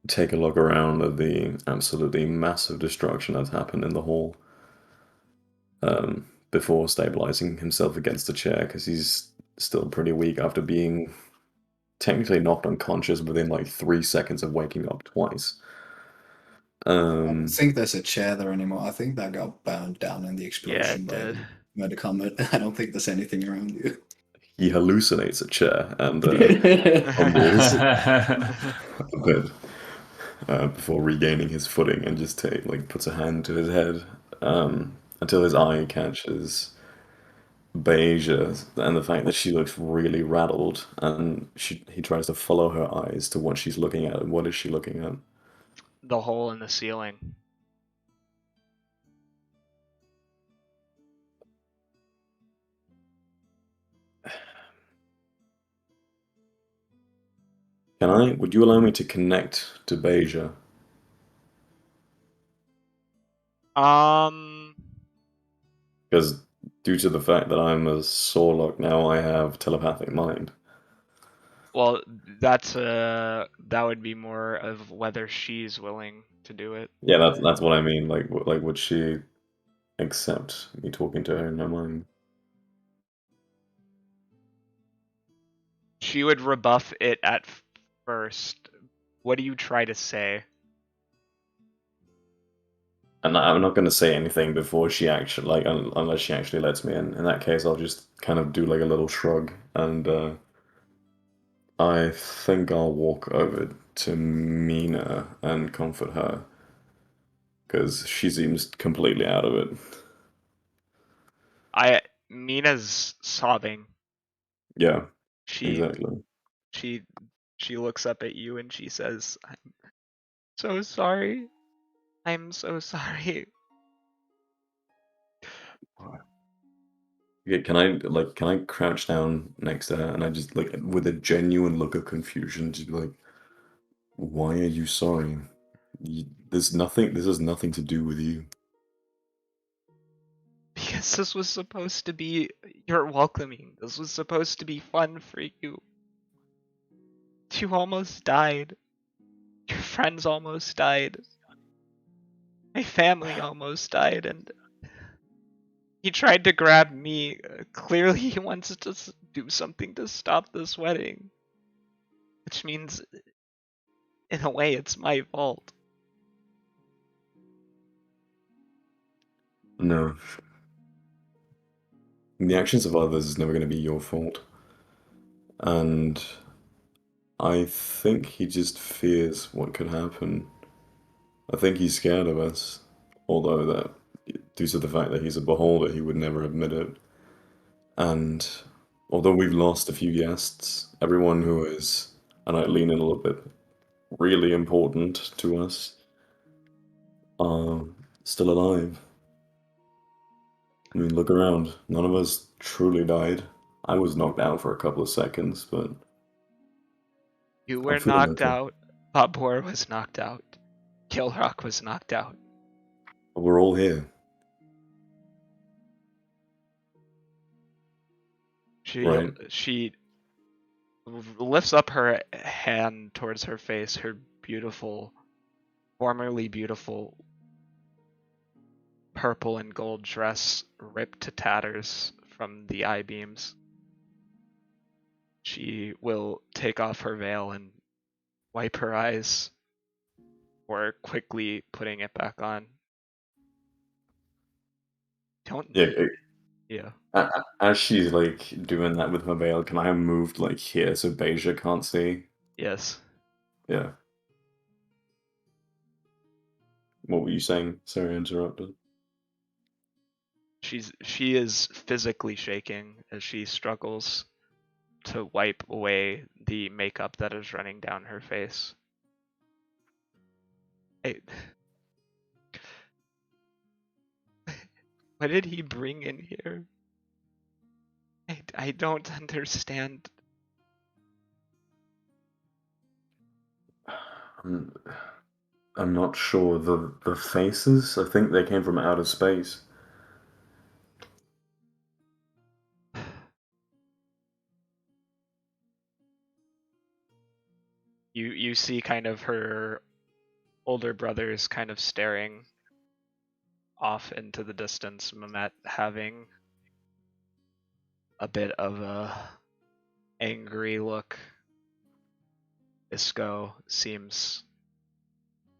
take a look around at the absolutely massive destruction that's happened in the hall. Before stabilizing himself against the chair, because he's still pretty weak after being technically knocked unconscious within like 3 seconds of waking up twice. I don't think there's a chair there anymore. I think that got burned down in the Yeah, explosion it by did. the comet. I don't think there's anything around you. He hallucinates a chair and fumbles a bit before regaining his footing and just puts a hand to his head until his eye catches Beja and the fact that she looks really rattled, and he tries to follow her eyes to what she's looking at. And what is she looking at? The hole in the ceiling. Would you allow me to connect to Beja? Um, Because due to the fact that I'm a Sorlock now, I have telepathic mind. well, that would be more of whether she's willing to do it. Yeah, that's what I mean. Like, would she accept me talking to her in her mind? She would rebuff it at first. What do you try to say? And I'm not going to say anything before she actually, unless she actually lets me in. In that case, I'll just kind of do like a little shrug, and I think I'll walk over to Mina and comfort her, because she seems completely out of it. Mina's sobbing. Yeah, She exactly. she she looks up at you and she says, "I'm so sorry. I'm so sorry." Yeah, can I crouch down next to her and I just like with a genuine look of confusion, just be like, why are you sorry? There's nothing. This has nothing to do with you. Because this was supposed to be your welcoming. This was supposed to be fun for you. You almost died. Your friends almost died. My family almost died, and he tried to grab me. Clearly, he wants to do something to stop this wedding. Which means, in a way, it's my fault. No. The actions of others is never going to be your fault. And I think he just fears what could happen. I think he's scared of us. Although that, due to the fact that he's a beholder, he would never admit it. And although we've lost a few guests, everyone who is, and I lean in a little bit, really important to us, are still alive. I mean, look around. None of us truly died. I was knocked out for a couple of seconds, but You I'm were feeling knocked okay. out. Babur was knocked out. Gilrock was knocked out. But we're all here, right? She lifts up her hand towards her face, her beautiful, formerly beautiful purple and gold dress ripped to tatters from the eye beams. She will take off her veil and wipe her eyes or quickly putting it back on. Don't. Yeah. Yeah. As she's like doing that with her veil, can I have moved like here so Beja can't see? Yes. Yeah. What were you saying? Sorry, I interrupted. She is physically shaking as she struggles to wipe away the makeup that is running down her face. Hey, what did he bring in here? I don't understand. I'm not sure. The faces, I think they came from outer space. You see kind of her older brothers kind of staring off into the distance, Mehmet having a bit of a angry look. Isco seems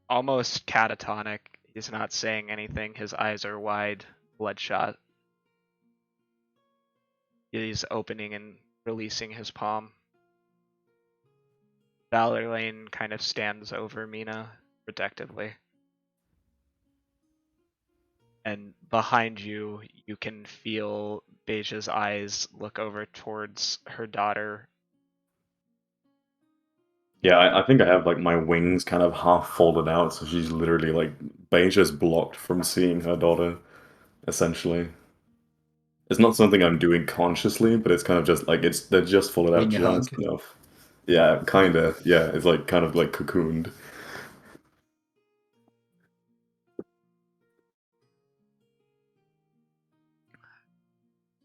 almost catatonic. He's not saying anything. His eyes are wide, bloodshot. He's opening and releasing his palm. Valorlane kind of stands over Mina protectively. And behind you, you can feel Beija's eyes look over towards her daughter. Yeah, I think I have like my wings kind of half folded out, so she's literally like Beija's blocked from seeing her daughter, essentially. It's not something I'm doing consciously, but it's kind of just like they're just folded out Wing a just hug. enough. Yeah, kinda. Yeah, it's like kind of like cocooned.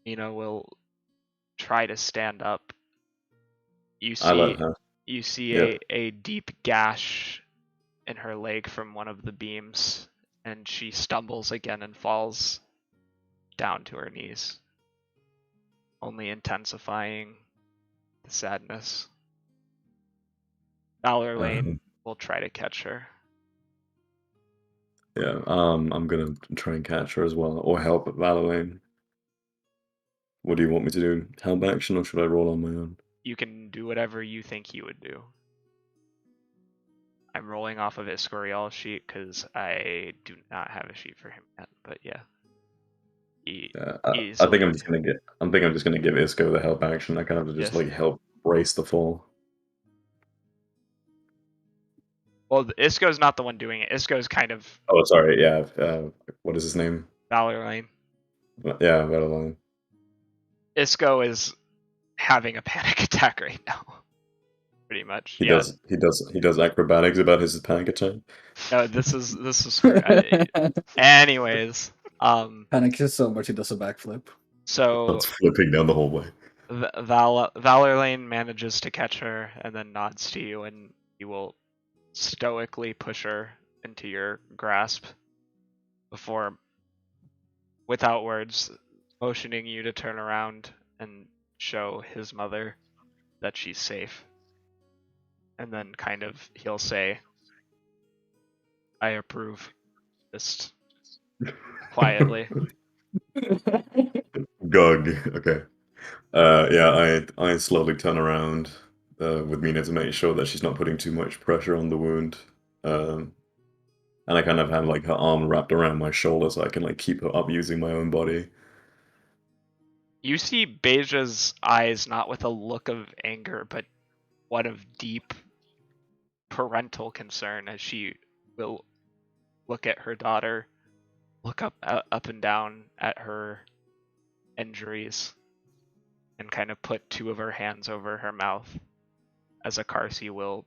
Mina will try to stand up. You I let see her. you see Yep. a deep gash in her leg from one of the beams, and she stumbles again and falls down to her knees, only intensifying the sadness. Valorlane will try to catch her. Yeah, I'm gonna try and catch her as well, or help Valorane. What do you want me to do? Help action, or should I roll on my own? You can do whatever you think you would do. I'm rolling off of Iscorial's sheet because I do not have a sheet for him yet, but yeah. Yeah, I think Easily. I'm just gonna get. I think I'm just gonna give Isco the help action. I kind of just Yes. like help brace the fall. Well, Isco's not the one doing it. Isco's kind of Oh, sorry. Yeah. What is his name? Valorlane. Yeah, Valorane. Isco is having a panic attack right now. Pretty much. He Yeah. does. He does. He does acrobatics about his panic attack. No, this is for anyways. Panics so much he does a backflip. So That's flipping down the hallway. Valorlane manages to catch her and then nods to you, and you will stoically push her into your grasp before, without words, motioning you to turn around and show his mother that she's safe. And then kind of he'll say, I approve, just quietly. Gug. Okay. Yeah, I slowly turn around with Mina to make sure that she's not putting too much pressure on the wound. And I kind of have like her arm wrapped around my shoulder so I can like keep her up using my own body. You see Beija's eyes not with a look of anger, but one of deep parental concern as she will look at her daughter, look up and down at her injuries, and kind of put two of her hands over her mouth as Akarsi will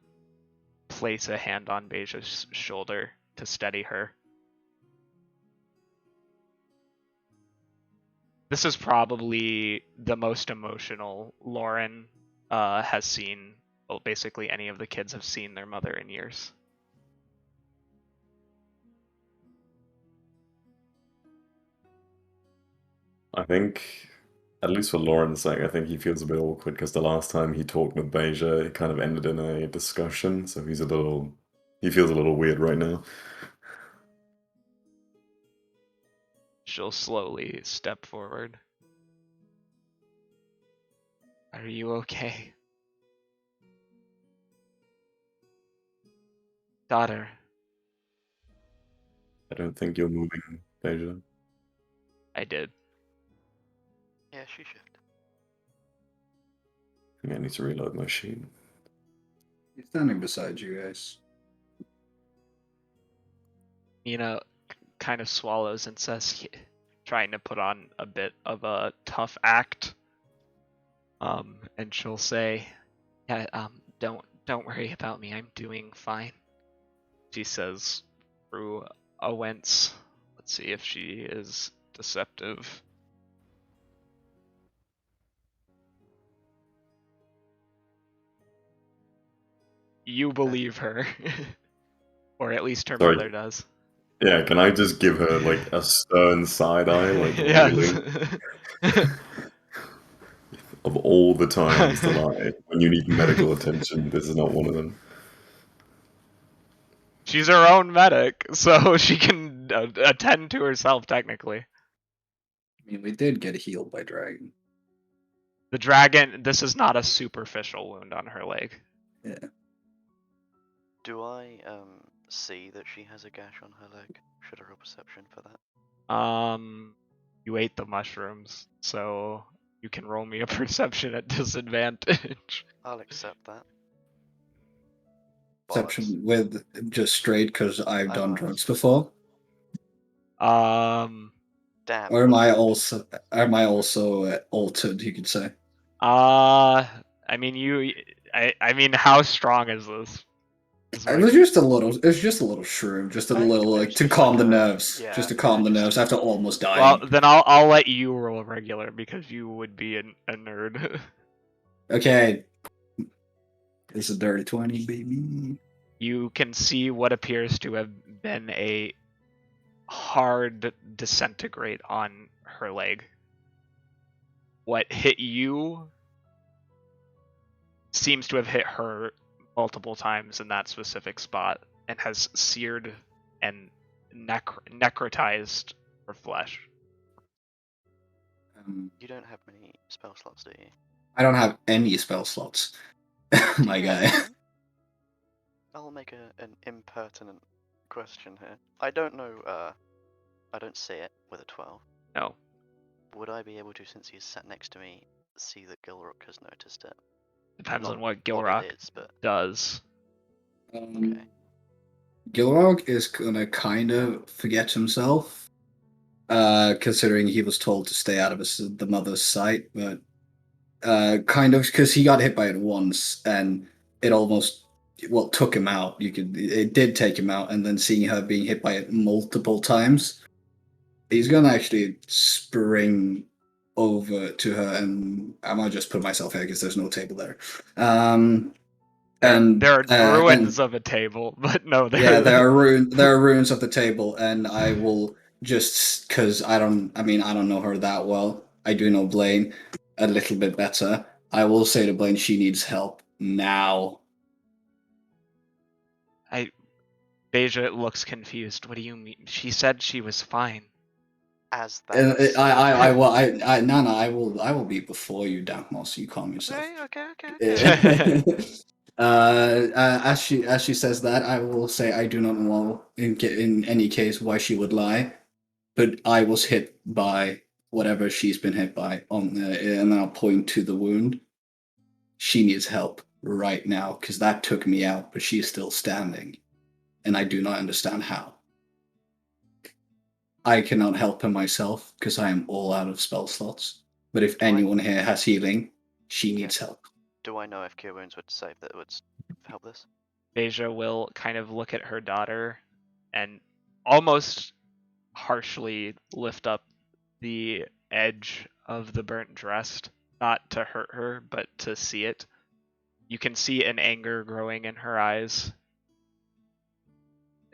place a hand on Beija's shoulder to steady her. This is probably the most emotional Lauren has seen. Well, basically any of the kids have seen their mother in years. I think, at least for Lauren's sake, I think he feels a bit awkward because the last time he talked with Beja, it kind of ended in a discussion, so he feels a little weird right now. She'll slowly step forward. Are you okay? Daughter. I don't think you're moving, Beja. I did. Yeah, she should. I think I need to reload my sheet. He's standing beside you guys. Mina kind of swallows and says, trying to put on a bit of a tough act. And she'll say, "Yeah, don't worry about me. I'm doing fine." she says through a wince. Let's see if she is deceptive. You believe her. Or at least her Sorry. mother does. Yeah, can I just give her like a stern side eye, like really? Yes. Of all the times to lie, when you need medical attention, this is not one of them. She's her own medic, so she can attend to herself technically. I mean, we did get healed by dragon. The dragon, this is not a superficial wound on her leg. Yeah. Do I see that she has a gash on her leg? Should I roll perception for that? You ate the mushrooms, so you can roll me a perception at disadvantage. I'll accept that. Exception with just straight because I've I done must. drugs before. Um, Damn. Or am I also altered? You could say. I mean, I mean, how strong is this? It was just a little. It's just a little shroom, just a I think little it like was to just calm like the a- nerves, yeah, just to calm the just- nerves after almost dying. Well, then I'll let you roll regular because you would be a nerd. Okay, it's a dirty 20, baby. You can see what appears to have been a hard disintegrate on her leg. What hit you seems to have hit her multiple times in that specific spot and has seared and necrotized her flesh. You don't have many spell slots, do you? I don't have any spell slots, my Do you have guy. one? I'll make an impertinent question here. I don't know. I don't see it with a 12. No. Would I be able to, since he's sat next to me, see that Gilrock has noticed it? Depends Not on what What Gilrock it is, but does. okay. Gilrock is gonna kind of forget himself, considering he was told to stay out of the mother's sight, but kind of because he got hit by it once and it almost took him out. It did take him out, and then seeing her being hit by it multiple times, he's gonna actually spring over to her, and I might just put myself here because there's no table there. There are And ruins of a table, but no, yeah, there are ruins of the table, and I will just because I don't know her that well. I do know Blaine a little bit better. I will say to Blaine she needs help now. Beja looks confused. What do you mean? She said she was fine. As that. And is I said- will I will be before you, Dankmos, so you calm yourself. Okay. As she says that, I will say I do not know in any case why she would lie, but I was hit by whatever she's been hit by and I'll point to the wound. She needs help right now because that took me out, but she's still standing, and I do not understand how. I cannot help her myself because I am all out of spell slots. But if anyone here has healing, she needs help. Do I know if Cure Wounds would save that would help this? Beja will kind of look at her daughter and almost harshly lift up the edge of the burnt dress, not to hurt her, but to see it. You can see an anger growing in her eyes.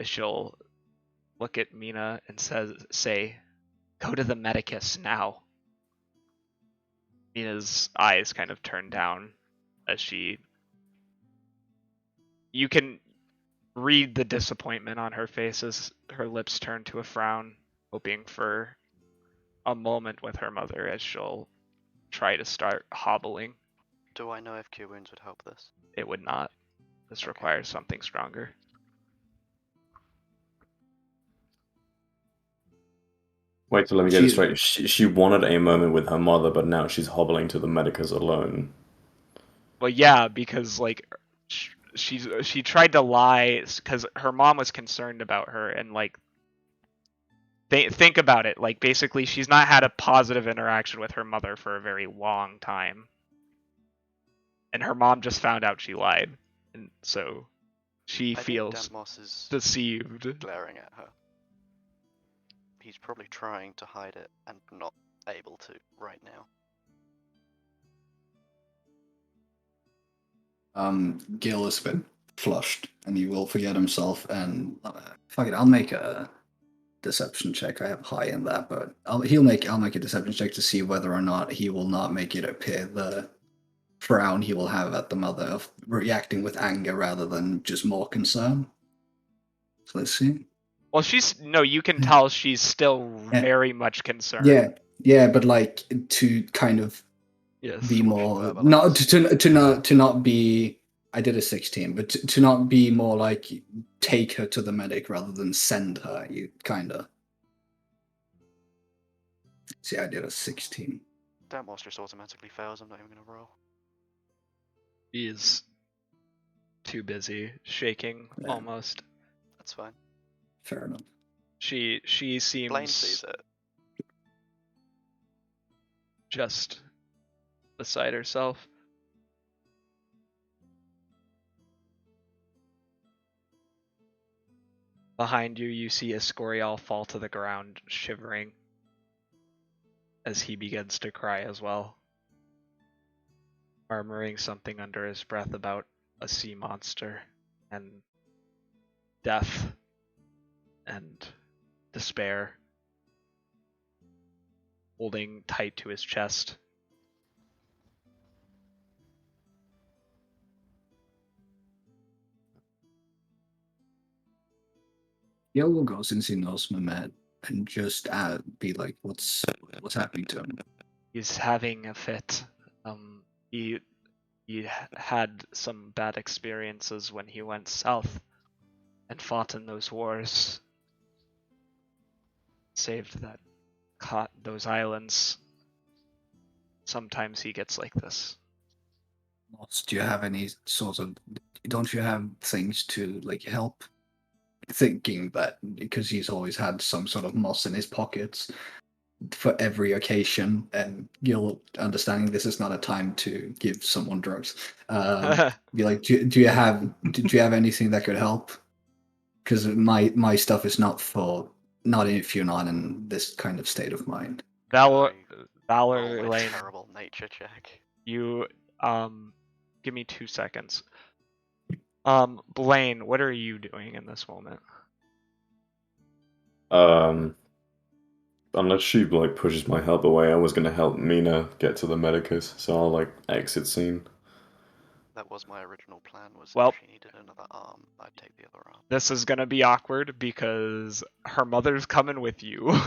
She'll look at Mina and say, "Go to the medicus now." Mina's eyes kind of turn down as you can read the disappointment on her face as her lips turn to a frown, hoping for a moment with her mother as she'll try to start hobbling. Do I know if Cure Wounds would help this? It would not. This Okay. requires something stronger. Wait, so let me get it straight. She wanted a moment with her mother, but now she's hobbling to the medicus alone. Well, yeah, because like she tried to lie because her mom was concerned about her, and like think about it. Like basically, she's not had a positive interaction with her mother for a very long time, and her mom just found out she lied, and so She I think feels Dantmoss is deceived. glaring at her. He's probably trying to hide it and not able to right now. Gil has been flushed, and he will forget himself. And fuck it, I'll make a deception check. I have high in that, but I'll make a deception check to see whether or not he will not make it appear the frown he will have at the mother of reacting with anger rather than just more concern. So let's see. Well, you can tell she's still Yeah. very much concerned. Yeah, but like to kind of Yes. be more Verbalize. to not be. I did a 16, but to not be more like take her to the medic rather than send her. You kind of see. I did a 16. Dantmoss just automatically fails. I'm not even gonna roll. He is too busy, shaking Yeah. almost. That's fine. Fair enough. She Blaine seems sees it. just beside herself. Behind you, you see Escorial fall to the ground, shivering, as he begins to cry as well, murmuring something under his breath about a sea monster and death and despair, holding tight to his chest. Gil will go since he knows Mehmet and just be like, what's happening to him? He's having a fit. He had some bad experiences when he went south and fought in those wars. Saved those islands. Sometimes he gets like this. Do you have any sort of? Don't you have things to like help? Thinking that because he's always had some sort of moss in his pockets for every occasion, and Gil understanding this is not a time to give someone drugs. Be like, do you have anything that could help? Because my stuff is not if you're not in this kind of state of mind. Valor Roll a Lane, terrible nature check. you give me 2 seconds. Blaine, what are you doing in this moment? Unless she like pushes my help away, I was gonna help Mina get to the medicus, so I'll like exit scene. That was my original plan. Was Well, if she needed another arm, I'd take the other arm. this is gonna be awkward because her mother's coming with you.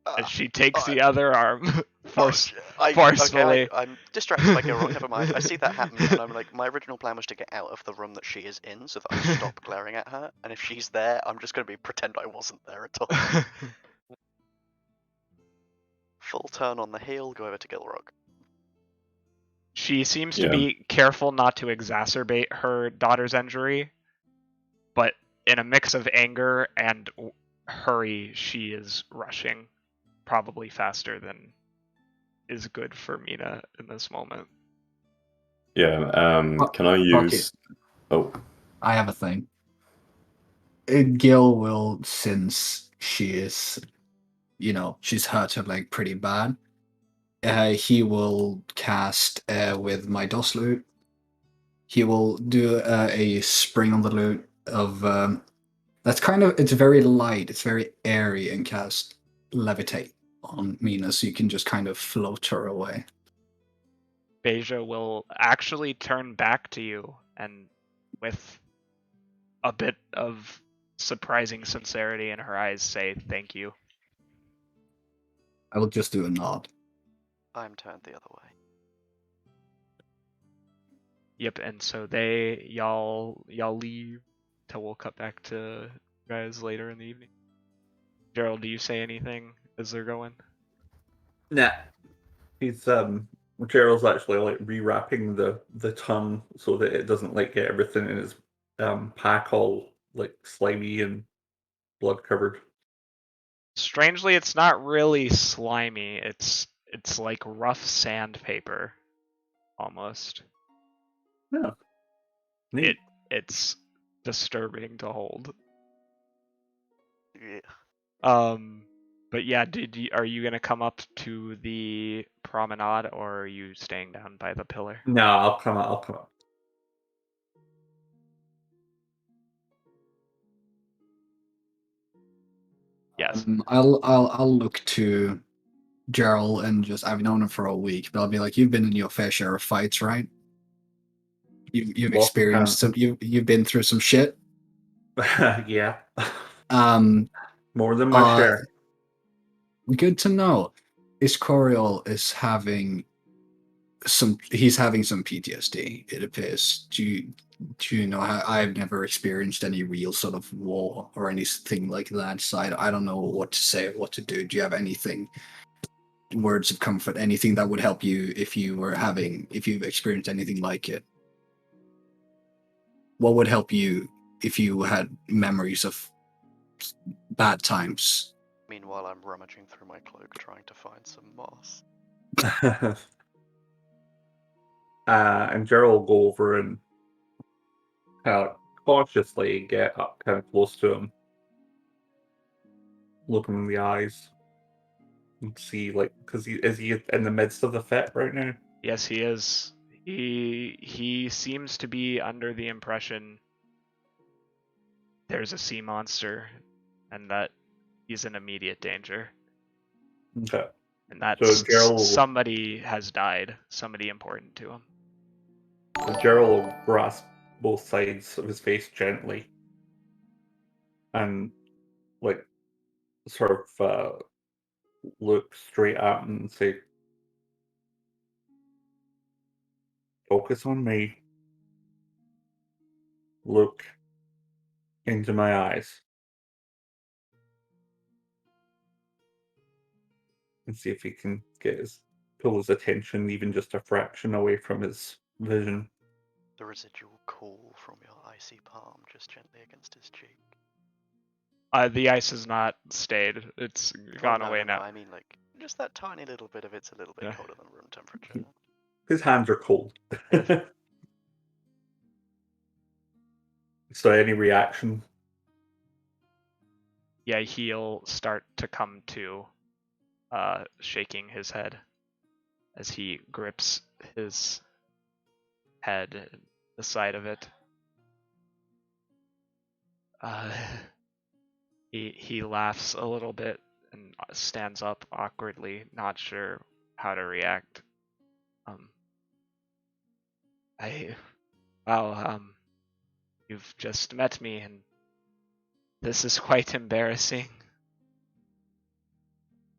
And she takes the other arm forcefully. Okay, I'm distracted by Gilrock, never mind. I see that happen, and I'm like, my original plan was to get out of the room that she is in so that I stop glaring at her, and if she's there, I'm just going to pretend I wasn't there at all. Full turn on the heel, go over to Gilrock. She seems to be careful not to exacerbate her daughter's injury, but in a mix of anger and hurry, she is rushing, probably faster than is good for Mina in this moment. Yeah, can I use... Oh. I have a thing. Gil will, since she is, she's hurt her leg pretty bad, he will cast with my DOS loot. He will do a spring on the loot of... it's very light, it's very airy, and cast levitate on Mina, so you can just kind of float her away. Beja will actually turn back to you and with a bit of surprising sincerity in her eyes say thank you. I will just do a nod. I'm turned the other way. Yep, and so y'all leave till we'll cut back to you guys later in the evening. Gerald, do you say anything as they're going? Nah. He's Gerald's actually like rewrapping the tongue so that it doesn't like get everything in his pack all like slimy and blood covered. Strangely, it's not really slimy. It's like rough sandpaper, almost. Yeah. Neat. It's disturbing to hold. Yeah. But yeah, are you gonna come up to the promenade, or are you staying down by the pillar? No, I'll come up. I'll come up. Yes. I'll look to Gerald and just I've known him for a week, but I'll be like, you've been in your fair share of fights, right? You've What experienced some you've been through some shit. Yeah. Um More than my share. Good to know. Iscorial is having he's having some PTSD, it appears. Do you know how I've never experienced any real sort of war or anything like that, so I don't know what to say or what to do. Do you have anything, words of comfort, anything that would help you if you've experienced anything like it? What would help you if you had memories of bad times? Meanwhile, I'm rummaging through my cloak trying to find some moss. And Gerald will go over and cautiously get up kind of close to him, look him in the eyes, and see, like, because is he in the midst of the fit right now? Yes, he is. He seems to be under the impression there's a sea monster, and that he's in immediate danger, Okay. and that So Gerald, somebody has died, somebody important to him. Gerald will grasp both sides of his face gently, and like sort of look straight at him and say, "Focus on me. Look into my eyes, and see if he can pull his attention even just a fraction away from his vision." The residual cool from your icy palm just gently against his cheek. The ice has not stayed. It's gone away now. I mean, like, just that tiny little bit of it's a little bit Yeah. colder than room temperature. His hands are cold. Yes. So any reaction? Yeah, he'll start to come to, shaking his head as he grips his head, the side of it. He laughs a little bit and stands up awkwardly, not sure how to react. You've just met me, and this is quite embarrassing.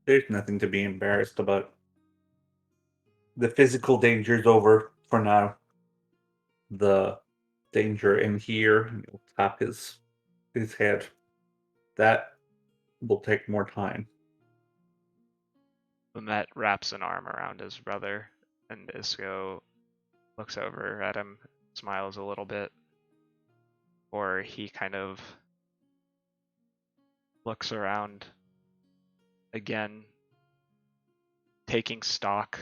There's nothing to be embarrassed about. The physical danger's over for now. The danger in here, and he'll tap his head. That will take more time. Mamet wraps an arm around his brother, and Isco looks over at him, smiles a little bit, or he kind of looks around again, taking stock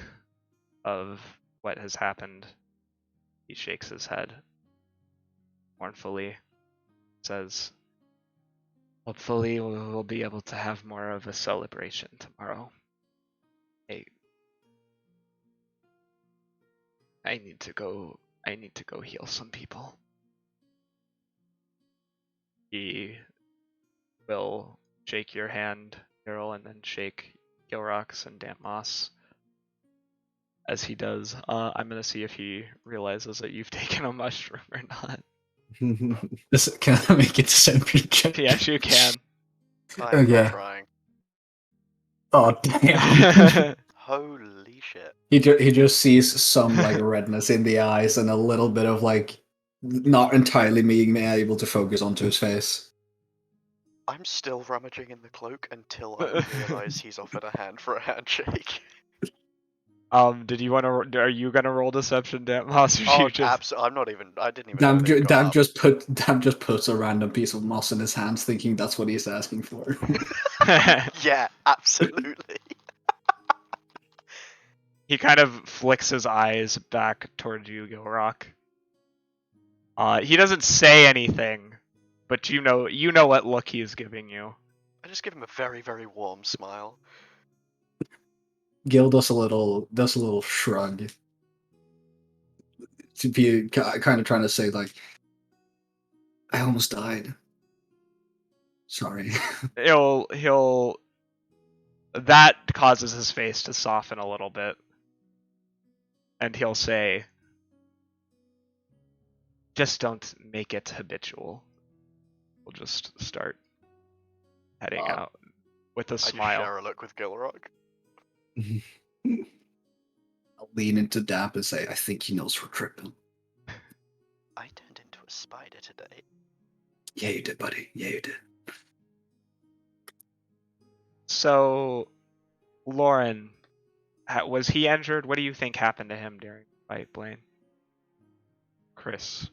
of what has happened. He shakes his head mournfully, says, "Hopefully we'll be able to have more of a celebration tomorrow. I need to go heal some people." He will shake your hand, Carol, and then shake Gilrock's and Damp Moss. As he does, I'm gonna see if he realizes that you've taken a mushroom or not. Can I make a deception check? Yes, you can. I'm Okay. not trying. Oh damn! Holy shit. He just sees some like redness in the eyes and a little bit of like not entirely being able to focus onto his face. I'm still rummaging in the cloak until I realize he's offered a hand for a handshake. Did you want to? Are you gonna roll deception, Damp Moss? Or Oh, you just... absolutely. I'm not even. I didn't even know they'd gone up. Dam just puts a random piece of moss in his hands, thinking that's what he's asking for. Yeah, absolutely. He kind of flicks his eyes back towards you, Gilrock. He doesn't say anything, but you know what look he's giving you. I just give him a very, very warm smile. Gil does a little shrug to be kind of trying to say like, I almost died. Sorry. He'll that causes his face to soften a little bit, and he'll say, just don't make it habitual. We'll just start heading out with a I just smile. share a look with Gilrock. I'll lean into Dap and say, I think he knows we're tripping. I turned into a spider today. Yeah, you did, buddy. Yeah, you did. So, Lauren, was he injured? What do you think happened to him during the fight, Blaine? Chris.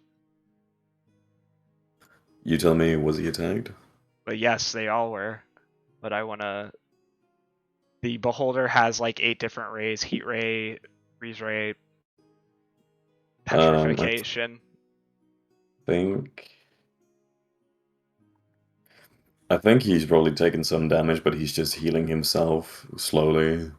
You tell me, was he attacked? But yes, they all were. But I want to... The Beholder has like 8 different rays. Heat ray, freeze ray, petrification. I think he's probably taken some damage, but he's just healing himself slowly.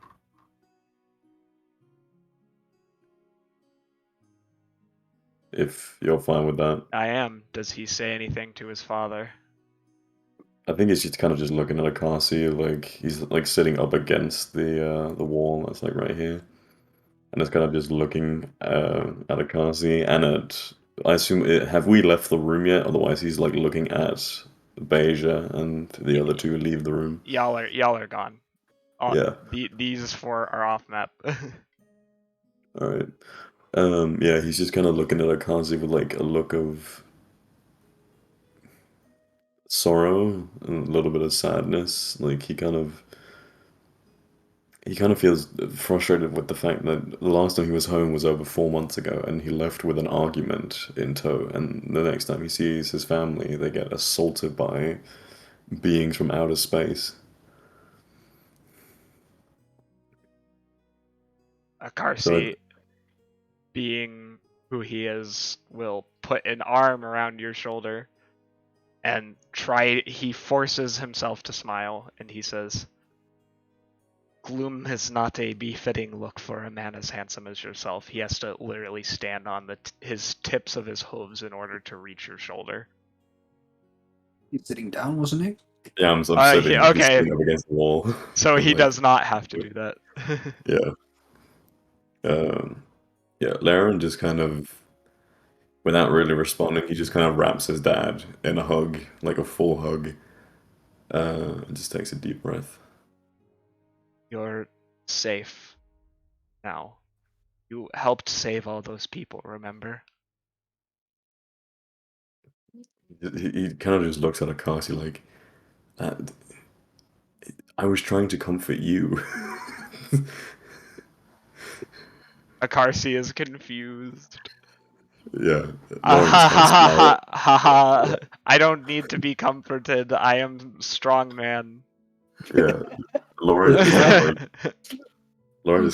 If you're fine with that. I am. Does he say anything to his father? I think he's just kind of just looking at Akasi, like he's like sitting up against the wall that's like right here, and it's kind of just looking at Akasi and at. I assume have we left the room yet? Otherwise, he's like looking at Beja and the other two leave the room. Y'all are gone. Yeah. These 4 are off map. All right. Yeah, he's just kind of looking at Akasi with like a look of sorrow and a little bit of sadness. Like he kind of feels frustrated with the fact that the last time he was home was over 4 months ago, and he left with an argument in tow. And the next time he sees his family, they get assaulted by beings from outer space. Akarsi, being who he is, will put an arm around your shoulder and he forces himself to smile, and he says, gloom is not a befitting look for a man as handsome as yourself. He has to literally stand on his tips of his hooves in order to reach your shoulder. He's sitting down, wasn't he? Yeah, I'm sitting, okay. sitting up against the wall. So he does not have to do that. Yeah, Laren just kind of, without really responding, he just kind of wraps his dad in a hug, like a full hug, and just takes a deep breath. You're safe now. You helped save all those people, remember? He kind of just looks at Akasi like, I was trying to comfort you. Akarsi is confused. Yeah. I don't need to be comforted. I am strong man. Yeah. Laura just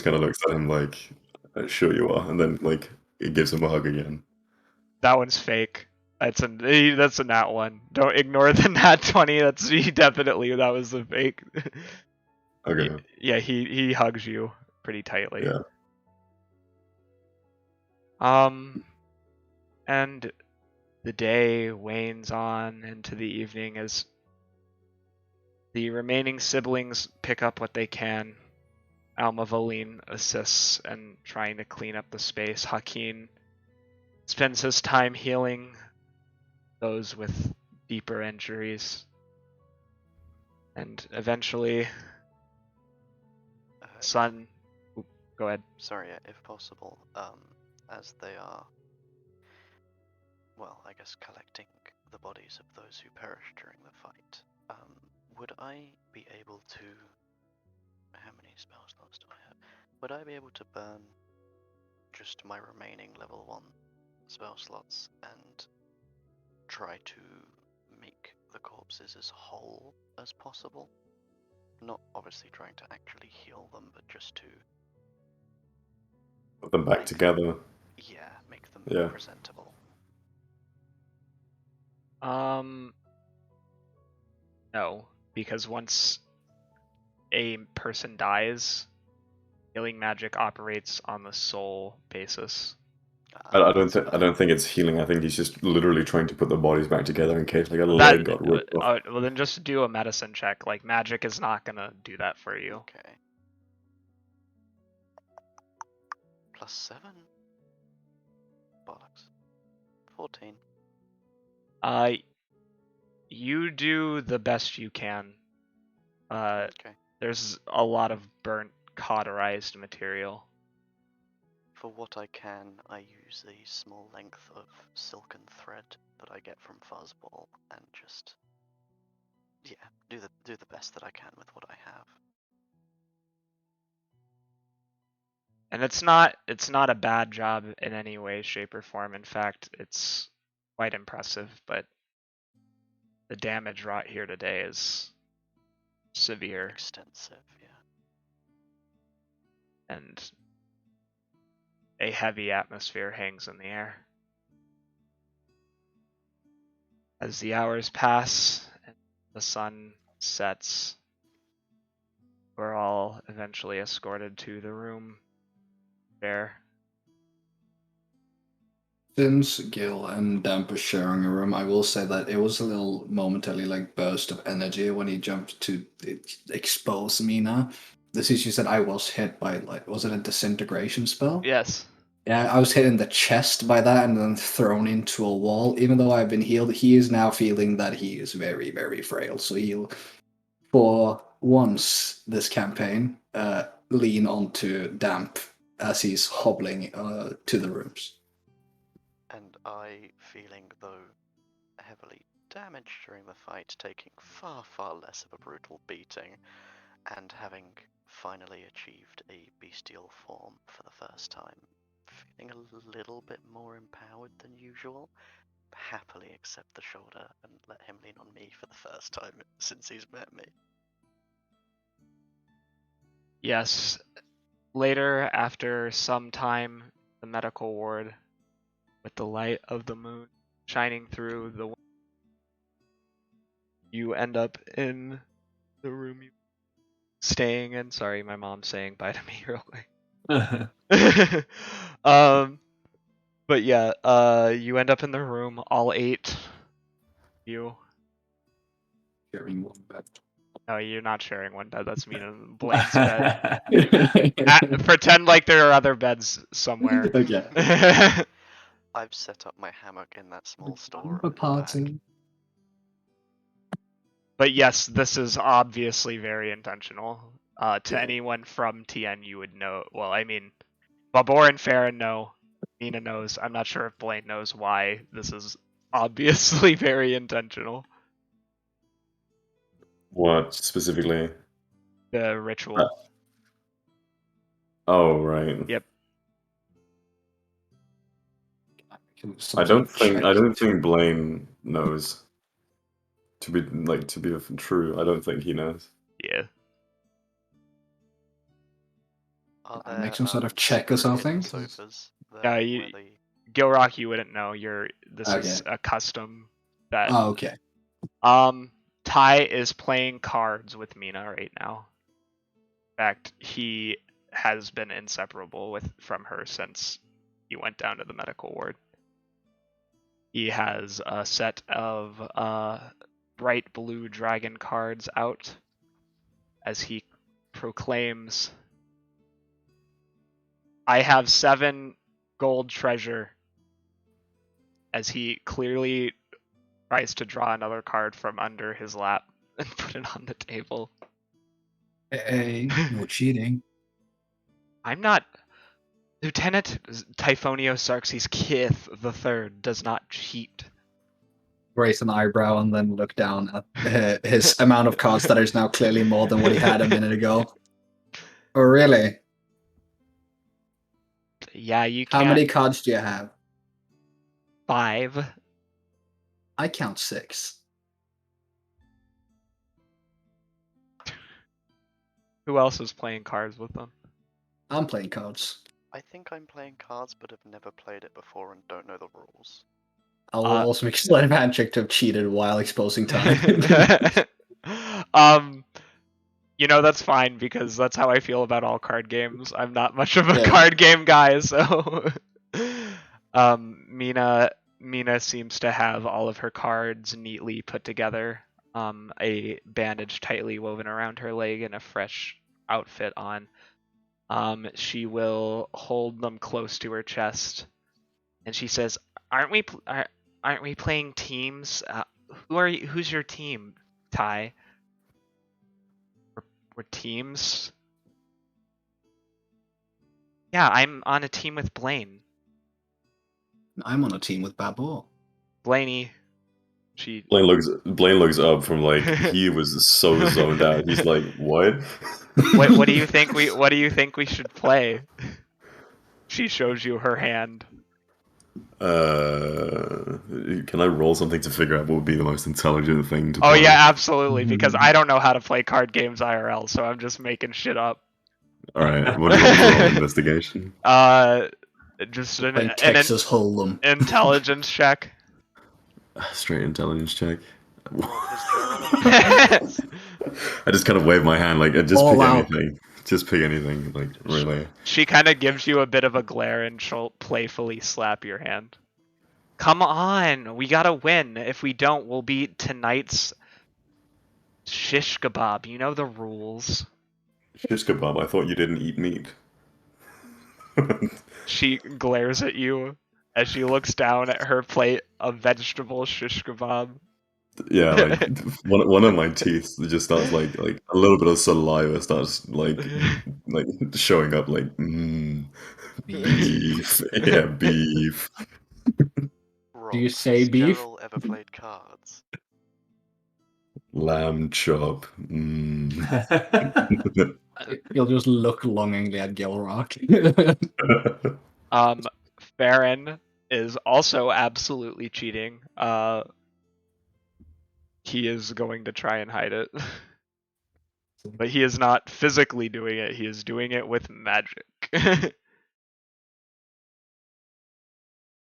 kind of looks at him like, sure you are, and then like it gives him a hug again. That one's fake. That's a nat 1. Don't ignore the nat 20. That was a fake. Okay. He hugs you pretty tightly. Yeah. And the day wanes on into the evening as the remaining siblings pick up what they can. Almavoline assists in trying to clean up the space. Hakeem spends his time healing those with deeper injuries. And eventually, Sun... Go ahead. Sorry, if possible, as they are, well, I guess collecting the bodies of those who perished during the fight, would I be able to... How many spell slots do I have? Would I be able to burn just my remaining level 1 spell slots and try to make the corpses as whole as possible? Not obviously trying to actually heal them, but just to put them back together. Yeah, make them presentable. No, because once a person dies, healing magic operates on the soul basis. I don't think it's healing. I think he's just literally trying to put the bodies back together in case like a That leg got ripped off. well, then just do a medicine check. Like magic is not gonna do that for you. Okay. +7. Bollocks. 14. You do the best you can. Okay. There's a lot of burnt, cauterized material. For what I can, I use a small length of silken thread that I get from Fuzzball and just, yeah, do the best that I can with what I have. And it's not a bad job in any way, shape, or form. In fact, it's quite impressive, but the damage wrought here today is severe. Extensive, yeah. And a heavy atmosphere hangs in the air. As the hours pass and the sun sets, we're all eventually escorted to the room there. Since Gil and Damp are sharing a room, I will say that it was a little momentary like burst of energy when he jumped to expose Mina. This is you said I was hit by like was it a disintegration spell? Yes. Yeah, I was hit in the chest by that and then thrown into a wall. Even though I've been healed, he is now feeling that he is very, very frail. So he'll, for once this campaign, lean onto Damp as he's hobbling to the rooms. And I, feeling though heavily damaged during the fight, taking far, far less of a brutal beating, and having finally achieved a bestial form for the first time, feeling a little bit more empowered than usual, happily accept the shoulder and let him lean on me for the first time since he's met me. Yes. Later, after some time, the medical ward, with the light of the moon shining through the window, you end up in the room you staying in. Sorry, my mom's saying bye to me real quick. But yeah, you end up in the room, all 8 you. Sharing one bed. No, you're not sharing one bed. That's me and Blaine's bed. Pretend like there are other beds somewhere. Okay. I've set up my hammock in that small store A in the back. party. But yes, this is obviously very intentional. To Yeah. anyone from TN, you would know. Well, I mean, Babor and Farron know. Nina knows. I'm not sure if Blaine knows why this is obviously very intentional. What specifically? The ritual. Oh, right. Yep. I don't think Blaine knows. To be true, I don't think he knows. Yeah. Are Make there, some sort of check or secret hidden something? sofas there Yeah, where they... Gilrock, you wouldn't know. This Okay. is a custom that. Oh, okay. Ty is playing cards with Mina right now. In fact, he has been inseparable from her since he went down to the medical ward. He has a set of bright blue dragon cards out as he proclaims, "I have 7 gold treasure," as he clearly tries to draw another card from under his lap and put it on the table. Hey, no cheating. I'm not. Lieutenant Typhonio Xerxes Kith III does not cheat. Raise an eyebrow and then look down at his amount of cards that is now clearly more than what he had a minute ago. Oh, really? Yeah, you can't. How many cards do you have? 5. I count 6. Who else is playing cards with them? I'm playing cards. I think I'm playing cards but have never played it before and don't know the rules. I'll also make a sleight of hand check to have cheated while exposing time. That's fine because that's how I feel about all card games. I'm not much of a Yeah. card game guy, so Mina seems to have all of her cards neatly put together, a bandage tightly woven around her leg, and a fresh outfit on. She will hold them close to her chest, and she says, "Aren't we playing teams? Who's your team, Ty? We're teams." Yeah, I'm on a team with Blaine. I'm on a team with Babor. Blaney. Blaine looks up from like he was so zoned out. He's like, what? What do you think we should play? She shows you her hand. Can I roll something to figure out what would be the most intelligent thing to Oh play? yeah, absolutely. Because I don't know how to play card games IRL, so I'm just making shit up. All right, what do you want to roll? Investigation. Just Like Texas Hold'em. intelligence check. Straight intelligence check. Is Gerald I just kind of wave my hand like, just All pick out. anything. Just pick anything, like really. She kind of gives you a bit of a glare and she'll playfully slap your hand. Come on, we gotta win. If we don't, we'll be tonight's shish kebab. You know the rules. Shish kebab. I thought you didn't eat meat. She glares at you as she looks down at her plate of vegetable shish kebab. Yeah, like one of my teeth just starts like a little bit of saliva starts like showing up like beef. Yeah, beef. Rob, Do you say has beef? Gerald ever played cards? Lamb chop. You'll just look longingly at Gilrock. Farron is also absolutely cheating. He is going to try and hide it. But he is not physically doing it, he is doing it with magic.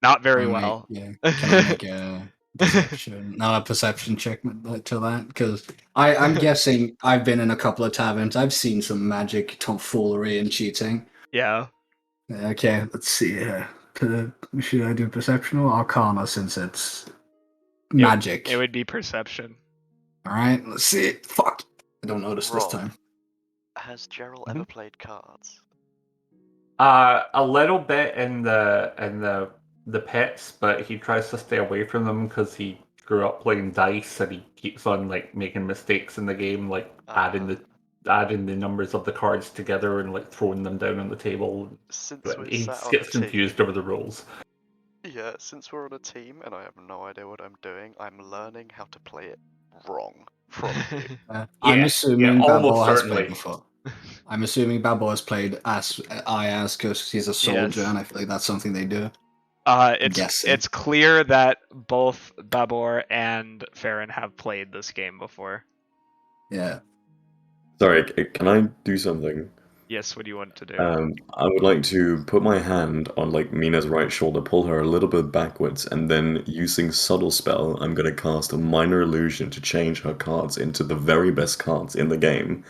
Not very well. Yeah. Can I make a perception? No, a perception check to that? Because I'm guessing I've been in a couple of taverns. I've seen some magic tomfoolery and cheating. Yeah. Okay, let's see here. Should I do perception or arcana since it's magic? It would be perception. Alright, let's see. Fuck. I don't notice this Rob, time. Has Gerald ever played cards? A little bit in the pits, but he tries to stay away from them because he grew up playing dice and he keeps on like making mistakes in the game, like adding the numbers of the cards together and like throwing them down on the table. Since But we're he sat on gets a team, confused over the rules. yeah, since we're on a team and I have no idea what I'm doing, I'm learning how to play it wrong from you. I'm assuming almost Babor has certainly. played before. I'm assuming Babor has played as because he's a soldier, Yes. and I feel like that's something they do. It's clear that both Babor and Farron have played this game before. Yeah. Sorry, can I do something? Yes, what do you want to do? I would like to put my hand on like Mina's right shoulder, pull her a little bit backwards, and then using subtle spell, I'm gonna cast a minor illusion to change her cards into the very best cards in the game.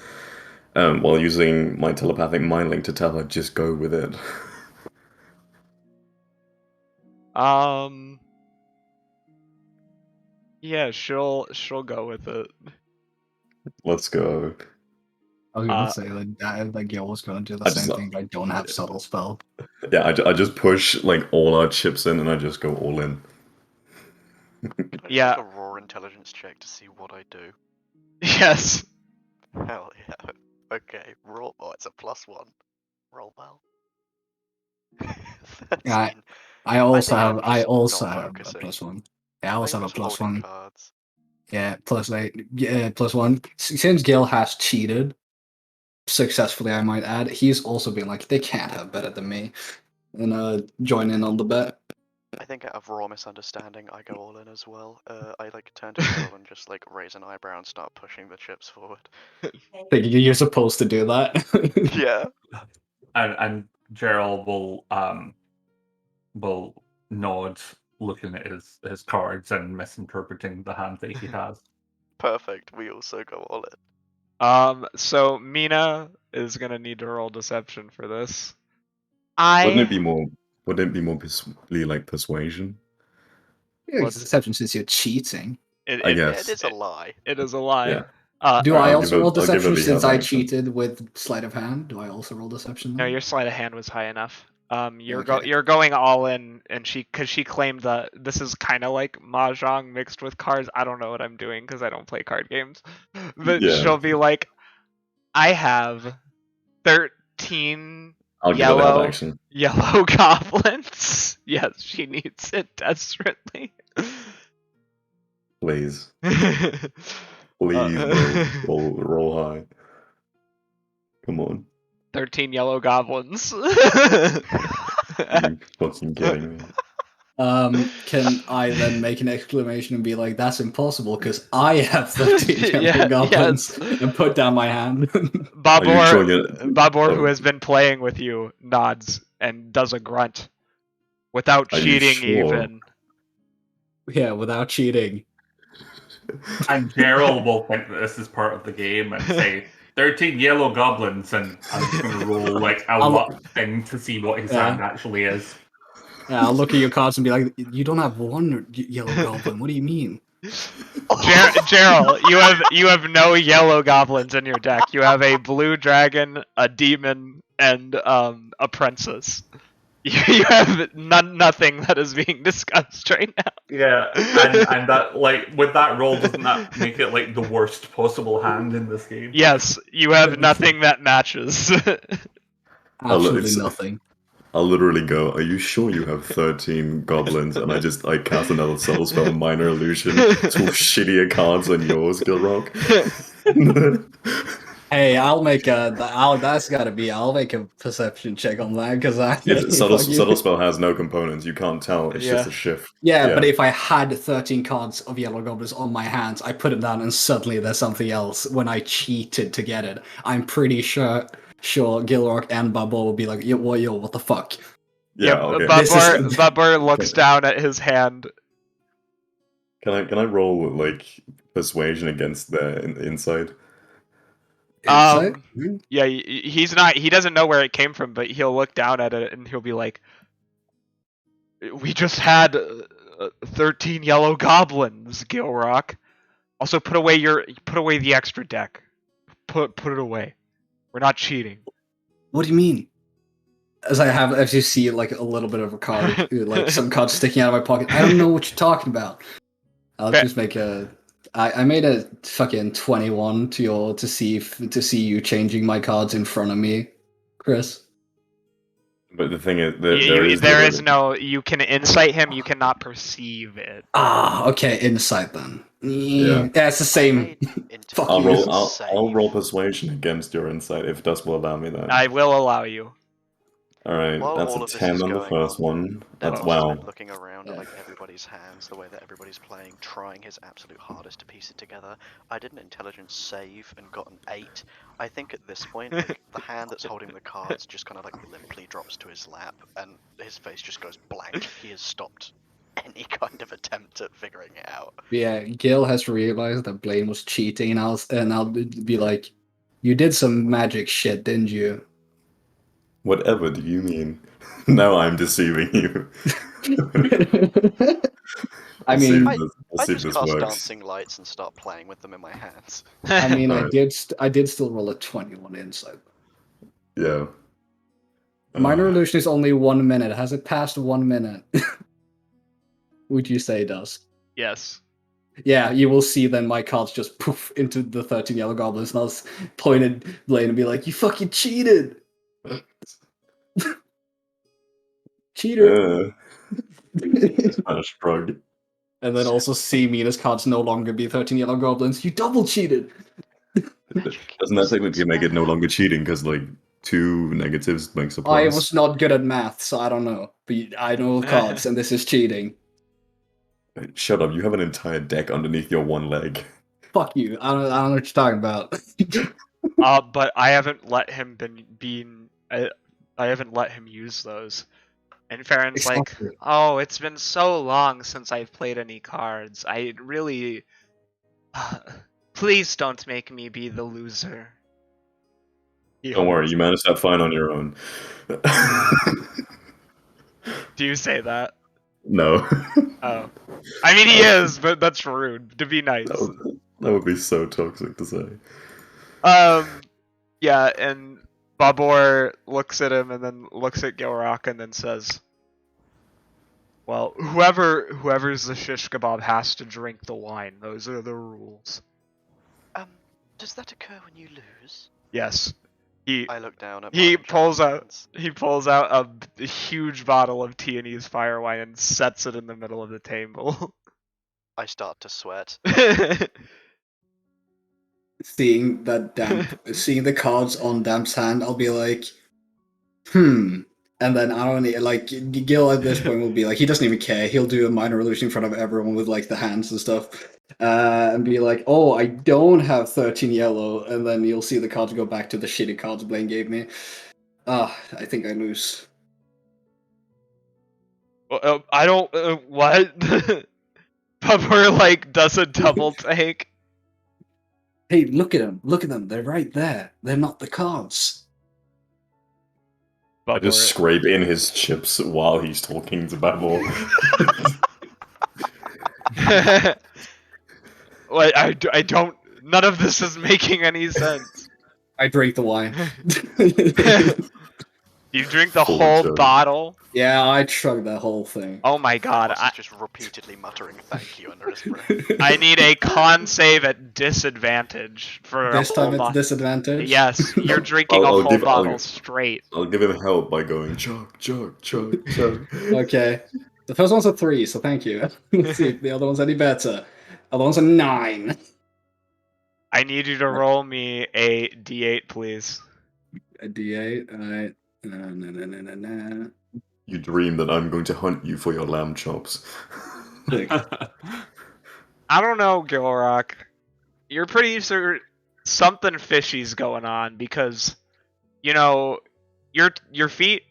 While using my telepathic mind link to tell her just go with it. Yeah, she'll go with it. Let's go. I was gonna say like Gil was gonna do the same thing, but I don't have subtle spell. Yeah, I just push like all our chips in and I just go all in. Can I Yeah. make a raw intelligence check to see what I do? Yes. Hell yeah. Okay, raw. Oh, it's a +1. Roll well. 13. I also have I'm just not a focusing. +1. Yeah, I also have a I'm just holding +1. cards. Yeah, +8. Yeah, +1. Since Gil has cheated successfully, I might add, he's also been like, they can't have better than me, and join in on the bet. I think out of raw misunderstanding, I go all in as well. I like turn to Gerald and just like raise an eyebrow and start pushing the chips forward. Thinking you're supposed to do that. Yeah. And Gerald will nod looking at his cards and misinterpreting the hand that he has. Perfect. We also go all in. So Mina is gonna need to roll deception for this. Wouldn't I it be more? Wouldn't it be more like persuasion? Yeah, What's- it's deception since you're cheating. I it, guess. It is a lie. it is a lie. Yeah. Do Alright, I I'll also give it- roll I'll give it deception the since other I action. cheated with sleight of hand? Do I also roll deception? No, then? your sleight of hand was high enough. You're Okay. you're going all in, and because she claimed that this is kind of like mahjong mixed with cards. I don't know what I'm doing because I don't play card games, but Yeah. she'll be like, I have 13 I'll give it the other yellow action. goblins. Yes, she needs it desperately. Please. Please, bro. Roll high. Come on. 13 yellow goblins. Are you fucking kidding me? Can I then make an exclamation and be like, "That's impossible," because I have 13 yellow Yeah, goblins, yes. and put down my hand. Babor, sure you're- Babor, who oh. has been playing with you, nods and does a grunt without Are you cheating sure? even. Yeah, without cheating. And Gerald will think that this is part of the game and say 13 yellow goblins, and I'm just gonna roll like a I'll- luck thing to see what his Yeah. hand actually is. Yeah, I'll look at your cards and be like, "You don't have one yellow goblin. What do you mean?" Gerald, you have no yellow goblins in your deck. You have a blue dragon, a demon, and a princess. You have nothing that is being discussed right now. Yeah, and that, like, with that roll, doesn't that make it like the worst possible hand in this game? Yes, you have nothing that matches. Absolutely it's- nothing. I'll literally go, are you sure you have 13 goblins? And I cast another soul spell, minor illusion. It's all shittier cards than yours, Gilrock. Hey, I'll make a. That's gotta be. I'll make a perception check on that because I. Subtle spell has no components. You can't tell. It's just a shift. Yeah, but if I had 13 cards of yellow goblins on my hands, I put it down and suddenly there's something else when I cheated to get it. I'm pretty sure Gilrock and Bubble will be like, yo, what the fuck? Yeah, okay. Babur looks down at his hand. Can I roll like persuasion against the inside? Insight? Yeah, he's not. He doesn't know where it came from, but he'll look down at it and he'll be like, "We just had 13 yellow goblins, Gilrock. Also, put away the extra deck. Put it away. We're not cheating." What do you mean? As you see, like a little bit of a card, like some cards sticking out of my pocket. I don't know what you're talking about. I'll just make a. I made a fucking 21 to see you changing my cards in front of me, Chris. But the thing is, there is no. You can insight him. You cannot perceive it. Okay, insight then. Yeah. It's the same. Fuck I'll you. I'll roll persuasion against your insight if Das will allow me that. I will allow you. Alright, While that's all a of this 10 is on the going first on, one. That's Devil's wow. looking around at like everybody's hands, the way that everybody's playing, trying his absolute hardest to piece it together. I did an intelligence save and got an 8. I think at this point, like, the hand that's holding the cards just kind of like limply drops to his lap, and his face just goes blank. He has stopped any kind of attempt at figuring it out. Yeah, Gil has realized that Blaine was cheating, and I'll be like, "You did some magic shit, didn't you?" Whatever do you mean? Now I'm deceiving you. I mean, I see just if this cast works. dancing lights and start playing with them in my hands. I mean, I Alright. did still roll a 21 insight. Yeah. Minor illusion is only 1 minute. Has it passed 1 minute? Would you say it does? Yes. Yeah, you will see then my cards just poof into the 13 yellow goblins, and I'll point at Blaine and be like, "You fucking cheated! Cheater!" Spanish shrug. And then also see Mina's cards no longer be 13 yellow goblins. You double cheated! Doesn't that technically make it no longer cheating because like 2 negatives makes a plus? I was not good at math, so I don't know. But I know cards, and this is cheating. Shut up! You have an entire deck underneath your one leg. Fuck you! I don't know what you're talking about. But I haven't let him I haven't let him use those. And Farron's like, Exactly. oh, it's been so long since I've played any cards. I really... please don't make me be the loser. Don't worry, you managed that fine on your own. Do you say that? No. Oh. I mean, he is, but that's rude. To be nice. That would be so toxic to say. Yeah, and Babor looks at him and then looks at Gilrock and then says, well, whoever's the shish kebab has to drink the wine. Those are the rules. Does that occur when you lose? Yes. I look down at He my pulls out hands. he pulls out a huge bottle of T&E's fire wine and sets it in the middle of the table. I start to sweat. Seeing seeing the cards on Damp's hand, I'll be like, and then I don't need, like, Gil at this point will be like, he doesn't even care. He'll do a minor illusion in front of everyone with like the hands and stuff, and be like, oh, I don't have 13 yellow, and then you'll see the cards go back to the shitty cards Blaine gave me. I think I lose. I don't what? Babor like does a double take. Hey, look at them! They're right there. They're not the cards. I just scrape in his chips while he's talking to Babor. Like, I don't. None of this is making any sense. I drink the wine. You drink the Full whole chug. bottle? Yeah, I chug that whole thing. Oh my god! Ross is just repeatedly muttering "thank you" under his breath. I need a con save at disadvantage for This a time whole it's bottle. disadvantage. Yes, you're drinking I'll a whole give- I'll bottle give- straight. I'll give him help by going chug, chug, chug, chug. Okay. The first one's a 3, so thank you. Let's see if the other one's any better. Other one's a 9. I need you to roll me a d8, please. A D8. Alright. Na. You dream that I'm going to hunt you for your lamb chops. Sick. I don't know, Gilrock. You're pretty sure something fishy's going on because, you know, your feet,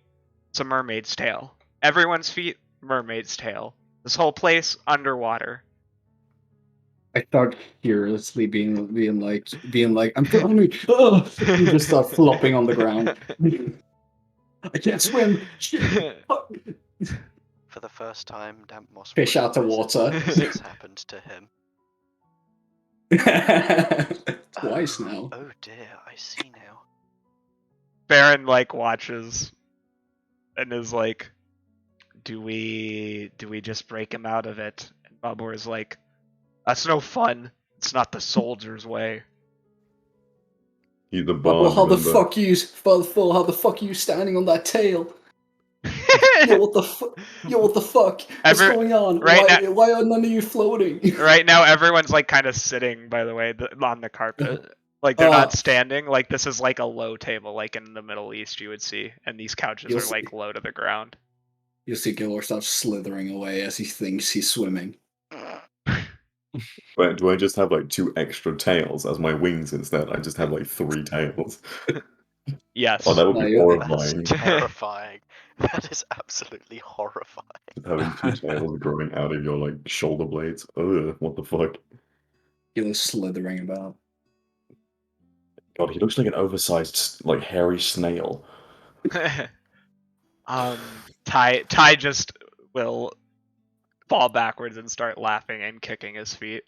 it's a mermaid's tail. Everyone's feet, mermaid's tail. This whole place, underwater. I start furiously being like, I'm drowning. Oh! You just start flopping on the ground. I can't swim. Shit. Fuck. For the first time, Damp Moss Fish out of realizes water. this has happened to him. Twice now. Oh dear, I see now. Baron like watches and is like, do we just break him out of it? And Babor is like, that's no fun. It's not the soldier's way. He's the Well, bard, how the remember? fuck how the fuck are you standing on that tail? Yo, what the fuck? Yo, what the fuck? What's Every- going on? right Why are none of you floating? Right now, everyone's like kind of sitting, by the way, on the carpet. Like they're not standing. Like this is like a low table, like in the Middle East you would see, and these couches You'll are like low to the ground. You see Gilrock starts slithering away as he thinks he's swimming. Wait, do I just have like 2 extra tails as my wings instead? I just have like 3 tails. Yes. Oh, that would No, be you're- That's horrifying. terrifying. That is absolutely horrifying. Having 2 tails growing out of your like shoulder blades. Ugh, what the fuck? Gilrock's slithering about. God, he looks like an oversized, like hairy snail. Ty just will fall backwards and start laughing and kicking his feet.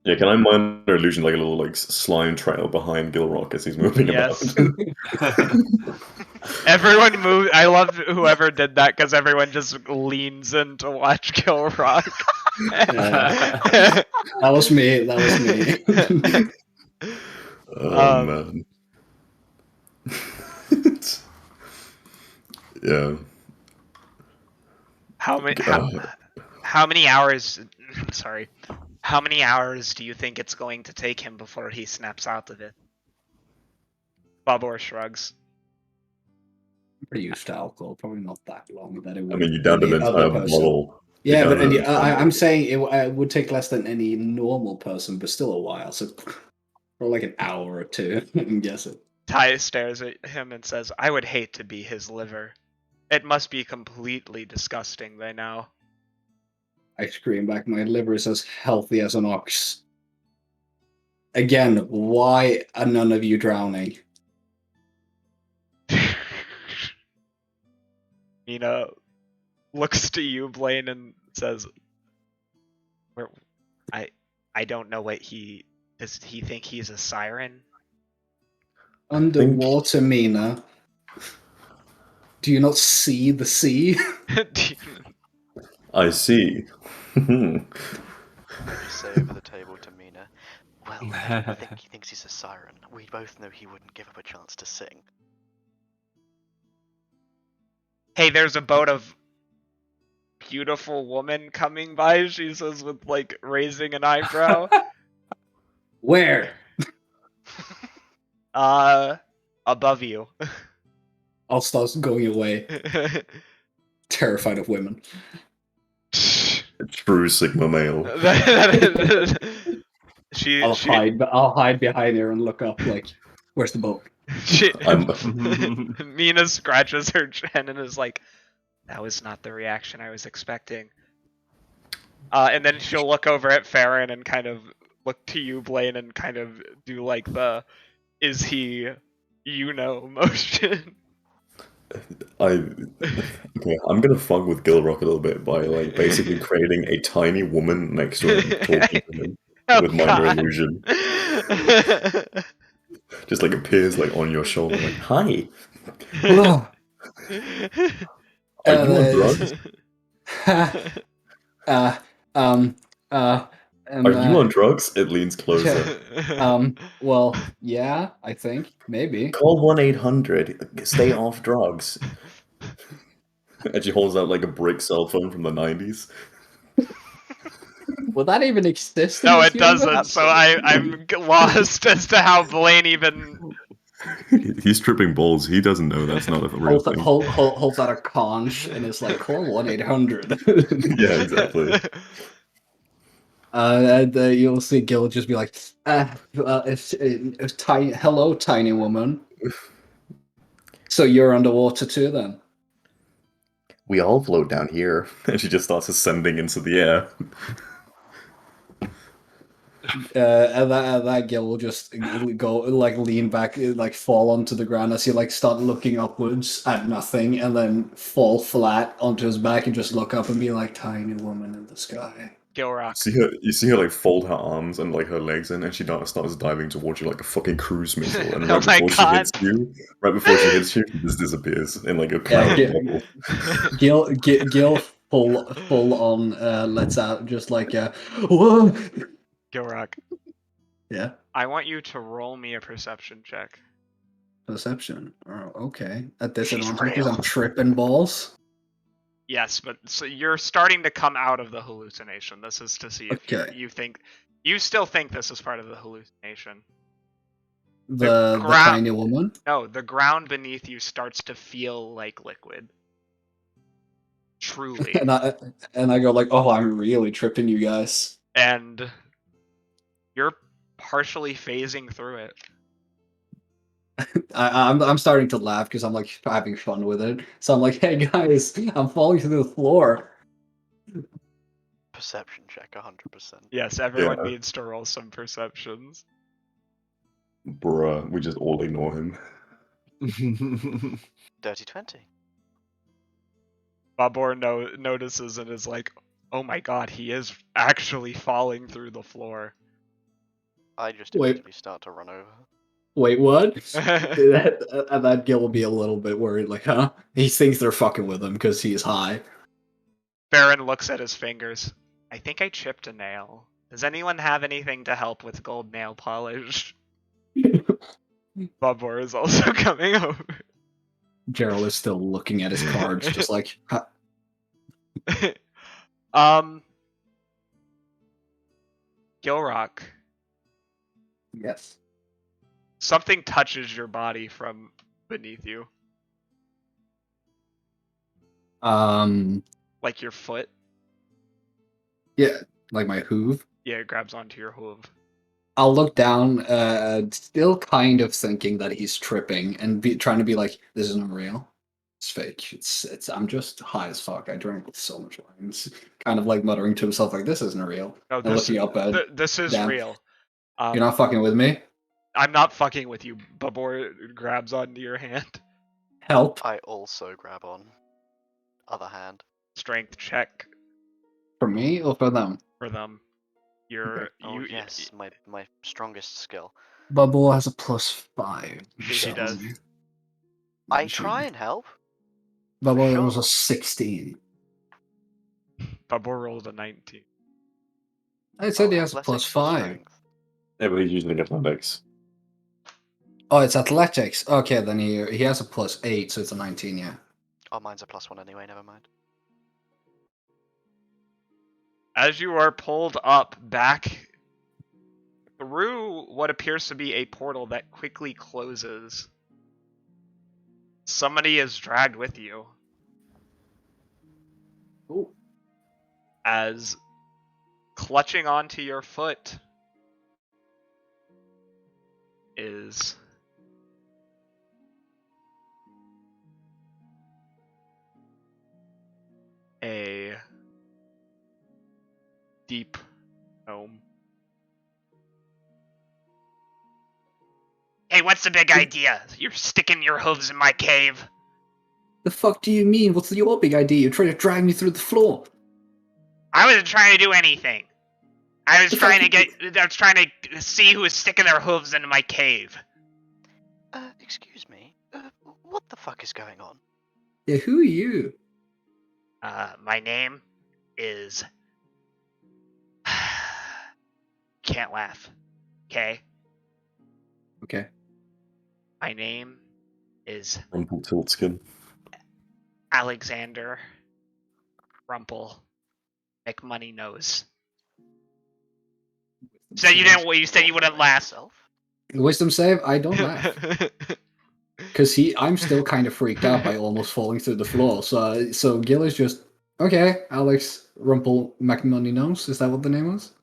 Yeah, can I minor illusion like a little like slime trail behind Gilrock as he's moving Yes. about? Everyone move. I love whoever did that because everyone just leans in to watch Gilrock. Yeah. That was me. Oh man. Yeah. How many hours? Sorry. How many hours do you think it's going to take him before he snaps out of it? Babor shrugs. I'm pretty used to alcohol. Probably not that long. That it would. I mean, you downed an any other entire person. bottle. Yeah, You but downed an entire I'm saying it would take less than any normal person, but still a while. So for like an hour or 2, I'm guessing. Ty stares at him and says, I would hate to be his liver. It must be completely disgusting by now. I scream back, my liver is as healthy as an ox. Again, why are none of you drowning? Mina looks to you, Blaine, and says, "Where- I don't know what does he think he's a siren?" Underwater, Mina. Do you not see the sea? I see. I just say over the table to Mina, well, I don't think he thinks he's a siren. We both know he wouldn't give up a chance to sing. Hey, there's a boat of beautiful woman coming by, she says with like raising an eyebrow. Where? Above you. I'll start going away, terrified of women. A true Sigma male. I'll hide behind her and look up like, where's the boat? Mina scratches her chin and is like, that was not the reaction I was expecting. And then she'll look over at Farron and kind of look to you, Blaine, and kind of do like the is he motion. Okay, I'm gonna fuck with Gilrock a little bit by like basically creating a tiny woman next to him, talking to him with minor illusion. Just like appears like on your shoulder, like, hi. Hello. Are you on drugs? Are you on drugs? It leans closer. Well, yeah, I think. Maybe. Call 1-800. Stay off drugs. And she holds out like a brick cell phone from the 90s. Will that even exist? No, in this it doesn't. universe? So I'm lost as to how Blaine even. He's tripping balls. He doesn't know that's not a real thing. Holds out a conch and it's like, call 1-800. Yeah, exactly. You'll see Gil just be like, it's tiny. Hello, tiny woman. So you're underwater too, then? We all float down here. And she just starts ascending into the air. And that Gil will just go, like, lean back, like, fall onto the ground as he, like, start looking upwards at nothing, and then fall flat onto his back and just look up and be like, tiny woman in the sky. Gilrock. You see her like fold her arms and like her legs in, and she starts diving towards you like a fucking cruise missile. And Oh my she God. hits you, she just disappears in like a cloud of bubble. Gil full on lets out just like whoa. Gilrock. Yeah. I want you to roll me a perception check. Perception. Oh, okay. At this She's advantage because I'm real. tripping balls. Yes, but so you're starting to come out of the hallucination. This is to see if Okay. you still think this is part of the hallucination. The tiny woman? No, the ground beneath you starts to feel like liquid. Truly. And I go like, oh, I'm really tripping you guys. And you're partially phasing through it. I'm starting to laugh because I'm like having fun with it. So I'm like, hey guys, I'm falling through the floor. Perception check, 100%. Yes, everyone Yeah. needs to roll some perceptions. Bruh, we just all ignore him. Dirty 20. Babor notices and is like, oh my god, he is actually falling through the floor. I just Wait. immediately start to run over. Wait, what? that Gil will be a little bit worried, like, huh? He thinks they're fucking with him because he's high. Baron looks at his fingers. I think I chipped a nail. Does anyone have anything to help with gold nail polish? Babor is also coming over. Gerald is still looking at his cards, just like, huh? Gilrock. Yes. Something touches your body from beneath you. Like your foot? Yeah, like my hoof. Yeah, it grabs onto your hoof. I'll look down, still kind of thinking that he's tripping and trying to be like, this isn't real. It's fake. It's. I'm just high as fuck. I drank so much wine. It's kind of like muttering to himself, like, this isn't real. No, And looking up at. this is Dan. real. You're not fucking with me? I'm not fucking with you. Babor grabs onto your hand. Help. I also grab on. Other hand. Strength check For me or for them? for them. You're Okay. Oh you. yes, my strongest skill. Bubble has a +5. She does. I try and help. Bubble sure. was a 16. Babor rolled a 19. I said he has a athletics or +5. strength? Yeah, but he's using athletics. Oh, it's athletics. Okay, then he has a +8, so it's a 19. Yeah. Oh, mine's a +1 anyway. Never mind. As you are pulled up back through what appears to be a portal that quickly closes, somebody is dragged with you. Ooh. As clutching onto your foot is a deep gnome. Hey, what's the big idea? You're sticking your hooves in my cave. The fuck do you mean? What's your big idea? You're trying to drag me through the floor. I wasn't trying to do anything. I was The trying fuck to see who was sticking their hooves into my cave. Excuse me. What the fuck is going on? Yeah, who are you? My name is... Can't laugh. Okay? Okay. My name is Rumpelstiltskin. Alexander Rumpel McMoney-Nose. So you said you wouldn't laugh. Myself? Wisdom save? I don't laugh. Because I'm still kind of freaked out by almost falling through the floor. So Gil is just, okay, Alex Rumpel McMoney Nose. Is that what the name was?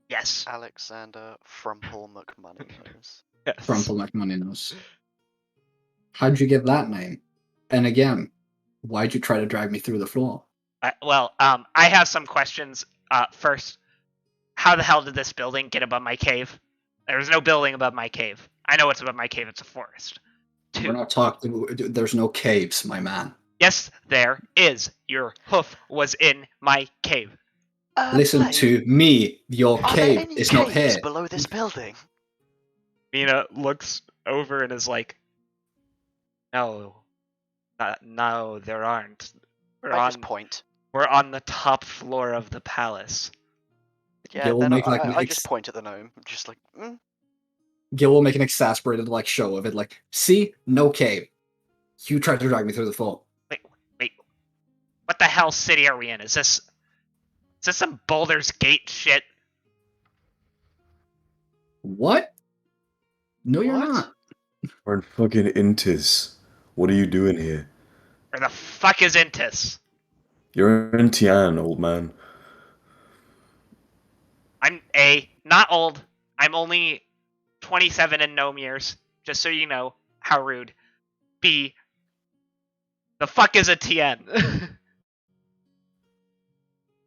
Yes. Alexander Frumpel McMoney-Nose. Yes. Rumpel McMoney Nose. How'd you get that name? And again, why'd you try to drag me through the floor? I have some questions. First, how the hell did this building get above my cave? There's no building above my cave. I know what's above my cave. It's a forest. We're not talking. There's no caves, my man. Yes, there is. Your hoof was in my cave. Listen Blaine, to me. Your Are there cave any is not caves here. below this building? Mina looks over and is like, no, no, there aren't. I just point. We're on the top floor of the palace. Yeah, Gil will then make like I just point at the gnome, just like, Gil will make an exasperated like show of it, like, see, no cave. You tried to drag me through the floor. Wait, what the hell city are we in? Is this some Baldur's Gate shit? What? No, you're What? not. We're in fucking Intis. What are you doing here? Where the fuck is Intis? You're in Tian, old man. I'm not old. I'm only 27 in gnome years. Just so you know, how rude. B, the fuck is a TN?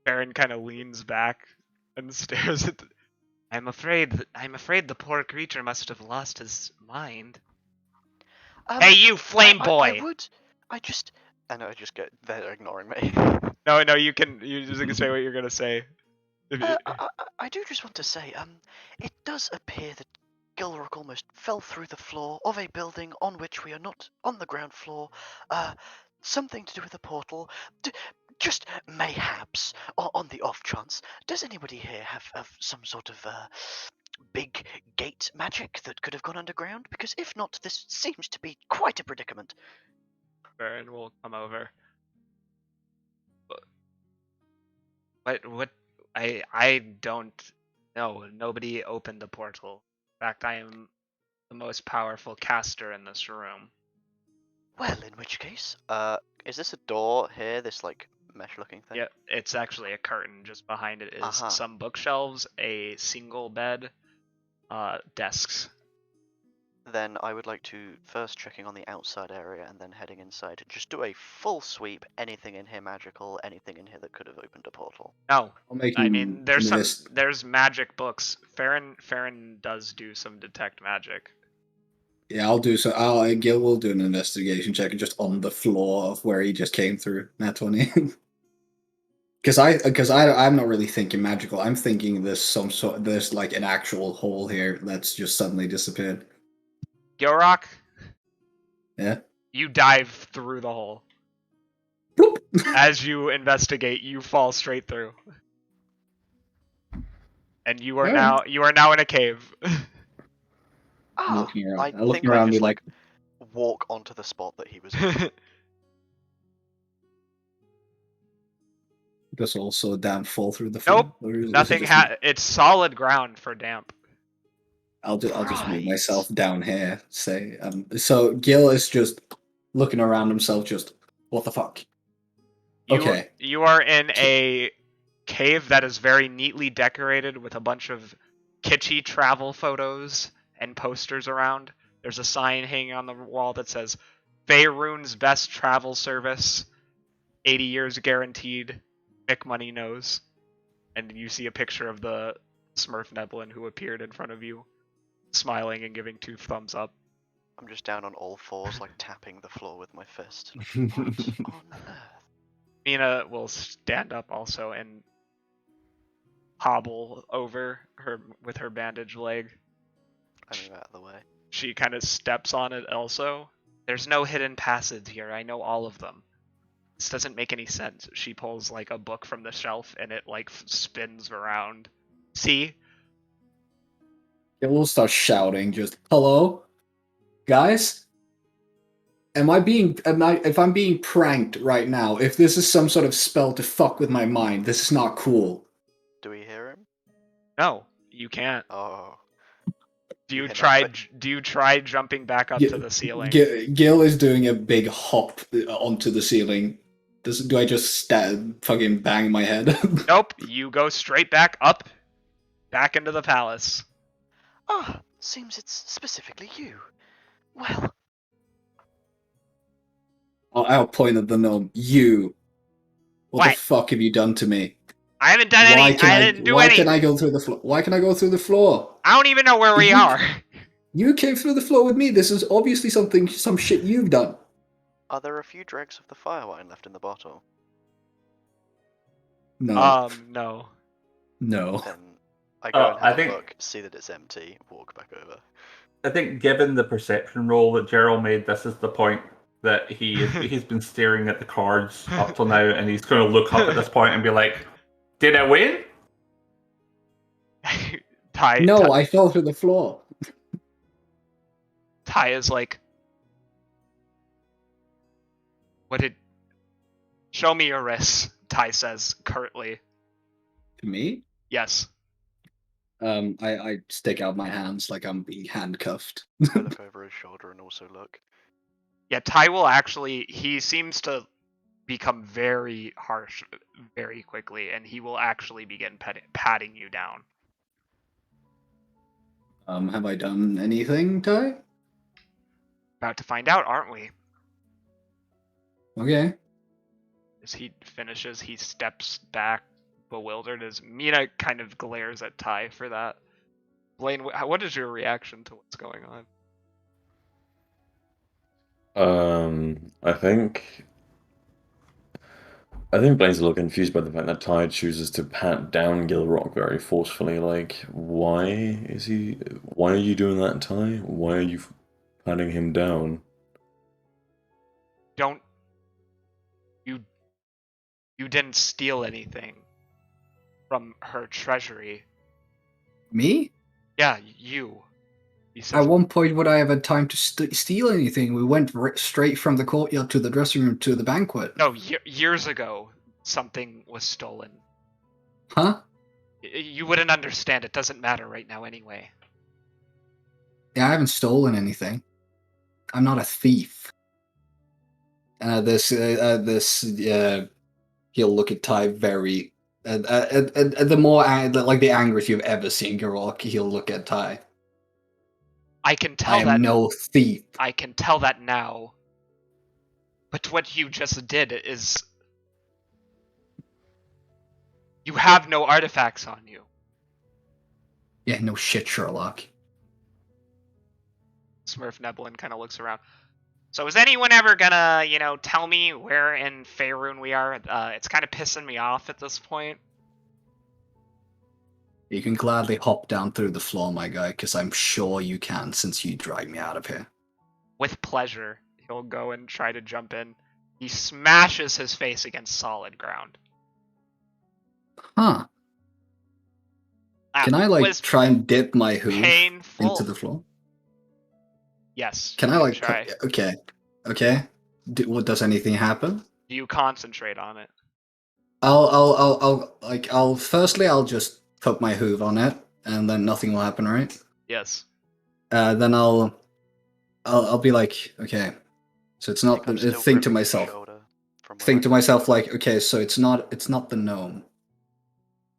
Baron kind of leans back and stares at. I'm afraid the poor creature must have lost his mind. Hey, you flame boy! I know, I just get. They're ignoring me. No, you just can say what you're gonna say. I do just want to say, it does appear that Gilrock almost fell through the floor of a building on which we are not on the ground floor. Something to do with a portal. Just mayhaps, on the off chance, does anybody here have some sort of big gate magic that could have gone underground? Because if not, this seems to be quite a predicament. Baron will come over. What? I don't know. Nobody opened the portal. In fact, I am the most powerful caster in this room. Well, in which case, is this a door here? This like mesh-looking thing? Yeah, it's actually a curtain. Just behind it is Uh-huh. some bookshelves, a single bed, desks. then I would like to first checking on the outside area and then heading inside. Just do a full sweep. Anything in here magical? Anything in here that could have opened a portal? No, I'll make I an mean invest- there's magic books. Farron does do some detect magic. Yeah, I'll do so. Gil will do an investigation check just on the floor of where he just came through. Nat 20. Because I'm not really thinking magical. I'm thinking there's like an actual hole here that's just suddenly disappeared. Gilrock, Yeah. you dive through the hole. Bloop. As you investigate, you fall straight through. And you are now in a cave. I'm looking around. I I'm looking think I around just me like, walk onto the spot that he was in. does also damn fall through the floor? Nope, Or is it nothing. just me? It's solid ground for damp. I'll just move Right. myself down here. Say, so Gil is just looking around himself. Just what the fuck? Okay. You are in a cave that is very neatly decorated with a bunch of kitschy travel photos and posters around. There's a sign hanging on the wall that says Faerun's best travel service, 80 years guaranteed, Mick Money knows. And you see a picture of the Smurf Neblin who appeared in front of you, smiling and giving 2 thumbs up. I'm just down on all fours, like tapping the floor with my fist. What on earth? Mina will stand up also and hobble over her with her bandaged leg. I move out of the way. She kind of steps on it also. There's no hidden passage here. I know all of them. This doesn't make any sense. She pulls like a book from the shelf and it like spins around. See? Gil will start shouting. Just hello, guys. If I'm being pranked right now, if this is some sort of spell to fuck with my mind, this is not cool. Do we hear him? No, you can't. Oh. Do you Yeah, no, try? but- Do you try jumping back up to the ceiling? Gil is doing a big hop onto the ceiling. Do I just fucking bang my head? Nope. You go straight back up, back into the palace. Ah, seems it's specifically you. Well, I'll point at the gnome. You. What the What? fuck have you done to me? I haven't done any. I didn't do why any. can I go through the floor? Why can I go through the floor? I don't even know where we You- are. You came through the floor with me. This is obviously some shit you've done. are there a few dregs of the fire wine left in the bottle? No. No. No. Then I go and I have a think- look, see that it's empty, walk back over. I think, given the perception roll that Gerald made, this is the point that he's been staring at the cards up till now, and he's going to look up at this point and be like, "Did I win?" No, I fell through the floor. Ty is like, what did? Show me your wrists. Ty says curtly. To me? Yes. I stick out my hands like I'm being handcuffed. I look over his shoulder and also look. Yeah, Ty will actually. He seems to become very harsh very quickly, and he will actually begin patting you down. Have I done anything, Ty? About to find out, aren't we? Okay. As he finishes, he steps back, bewildered, as Mina kind of glares at Ty for that. Blaine, what is your reaction to what's going on? I think Blaine's a little confused by the fact that Ty chooses to pat down Gilrock very forcefully. Like, why are you doing that, Ty? Why are you patting him down? Don't. You didn't steal anything from her treasury. Me? Yeah, you. He says, At one point, would I have had time to steal anything? We went straight from the courtyard to the dressing room to the banquet. no, years ago, something was stolen. Huh? You wouldn't understand. It doesn't matter right now anyway. Yeah, I haven't stolen anything. I'm not a thief. He'll look at Ty very. The more like the angriest you've ever seen Gilrock, he'll look at Ty. I can I tell am that. no thief. I can tell that now. But what you just did is... You have no artifacts on you. Yeah, no shit, Sherlock. Smurf Neblin kind of looks around. So is anyone ever gonna, tell me where in Faerun we are? It's kind of pissing me off at this point. You can gladly hop down through the floor, my guy, because I'm sure you can since you dragged me out of here. With pleasure, he'll go and try to jump in. He smashes his face against solid ground. Huh. That Can I, like, was try and dip my hoof painful. into the floor? Yes. Can I, you like, try? okay. Okay. Does anything happen? Do you concentrate on it? Firstly, I'll just put my hoof on it, and then nothing will happen, right? Yes. Then I'll be like, okay, so it's I not think I'm the still think to gripping his myself, shoulder from where think I to got myself hit. like, okay, so it's not the gnome.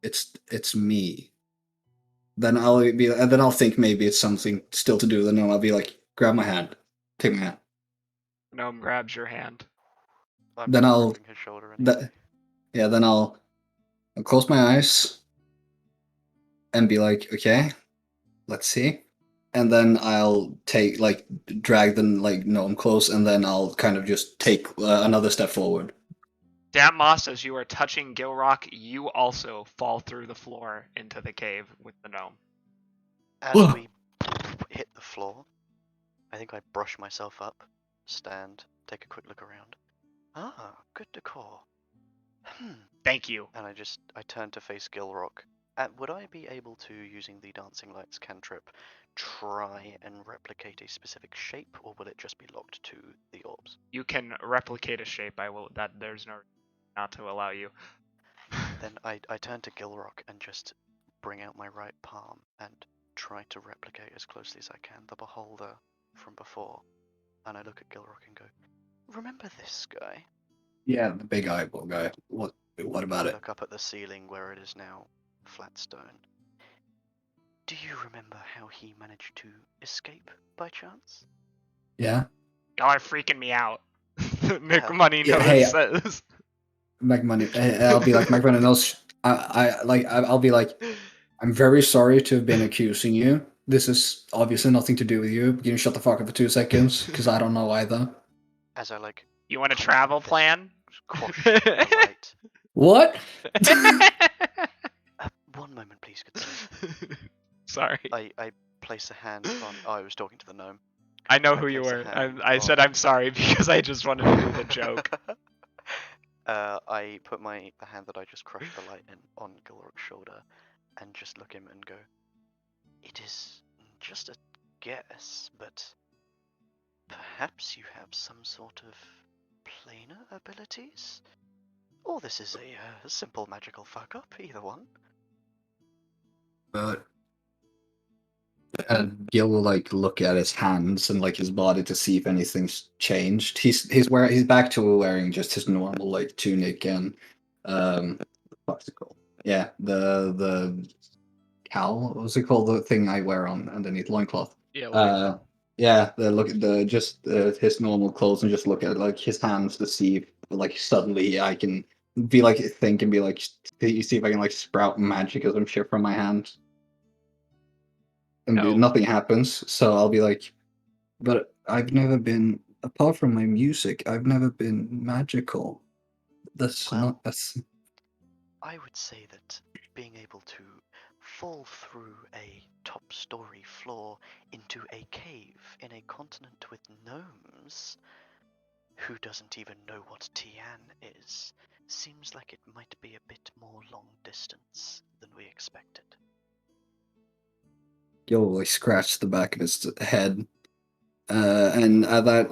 It's me. Then I'll think maybe it's something still to do with the gnome. I'll be like, grab my hand, take my hand. Gnome grabs your hand. I'm Then still I'll gripping his shoulder anyway. then I'll close my eyes and be like, okay, let's see. And then I'll drag the gnome close, and then I'll kind of just take another step forward. Damn Moss, as you are touching Gilrock, you also fall through the floor into the cave with the gnome. As Ugh. we hit the floor, I think I brush myself up, stand, take a quick look around. Ah, good decor. Thank you. And I turn to face Gilrock. Would I be able to, using the Dancing Lights cantrip, try and replicate a specific shape, or will it just be locked to the orbs? You can replicate a shape. There's no not to allow you. Then I turn to Gilrock and just bring out my right palm and try to replicate as closely as I can the beholder from before. And I look at Gilrock and go, remember this guy? Yeah, the big eyeball guy. What about I it? look up at the ceiling where it is now flat stone. Do you remember how he managed to escape by chance? Yeah. Y'all are freaking me out. Nick Money Yeah, hey, says. McMoney. I'll be like, McMoney knows. I'll be like, I'm very sorry to have been accusing you. This is obviously nothing to do with you. Can you shut the fuck up for 2 seconds? Because I don't know either. As I You want a clench travel my fist, plan? quash the light. What? One moment, please, good sir. Sorry. I place a hand on. Oh, I was talking to the gnome. I know I who you place a were. hand I said on- I'm sorry because I just wanted to do the joke. I put the hand that I just crushed the light in on Gilrock's shoulder and just look him and go, it is just a guess, but perhaps you have some sort of planar abilities? Or this is a simple magical fuck-up, either one. But Gil will look at his hands and his body to see if anything's changed. He's back to wearing just his normal tunic and what's it called? Yeah, the cowl. What was it called? The thing I wear on underneath loincloth. Yeah. Yeah. His normal clothes and just look at his hands to see if suddenly I can be think and be see if I can sprout magic or some shit from my hands. And No. nothing happens, so I'll be like, but I've never been, apart from my music, I've never been magical. Well, That's. I would say that being able to fall through a top-story floor into a cave in a continent with gnomes who doesn't even know what Tian is seems like it might be a bit more long distance than we expected. Gil scratch the back of his head, and at that,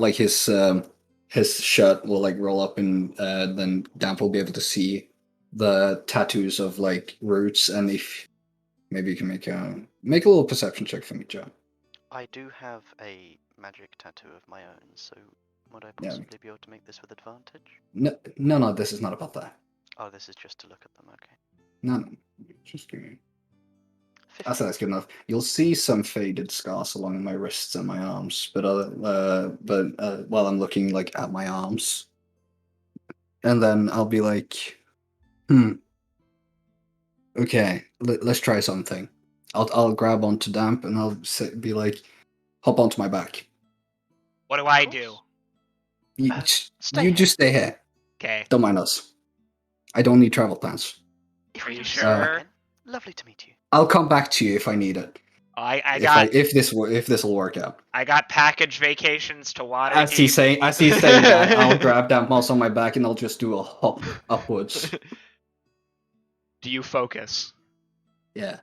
his shirt will roll up, and then Damp will be able to see the tattoos of roots, and if maybe you can make a little perception check for me, Joe. I do have a magic tattoo of my own, so would I possibly be able to make this with advantage? No, this is not about that. Oh, this is just to look at them, okay. No, just give me. That's good enough. You'll see some faded scars along my wrists and my arms, but while I'm looking like at my arms, and then I'll be like, okay, let's try something. I'll grab onto Damp and I'll be like, hop onto my back. What do I do? You, Stay you here. just stay here. Okay. Don't mind us. I don't need travel plans. If Are we you don't sure? see you again, lovely to meet you. I'll come back to you if I need it. If This will work out. I got package vacations to Waterdeep. As he's saying that, I'll grab Damp also on my back and I'll just do a hop upwards. Do you focus? Yeah.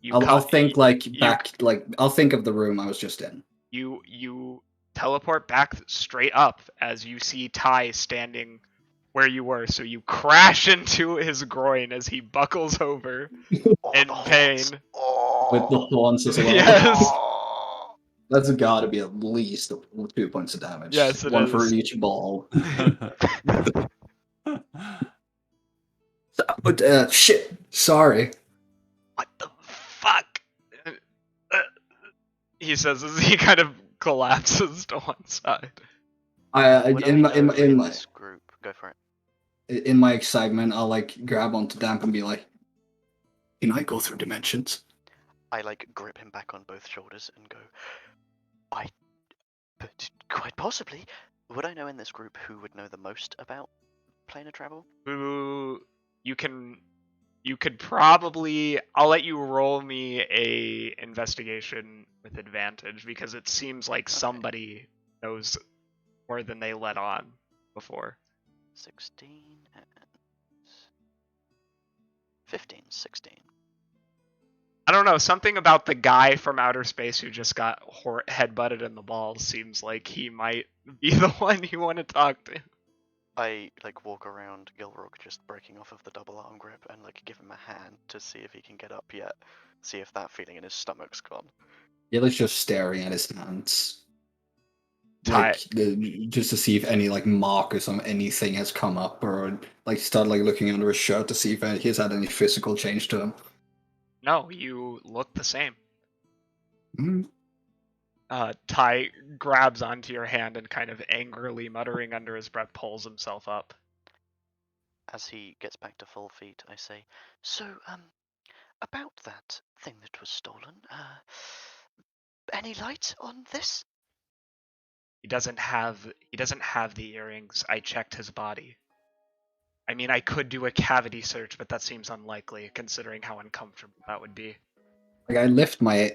You I'll think like you- back, like I'll think of the room I was just in. You teleport back straight up as you see Ty standing where you were, so you crash into his groin as he buckles over in the pain. horns. Oh. With the thorns as well. Yes. Oh. That's gotta be at least 2 points of damage. Yes, it One for is. each ball. Shit. Sorry. What the fuck? He says as he kind of collapses to one side. Would I In know in my this group, go for it. in my excitement, I'll like grab onto Damp and be like, "Can I go through dimensions?" I like grip him back on both shoulders and go, but quite possibly. Would I know in this group who would know the most about planar travel? Ooh, you could probably, I'll let you roll me a investigation with advantage because it seems like somebody knows more than they let on before. 16 and 15, 16. I don't know, something about the guy from outer space who just got headbutted in the balls seems like he might be the one you want to talk to. I like walk around Gilrock just breaking off of the double arm grip and like give him a hand to see if he can get up yet. See if that feeling in his stomach's gone. Yellow's just staring at his hands. Ty, Like just to see if any like markers on anything has come up, or like start like looking under his shirt to see if he's had any physical change to him. no, you look the same. Mm. Ty grabs onto your hand and kind of angrily muttering under his breath pulls himself up. As he gets back to full feet, I say, so, about that thing that was stolen, any light on this? He doesn't have the earrings. I checked his body. I mean, I could do a cavity search, but that seems unlikely considering how uncomfortable that would be. Like I lift my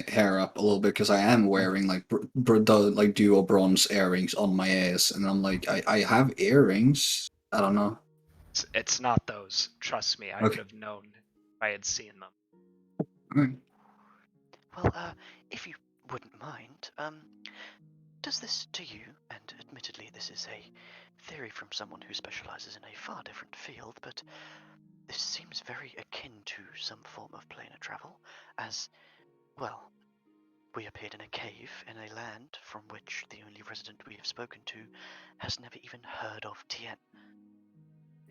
hair up a little bit because I am wearing like like dual bronze earrings on my ears, and I'm like, I have earrings. I don't know. It's not those. Trust me, I Okay. would have known if I had seen them. Alright. Well, if you wouldn't mind, does this to you, and admittedly this is a theory from someone who specializes in a far different field, but this seems very akin to some form of planar travel, as, well, we appeared in a cave in a land from which the only resident we have spoken to has never even heard of Tien.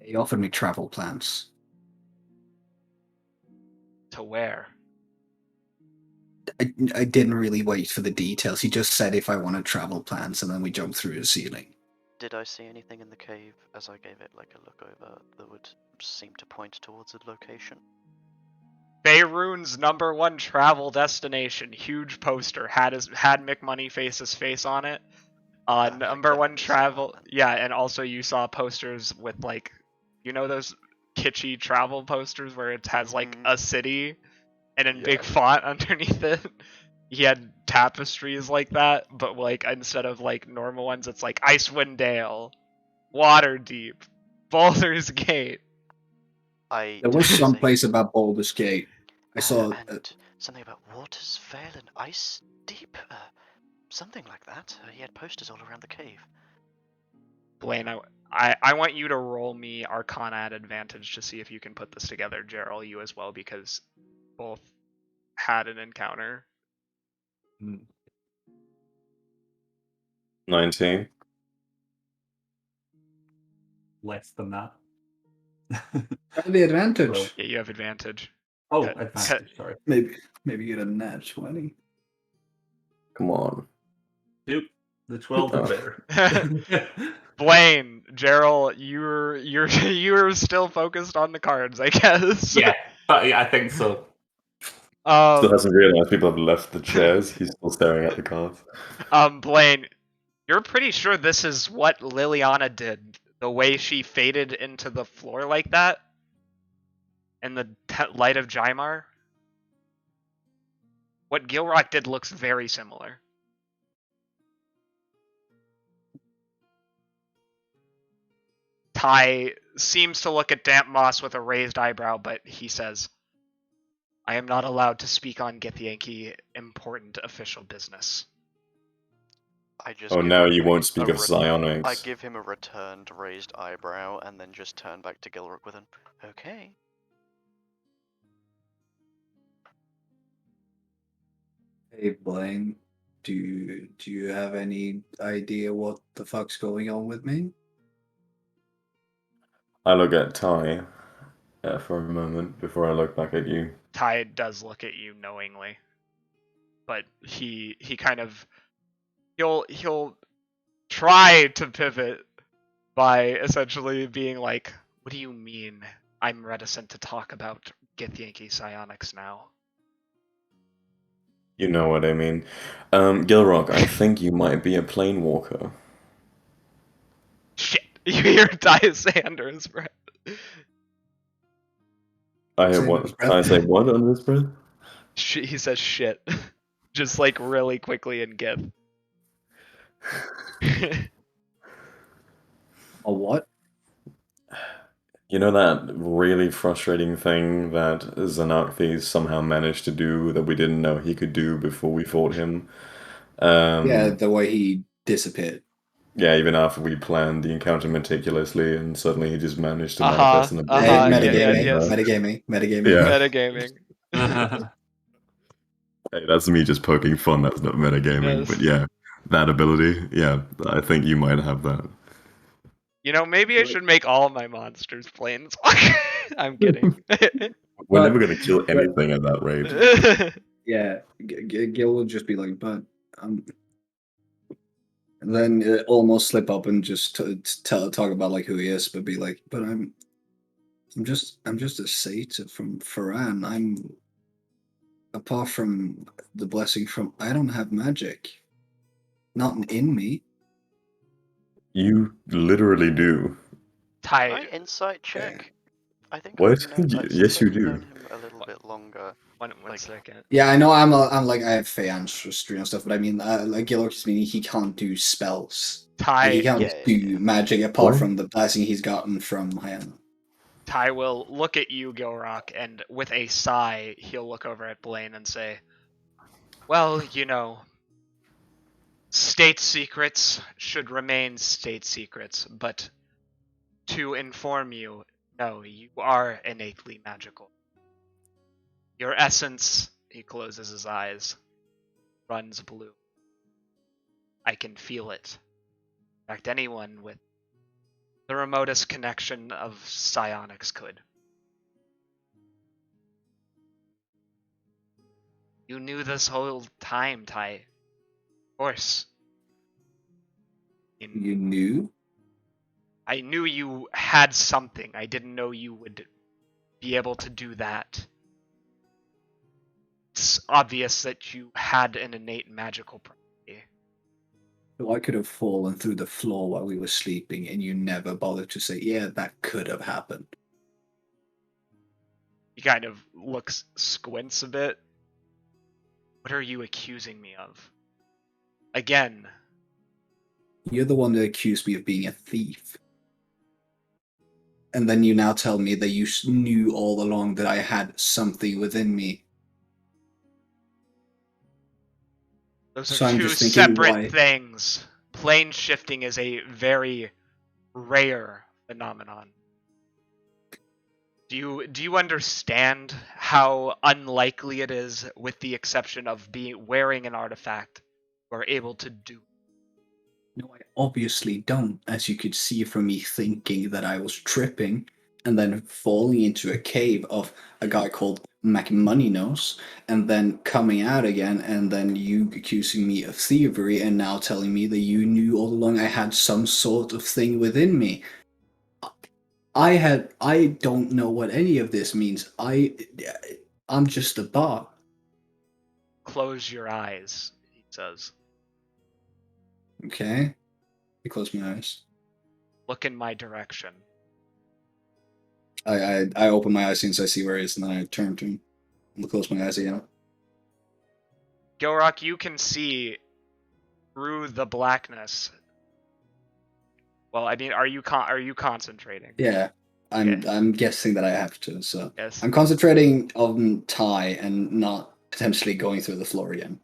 He offered me travel plans. To where? I didn't really wait for the details. He just said if I wanted travel plans, and then we jumped through the ceiling. Did I see anything in the cave as I gave it like a look over that would seem to point towards a location? Faerun's #1 travel destination. Huge poster. Had McMoneyface's face on it. Perfect, then Number let one me see travel. that then. Yeah, and also you saw posters with like, you know those kitschy travel posters where it has like a city and in big Yeah. font underneath it. He had tapestries like that, but like instead of like normal ones, it's like Icewind Dale, Waterdeep, Baldur's Gate. There was did some say, place about Baldur's Gate. I saw. and something about waters fail and ice deep, something like that. He had posters all around the cave. Blaine, I want you to roll me Arcana at advantage to see if you can put this together. Gerald, you as well, because both had an encounter. 19. Less than that. The advantage. Well, Yeah, you have advantage. oh, Cut- advantage, sorry. Maybe get a nat 20. Come on. Nope, the 12 or Oh. better. Blaine, Gerald, you're still focused on the cards, I guess. Yeah, I think so. Still hasn't realized people have left the chairs. He's still staring at the cards. Blaine, you're pretty sure this is what Liliana did. The way she faded into the floor like that? In the light of Jymar? What Gilrock did looks very similar. Ty seems to look at Damp Moss with a raised eyebrow, but he says, I am not allowed to speak on Githyanki important official business. I just Oh, give now him you a- won't speak a of re- psionics. I give him a returned raised eyebrow and then just turn back to Gilrock with an okay. Hey Blaine, do you have any idea what the fuck's going on with me? I look at Ty for a moment before I look back at you. Ty does look at you knowingly, but he kind of he'll try to pivot by essentially being like, "What do you mean? I'm reticent to talk about Githyanki psionics now." You know what I mean. Gilrock, I think you might be a plane walker. Shit! You hear Ty say under his breath. I hear Say under his what? breath. Ty say what under his breath? He says shit, just like really quickly in Gith. A what? You know that really frustrating thing that Xanarthes somehow managed to do that we didn't know he could do before we fought him? Yeah, the way he disappeared. Yeah, even after we planned the encounter meticulously, and suddenly he just managed to Uh-huh, manifest in a uh-huh, big yeah, way. yes. Metagaming. Yeah. Metagaming. Hey, that's me just poking fun. That's not metagaming. Yes. But yeah, that ability. Yeah, I think you might have that. You know, maybe I should make all my monsters planeswalkers. I'm kidding. We're But- never gonna kill anything at that rate. Yeah, Gil will just be like, but and then almost slip up and just talk about like who he is, but be like, but I'm just a satyr from Faran. I'm apart from the blessing from I don't have magic, not in me. You literally do. Ty, Right, insight check. I think What? I've known, Yes, you I've do. known him a little bit longer. one Like- second. Yeah, I know. I'm like I have Fey ancestry and stuff, but I mean, like Gilrock's meaning he can't do spells. Like, he Ty, can't Yeah, do yeah. magic apart What? from the blessing he's gotten from Hyena. Ty will look at you, Gilrock, and with a sigh, he'll look over at Blaine and say, well, you know, state secrets should remain state secrets, but to inform you, no, you are innately magical. Your essence, he closes his eyes, runs blue. I can feel it. In fact, anyone with the remotest connection of psionics could. You knew this whole time, Ty. Of course. You knew? I knew you had something. I didn't know you would be able to do that. It's obvious that you had an innate magical property. So I could have fallen through the floor while we were sleeping, and you never bothered to say, "Yeah, that could have happened." He kind of squints a bit. What are you accusing me of? Again. You're the one that accused me of being a thief. And then you now tell me that you knew all along that I had something within me. Those are So I'm two just thinking, separate why? things. Plane shifting is a very rare phenomenon. Do you understand how unlikely it is, with the exception of wearing an artifact, you are able to do? No, I obviously don't, as you could see from me thinking that I was tripping and then falling into a cave of a guy called McMoneyNose, and then coming out again, and then you accusing me of thievery, and now telling me that you knew all along I had some sort of thing within me. I don't know what any of this means. I'm just a bot. Close your eyes, he says. Okay. I close my eyes. Look in my direction. I open my eyes since I see where he is, and then I turn to him. And close my eyes again. Gilrock, you can see through the blackness. Well, I mean, are you concentrating? Yeah. Okay. I'm guessing that I have to, so Yes. I'm concentrating on Ty and not potentially going through the floor again.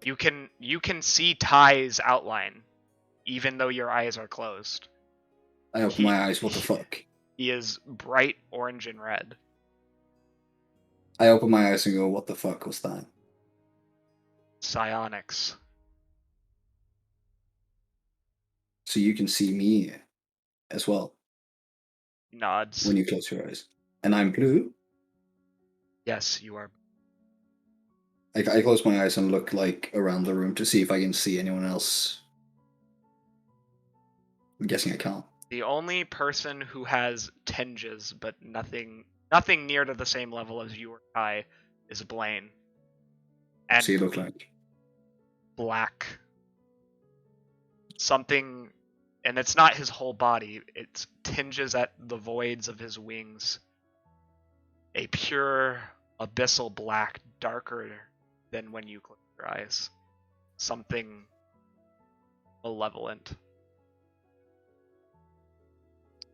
You can see Ty's outline, even though your eyes are closed. I open my eyes, what the fuck? He is bright orange and red. I open my eyes and go, what the fuck was that? Psionics. So you can see me as well Nods. when you close your eyes. And I'm blue. Yes, you are. I close my eyes and look like around the room to see if I can see anyone else. I'm guessing I can't. The only person who has tinges, but nothing near to the same level as you or Ty, is Blaine. And So you look like black. Something, and it's not his whole body, it tinges at the voids of his wings. A pure abyssal black, darker than when you close your eyes. Something malevolent.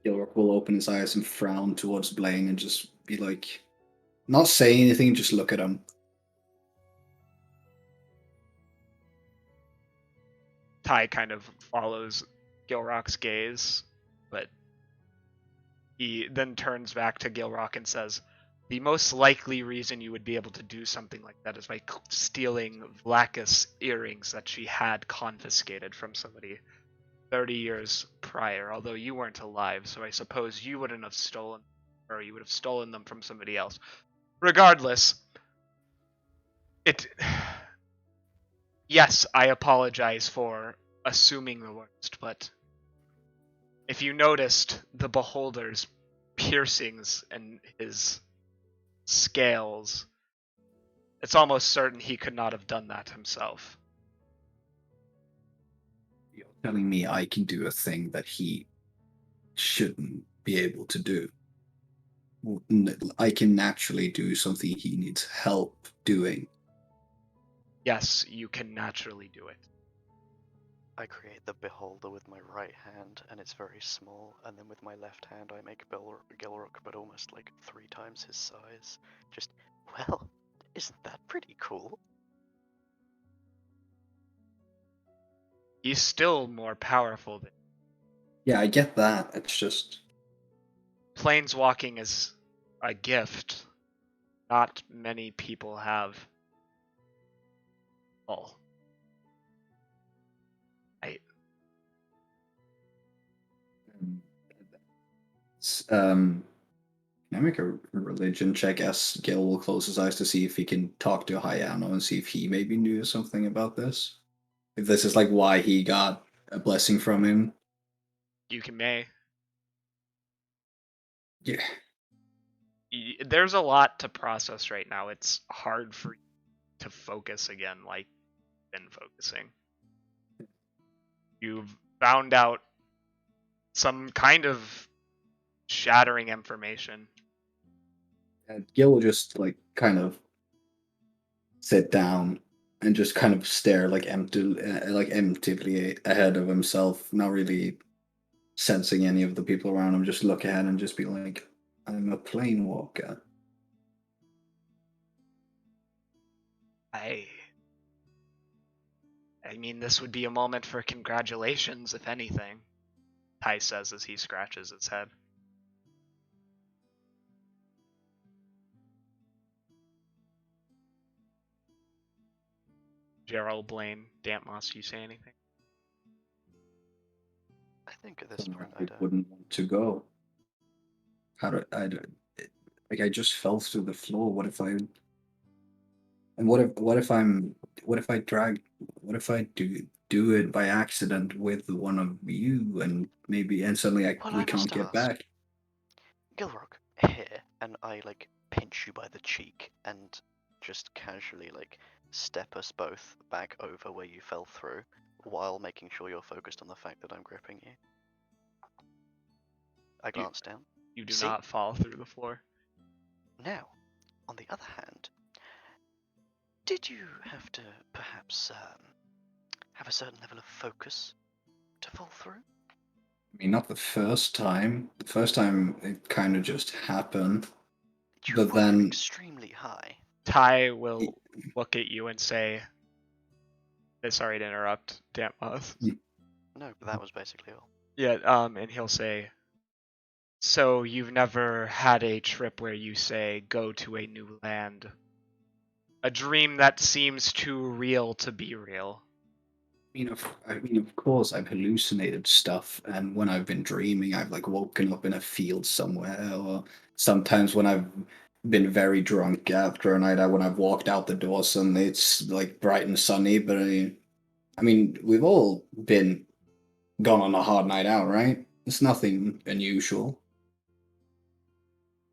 Gilrock will open his eyes and frown towards Blaine and just be like, not say anything, just look at him. Ty kind of follows Gilrock's gaze, but he then turns back to Gilrock and says, the most likely reason you would be able to do something like that is by stealing Vlakis earrings that she had confiscated from somebody 30 years prior, although you weren't alive, so I suppose you wouldn't have stolen, or you would have stolen them from somebody else. Regardless, yes, I apologize for assuming the worst, but if you noticed the beholder's piercings and his scales, it's almost certain he could not have done that himself. You're telling me I can do a thing that he shouldn't be able to do. I can naturally do something he needs help doing. Yes, you can naturally do it. I create the beholder with my right hand, and it's very small, and then with my left hand I make Gilrock, but almost like 3 times his size. Just, well, isn't that pretty cool? He's still more powerful than Yeah, I get that. It's just planeswalking is a gift not many people have. Oh. can I make a religion check as Gil will close his eyes to see if he can talk to Hayano and see if he maybe knew something about this? If this is like why he got a blessing from him? You may. Yeah. There's a lot to process right now. It's hard for you to focus again like you've been focusing. You've found out some kind of shattering information. And Gil will just like kind of sit down and just kind of stare like emptily ahead of himself, not really sensing any of the people around him. Just look ahead and just be like, "I'm a plane walker." I mean, this would be a moment for congratulations, if anything, Ty says as he scratches his head. Gerald, Blaine, Dampmoss, you say anything? I think at this point I wouldn't want to go. How do I do? Like I just fell through the floor. What if I? And what if I drag? What if I do it by accident with one of you, and maybe and suddenly Well, we I can't must get ask, back. Gilrock, here, and I like pinch you by the cheek and just casually like step us both back over where you fell through, while making sure you're focused on the fact that I'm gripping you. I You, glance down. you do See? not fall through the floor. Now, on the other hand, did you have to perhaps have a certain level of focus to fall through? I mean, not the first time. The first time it kind of just happened, You but fall then extremely high. Ty will look at you and say, sorry to interrupt, damn us. No, but that was basically all. Yeah, and he'll say, so you've never had a trip where you say, go to a new land. A dream that seems too real to be real. I mean, of course, I've hallucinated stuff, and when I've been dreaming, I've like woken up in a field somewhere, or sometimes when I've been very drunk after a night out, when I've walked out the door, suddenly it's like bright and sunny. But I mean, we've all been gone on a hard night out, right? It's nothing unusual.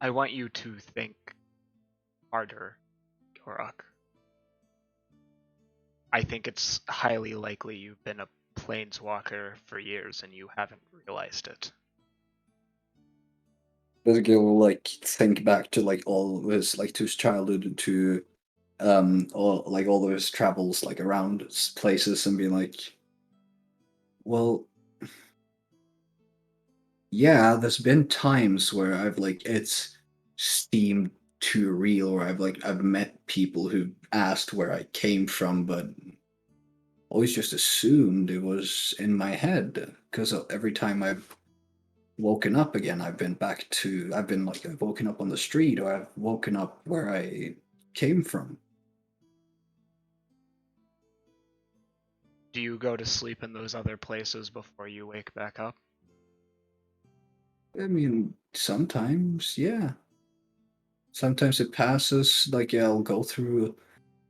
I want you to think harder, Gilrock. I think it's highly likely you've been a planeswalker for years and you haven't realized it. Basically, will like think back to like all of his like to his childhood, to all of his travels like around places, and be like, well, yeah, there's been times where I've like it's seemed too real, or I've met people who asked where I came from, but always just assumed it was in my head, because every time I've woken up again, I've been like I've woken up on the street, or I've woken up where I came from. Do you go to sleep in those other places before you wake back up? I mean, sometimes, yeah. Sometimes it passes, like I'll go through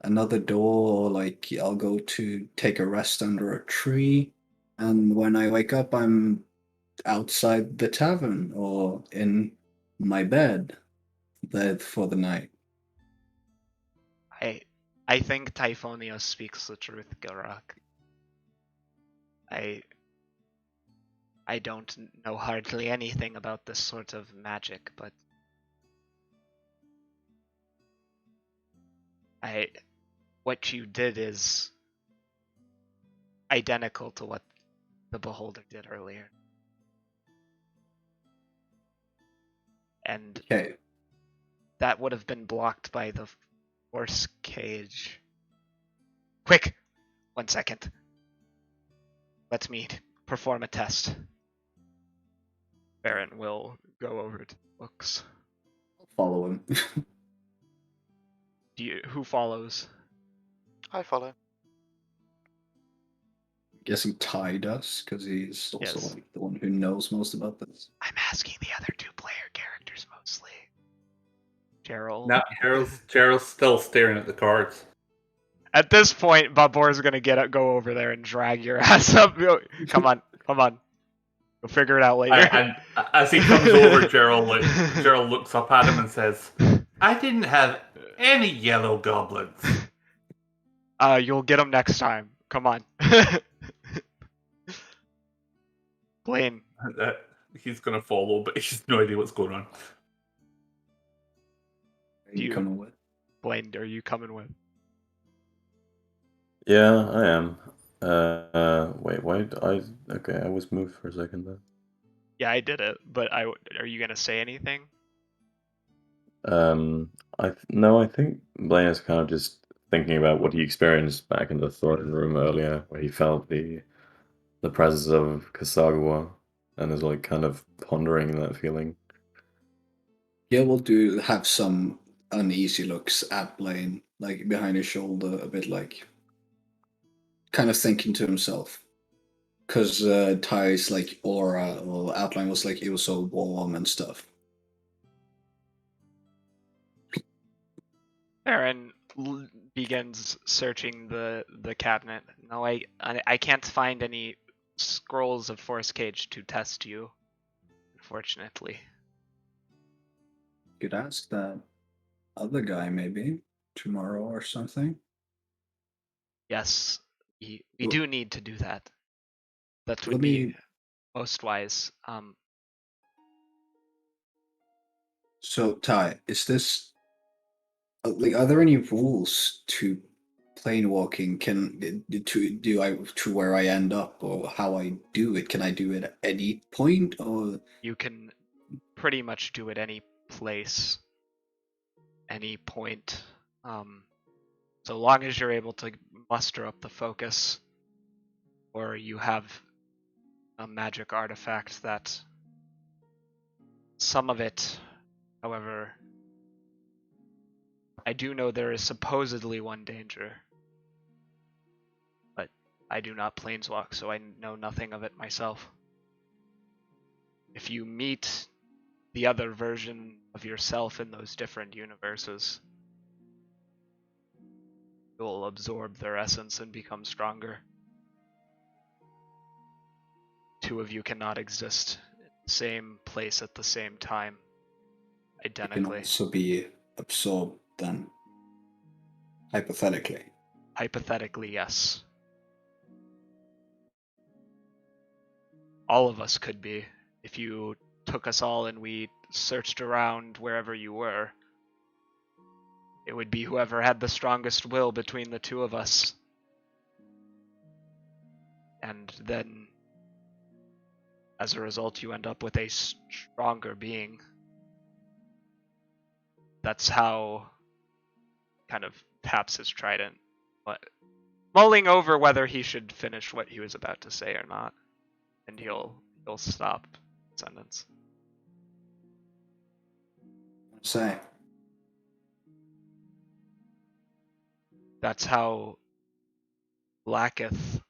another door, or like I'll go to take a rest under a tree, and when I wake up, I'm outside the tavern or in my bed there for the night. I I think Typhonius speaks the truth, Gilrock. I don't know hardly anything about this sort of magic, but what you did is identical to what the Beholder did earlier. And Okay. that would have been blocked by the force cage. Quick! 1 second. Let me perform a test. Baron will go over to books. I'll follow him. Who follows? I follow. Guessing Ty does, because he's also Yes. like the one who knows most about this. I'm asking the other two player characters mostly. Gerald. Now, Gerald's still staring at the cards. At this point, Babor's gonna go over there and drag your ass up. Come on. We'll figure it out later. And as he comes over, Gerald looks up at him and says, "I didn't have any yellow goblins." You'll get them next time. Come on. Blaine. He's gonna follow, but he has no idea what's going on. Are you coming with? Blaine, are you coming with? Yeah, I am. Wait, why did I? Okay, I was moved for a second then. Yeah, I did it, but are you gonna say anything? No, I think Blaine is kind of just thinking about what he experienced back in the throne room earlier, where he felt the presence of Kasagawa, and is like kind of pondering that feeling. Yeah, we'll have some uneasy looks at Blaine, like behind his shoulder, a bit like kind of thinking to himself. Because Ty's like aura or outline was like it was so warm and stuff. Baron begins searching the cabinet. No, I can't find any scrolls of Force Cage to test you, unfortunately. Could ask that other guy maybe tomorrow or something. Yes, we Well- do need to do that. That would Let be me. most wise. So Ty, is this like? Are there any rules to plane walking? To where I end up or how I do it? Can I do it at any point or? You can pretty much do it any place, any point. So long as you're able to muster up the focus, or you have a magic artifact that some of it, however, I do know there is supposedly one danger, but I do not planeswalk, so I know nothing of it myself. If you meet the other version of yourself in those different universes, you'll absorb their essence and become stronger. Two of you cannot exist in the same place at the same time, It can identically. also be absorbed then, hypothetically. Hypothetically, yes. All of us could be. If you took us all and we searched around wherever you were, it would be whoever had the strongest will between the two of us. And then, as a result, you end up with a stronger being. That's how kind of taps his trident, but mulling over whether he should finish what he was about to say or not, and he'll stop the sentence. Say. That's how Blacketh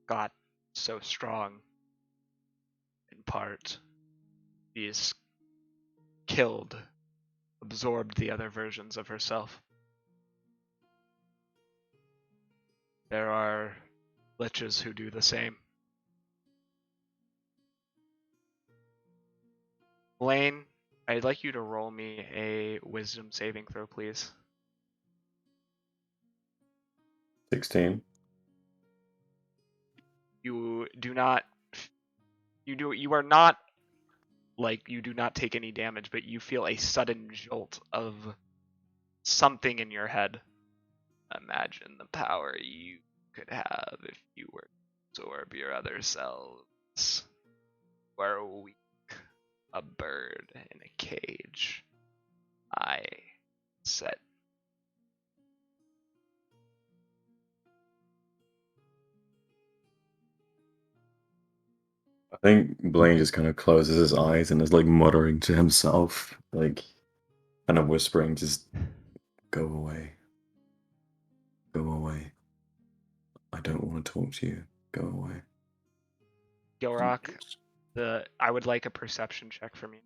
got so strong. In part, he's killed, absorbed the other versions of herself. There are liches who do the same. Blaine, I'd like you to roll me a wisdom saving throw, please. 16. You do not take any damage, but you feel a sudden jolt of something in your head. Imagine the power you could have if you were to absorb your other selves. You are weak, a bird in a cage. I set. I think Blaine just kind of closes his eyes and is like muttering to himself, like kind of whispering, just go away. Go away. I don't want to talk to you. Go away. Gilrock, I would like a perception check from you.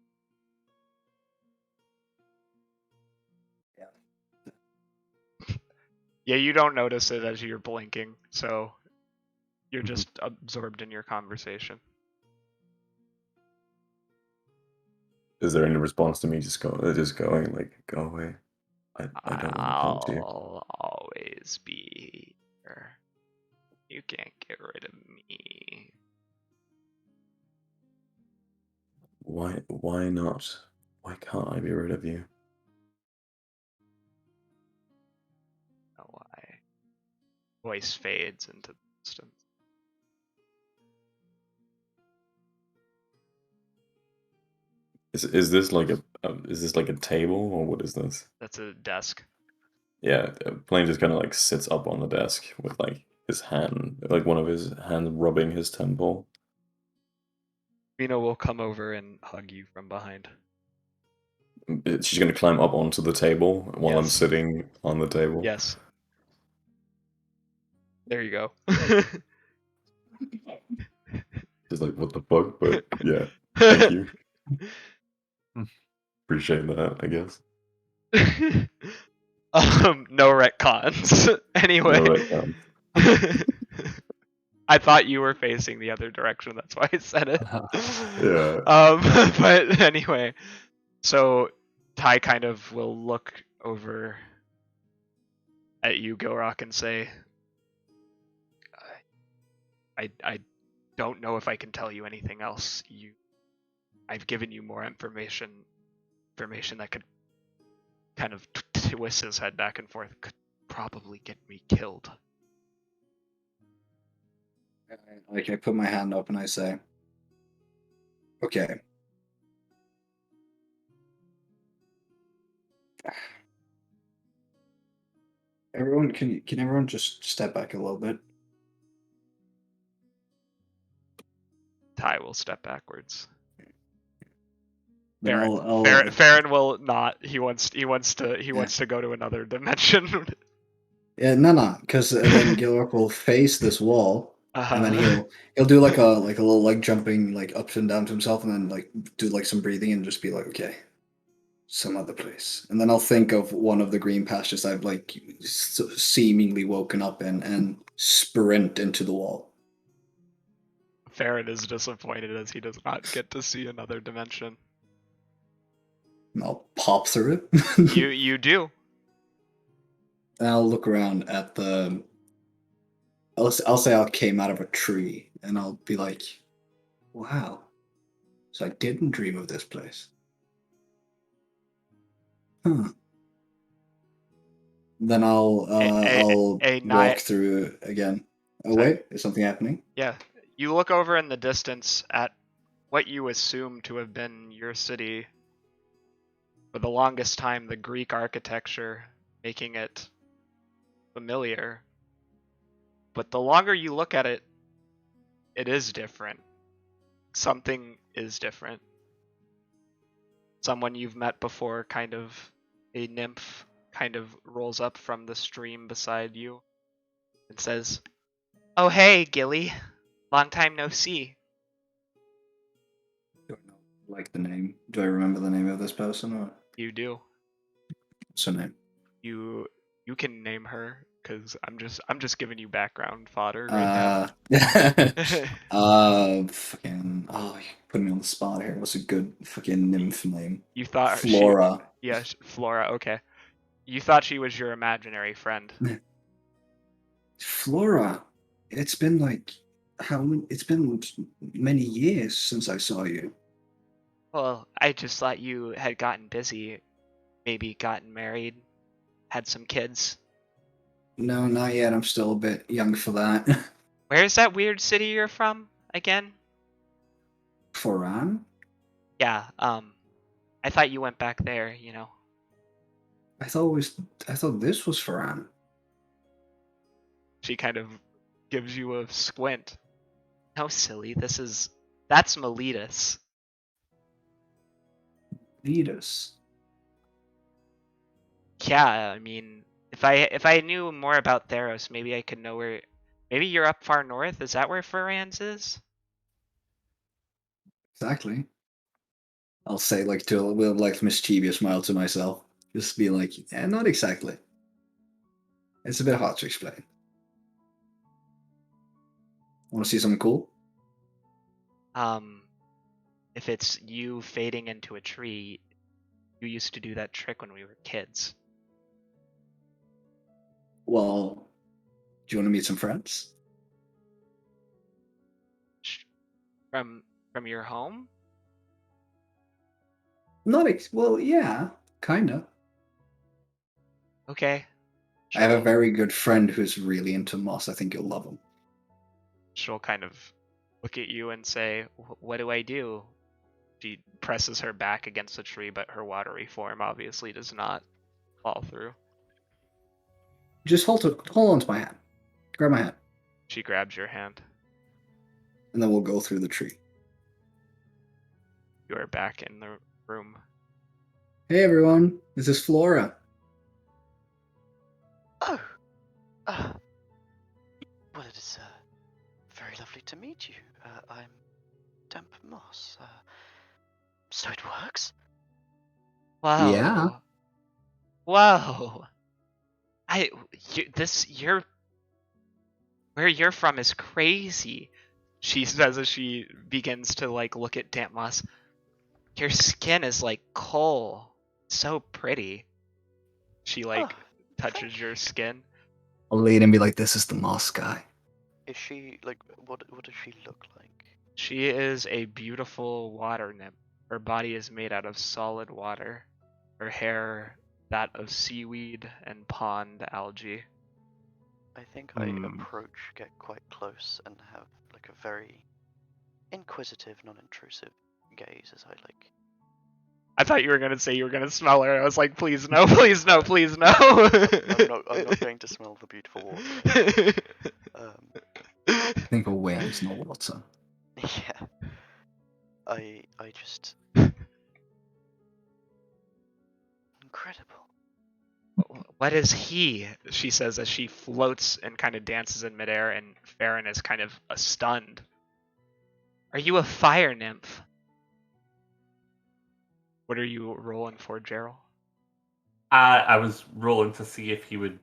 Yeah, you don't notice it as you're blinking, so you're just absorbed in your conversation. Is there any response to me just going like, go away? I don't want to talk to you. I'll always be here. You can't get rid of me. Why not? Why can't I be rid of you? Know why? Voice fades into the distance. Is this like a table or what is this? That's a desk. Yeah, Blaine just kind of like sits up on the desk with like his hand, like one of his hands rubbing his temple. Mina will come over and hug you from behind. She's gonna climb up onto the table while I'm Yes. sitting on the table. Yes. There you go. Just like, what the fuck? But yeah, thank you. Appreciate that, I guess. No retcons. Anyway. No retcons. I thought you were facing the other direction, that's why I said it. Yeah. But anyway, so Ty kind of will look over at you, Gilrock, and say, I don't know if I can tell you anything else. I've given you more information that could kind of twist his head back and forth, could probably get me killed. Like, I put my hand up and I say, okay. Everyone, can everyone just step back a little bit? Ty will step backwards. Then Farron will not. He wants to go to another dimension. Yeah, no, because then Gilrock will face this wall, and then he'll do like a little like jumping like up and down to himself, and then like do like some breathing and just be like, okay, some other place. And then I'll think of one of the green pastures I've like seemingly woken up in and sprint into the wall. Farron is disappointed as he does not get to see another dimension. And I'll pop through it. You do. And I'll look around at the. I'll say I came out of a tree, and I'll be like, wow. So I didn't dream of this place. Huh. Then I'll walk through again. Oh Sorry. wait, is something happening? Yeah. You look over in the distance at what you assume to have been your city for the longest time, the Greek architecture, making it familiar. But the longer you look at it, it is different. Something is different. Someone you've met before, kind of a nymph, kind of rolls up from the stream beside you and says, "Oh hey, Gilly. Long time no see." Do I know like the name? Do I remember the name of this person or You do. what's her name? You can name her because I'm just giving you background fodder right now. Fucking you put me on the spot here. What's a good fucking nymph name? You thought Flora. Yes, Flora. Okay. You thought she was your imaginary friend. Flora. It's been like it's been many years since I saw you. Well, I just thought you had gotten busy, maybe gotten married, had some kids. No, not yet. I'm still a bit young for that. Where's that weird city you're from again? Foran? Yeah, I thought you went back there, you know. I thought this was Foran. She kind of gives you a squint. No, silly, that's Miletus. Vetus. Yeah, I mean, if I knew more about Theros, maybe I could know where. Maybe you're up far north. Is that where Ferrans is? Exactly. I'll say like to with like mischievous smile to myself. Just be like, yeah, not exactly. It's a bit hard to explain. Want to see something cool? If it's you fading into a tree, you used to do that trick when we were kids. Well, do you want to meet some friends? From your home? Well, yeah, kinda. Okay. I have a very good friend who's really into moss. I think you'll love him. She'll kind of look at you and say, "What do I do?" She presses her back against the tree, but her watery form obviously does not fall through. Just hold on to my hand. Grab my hand. She grabs your hand. And then we'll go through the tree. You are back in the room. Hey everyone, this is Flora. Oh, well, it is very lovely to meet you. I'm Damp Moss. So it works? Wow. Yeah. Whoa. You're where you're from is crazy. She says as she begins to like look at damp moss. Your skin is like coal. So pretty. She like Ah, touches thank your you. skin. I'll lead and be like, "This is the moss guy." Is she like what does she look like? She is a beautiful water nymph. Her body is made out of solid water. Her hair that of seaweed and pond algae. I think I Hmm. approach, get quite close, and have like a very inquisitive, non-intrusive gaze as I like. I thought you were gonna say you were gonna smell her. I was like, please no, please no, please no. I'm not going to smell the beautiful water. Think of wings, not water. Yeah. I just incredible. What is he? She says as she floats and kind of dances in midair, and Farron is kind of stunned. Are you a fire nymph? What are you rolling for, Gerald? I was rolling to see if he would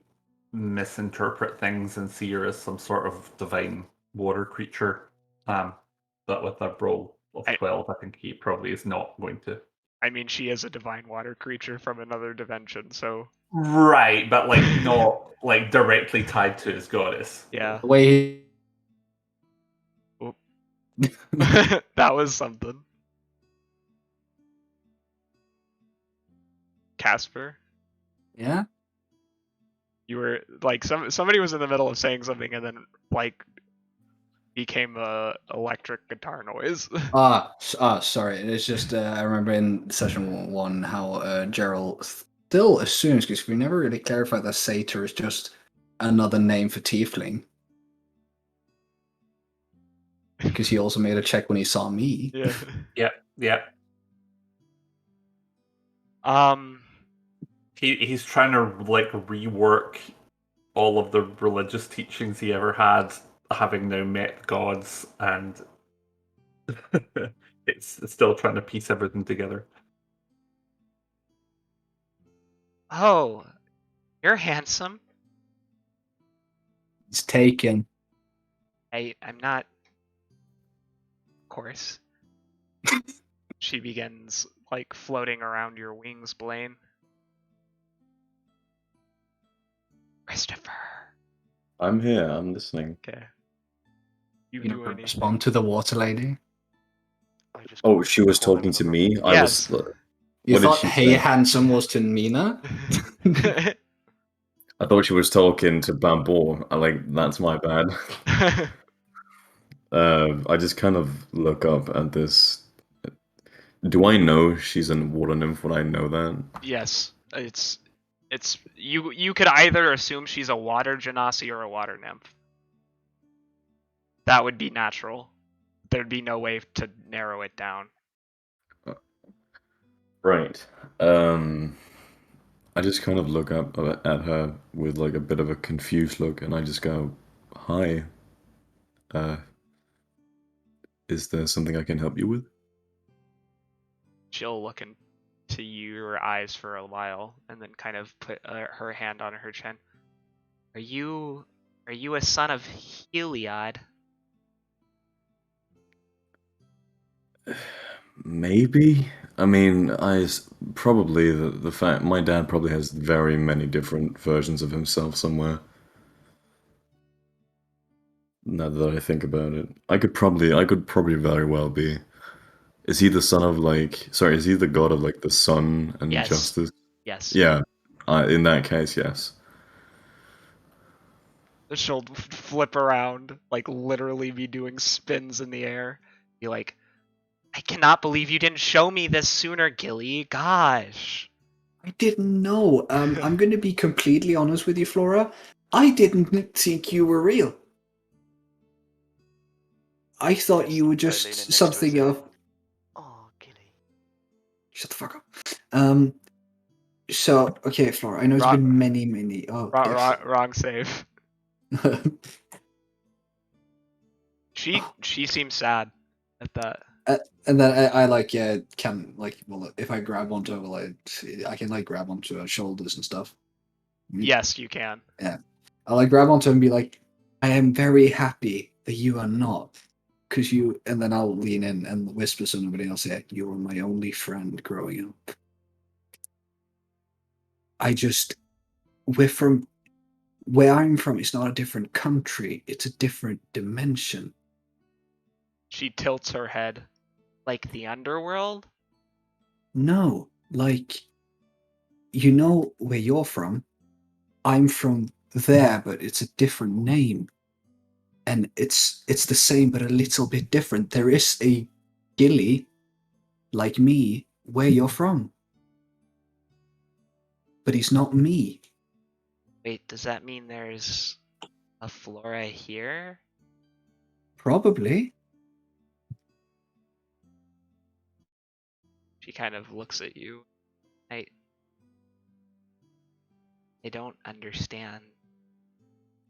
misinterpret things and see her as some sort of divine water creature. But with a roll of 12, I think he probably is not going to. I mean, she is a divine water creature from another dimension, so Right, but like not like directly tied to his goddess. yeah. The way That was something. Casper, yeah. you were like somebody was in the middle of saying something and then like became a electric guitar noise. Sorry. It's just I remember in session 1 how Gerald still assumes, because we never really clarified that satyr is just another name for tiefling. Because he also made a check when he saw me. Yeah. Yep. Um. He's trying to like rework all of the religious teachings he ever had, having now met gods, and it's still trying to piece everything together. Oh, you're handsome. It's taken. I'm not. Of course. She begins like floating around your wings, Blaine. Christopher. I'm here. I'm listening. Okay. You You do know, anything? respond to the water lady. I just Oh, got she was call talking him to a- me. I Yes. was. You What did thought she "Hey, say? handsome" was to Mina? I thought she was talking to Bamboo. That's my bad. I just kind of look up at this. Do I know she's a water nymph? Would I know that? Yes, it's you could either assume she's a water genasi or a water nymph. That would be natural. There'd be no way to narrow it down. Right. I just kind of look up at her with like a bit of a confused look, and I just go, "Hi. Uh, is there something I can help you with?" She'll look into your eyes for a while and then kind of put her hand on her chin. Are you a son of Heliod? Maybe. I mean, probably the fact my dad probably has very many different versions of himself somewhere. Now that I think about it, I could probably very well be. Is he the son of sorry, is he the god of like the sun and Yes. justice? Yes. Yeah. In that case, yes. She'll flip around, like literally be doing spins in the air. Be like, I cannot believe you didn't show me this sooner, Gilly. Gosh. I didn't know. I'm going to be completely honest with you, Flora. I didn't think you were real. I thought you were I lean in just next to his something ear. of. Oh, Gilly. Shut the fuck up. So, okay, Flora, I know it's been many. Oh, Wrong save. She seems sad at that. And then I like can like well if I grab onto I can like grab onto her shoulders and stuff. Yes, you can. Yeah, I like grab onto her and be like, I am very happy that you are not, because you. And then I'll lean in and whisper something, and I'll say, "You were my only friend growing up. We're from where I'm from. It's not a different country. It's a different dimension. She tilts her head. Like the underworld? No, like you know where you're from. I'm from there, but it's a different name, and it's the same but a little bit different. There is a Gilly like me where you're from, but he's not me. Wait, does that mean there's a Flora here? Probably. She kind of looks at you. I don't understand.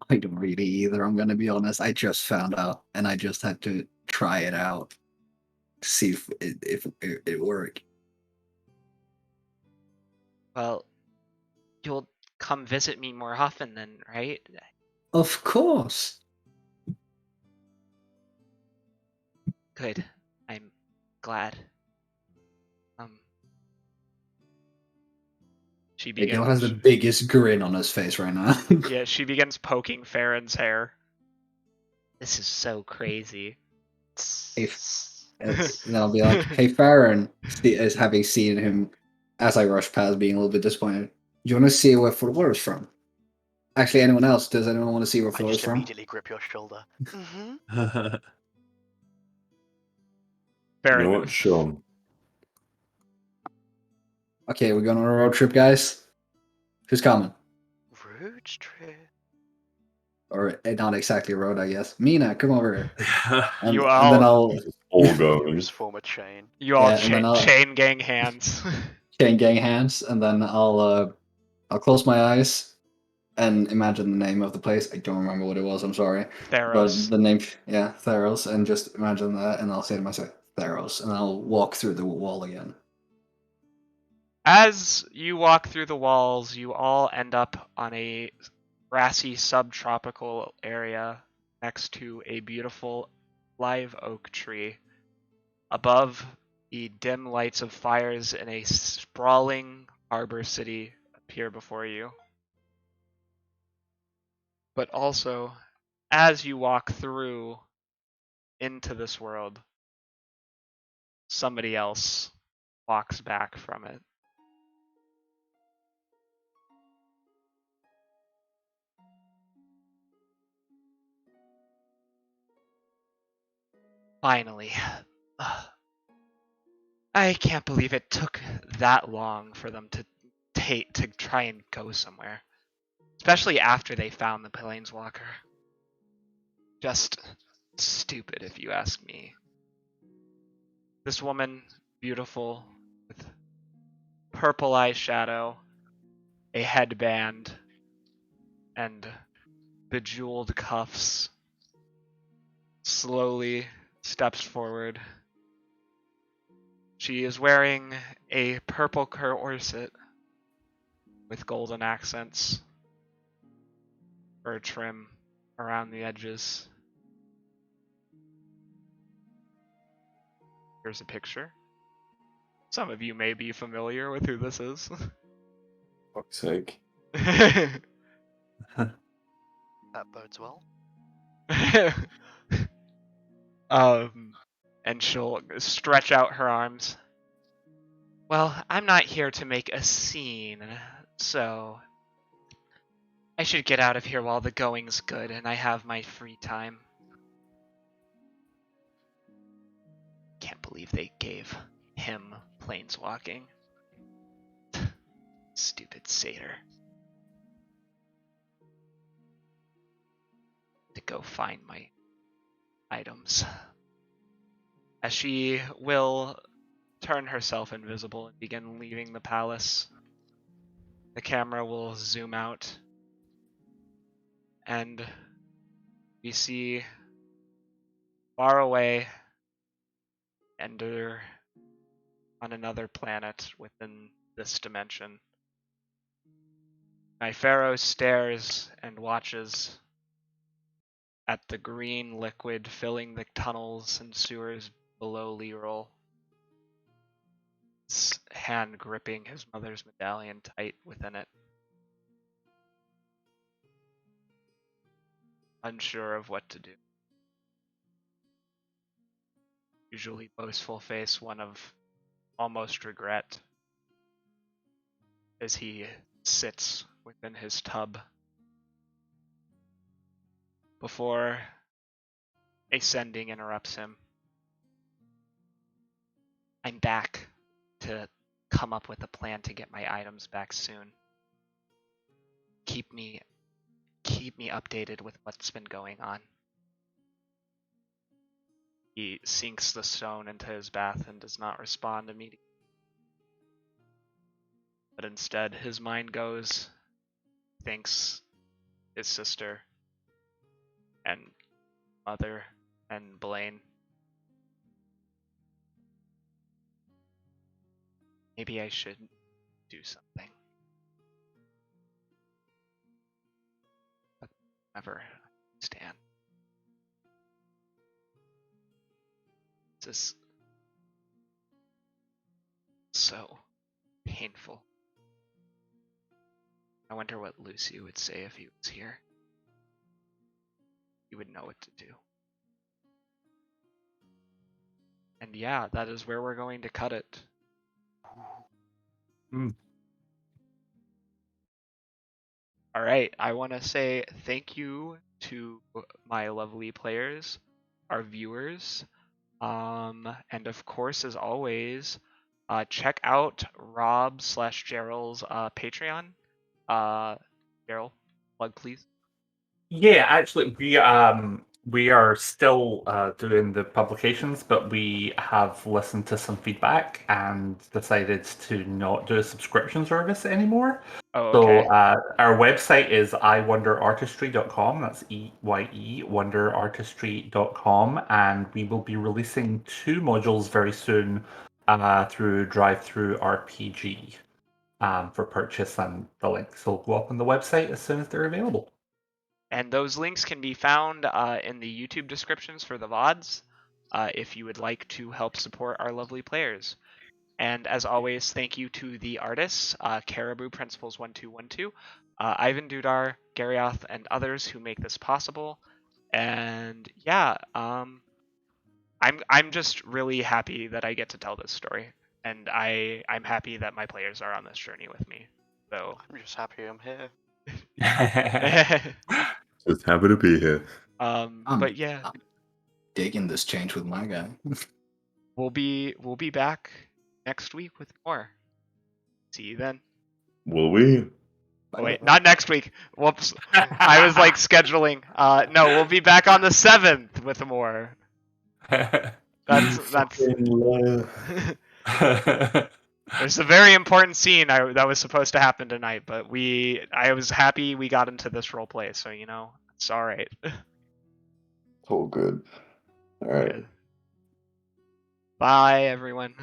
I don't really either. I'm gonna be honest. I just found out, and I just had to try it out to see if it worked. Well, you'll come visit me more often then, right? Of course. Good. I'm glad. She Miguel has the begins. biggest grin on his face right now. Yeah, she begins poking Farron's hair. This is so crazy. And I'll be like, "Hey, Farron," as having seen him as I rush past, being a little bit disappointed. Do you want to see where Flora is from? Actually, anyone else? Does anyone want to see where I Flora is just from? immediately grip your shoulder. Mm-hmm. You Farron. know what, Sean? Okay, we're going on a road trip, guys. Who's coming? Road trip. Or not exactly a road, I guess. Mina, come over here. And, You and then all- I'll All You going. just form a chain. You all Yeah, and then I'll- chain gang hands. chain gang hands, and then I'll close my eyes and imagine the name of the place. I don't remember what it was. I'm sorry, Theros. but the name, yeah, Theros, and just imagine that, and I'll say to myself, Theros, and I'll walk through the wall again. As you walk through the walls, you all end up on a grassy subtropical area next to a beautiful live oak tree. Above, the dim lights of fires in a sprawling harbor city appear before you. But also, as you walk through into this world, somebody else walks back from it. Finally. I can't believe it took that long for them to try and go somewhere. Especially after they found the Planeswalker. Just stupid if you ask me. This woman, beautiful, with purple eyeshadow, a headband, and bejeweled cuffs, slowly steps forward. She is wearing a purple corset with golden accents, fur trim around the edges. Here's a picture. Some of you may be familiar with who this is. Fuck's sake. That bodes well. And she'll stretch out her arms. Well, I'm not here to make a scene, so I should get out of here while the going's good and I have my free time. Can't believe they gave him planeswalking. Stupid satyr. To go find my items. As she will turn herself invisible and begin leaving the palace, the camera will zoom out and we see far away ender on another planet within this dimension. My pharaoh stares and watches at the green liquid filling the tunnels and sewers below Leroll, his hand gripping his mother's medallion tight within it. Unsure of what to do. Usually boastful face, one of almost regret, as he sits within his tub before a sending interrupts him. I'm back to come up with a plan to get my items back soon. Keep me updated with what's been going on. He sinks the stone into his bath and does not respond immediately. But instead, his mind goes, thanks his sister and mother and Blaine. Maybe I should do something. But never understand. This is so painful. I wonder what Lucy would say if he was here. He would know what to do. And yeah, that is where we're going to cut it. Alright, I want to say thank you to my lovely players, our viewers, and of course, as always, check out Rob/Gerald's Patreon. Gerald, plug please. Yeah, actually, we are still doing the publications, but we have listened to some feedback and decided to not do a subscription service anymore. Oh, So okay. our website is iwonderartistry.com. That's EYE wonderartistry.com, and we will be releasing 2 modules very soon through Drive-Through RPG for purchase, and the links will go up on the website as soon as they're available. And those links can be found in the YouTube descriptions for the VODs if you would like to help support our lovely players. And as always, thank you to the artists, Caribou Principles 1212, Ivan Dudar, Garioth, and others who make this possible. And yeah, I'm just really happy that I get to tell this story, and I'm happy that my players are on this journey with me. So I'm just happy I'm here. Just happy to be here. but yeah, I'm digging this change with my guy. we'll be back next week with more. See you then. Will we? Oh, wait, not next week. Whoops. I was like scheduling. No, we'll be back on the 7th with more. That's Fucking liar. There's a very important scene that was supposed to happen tonight, but I was happy we got into this role play, so you know, it's all right. All good. All right. Bye everyone.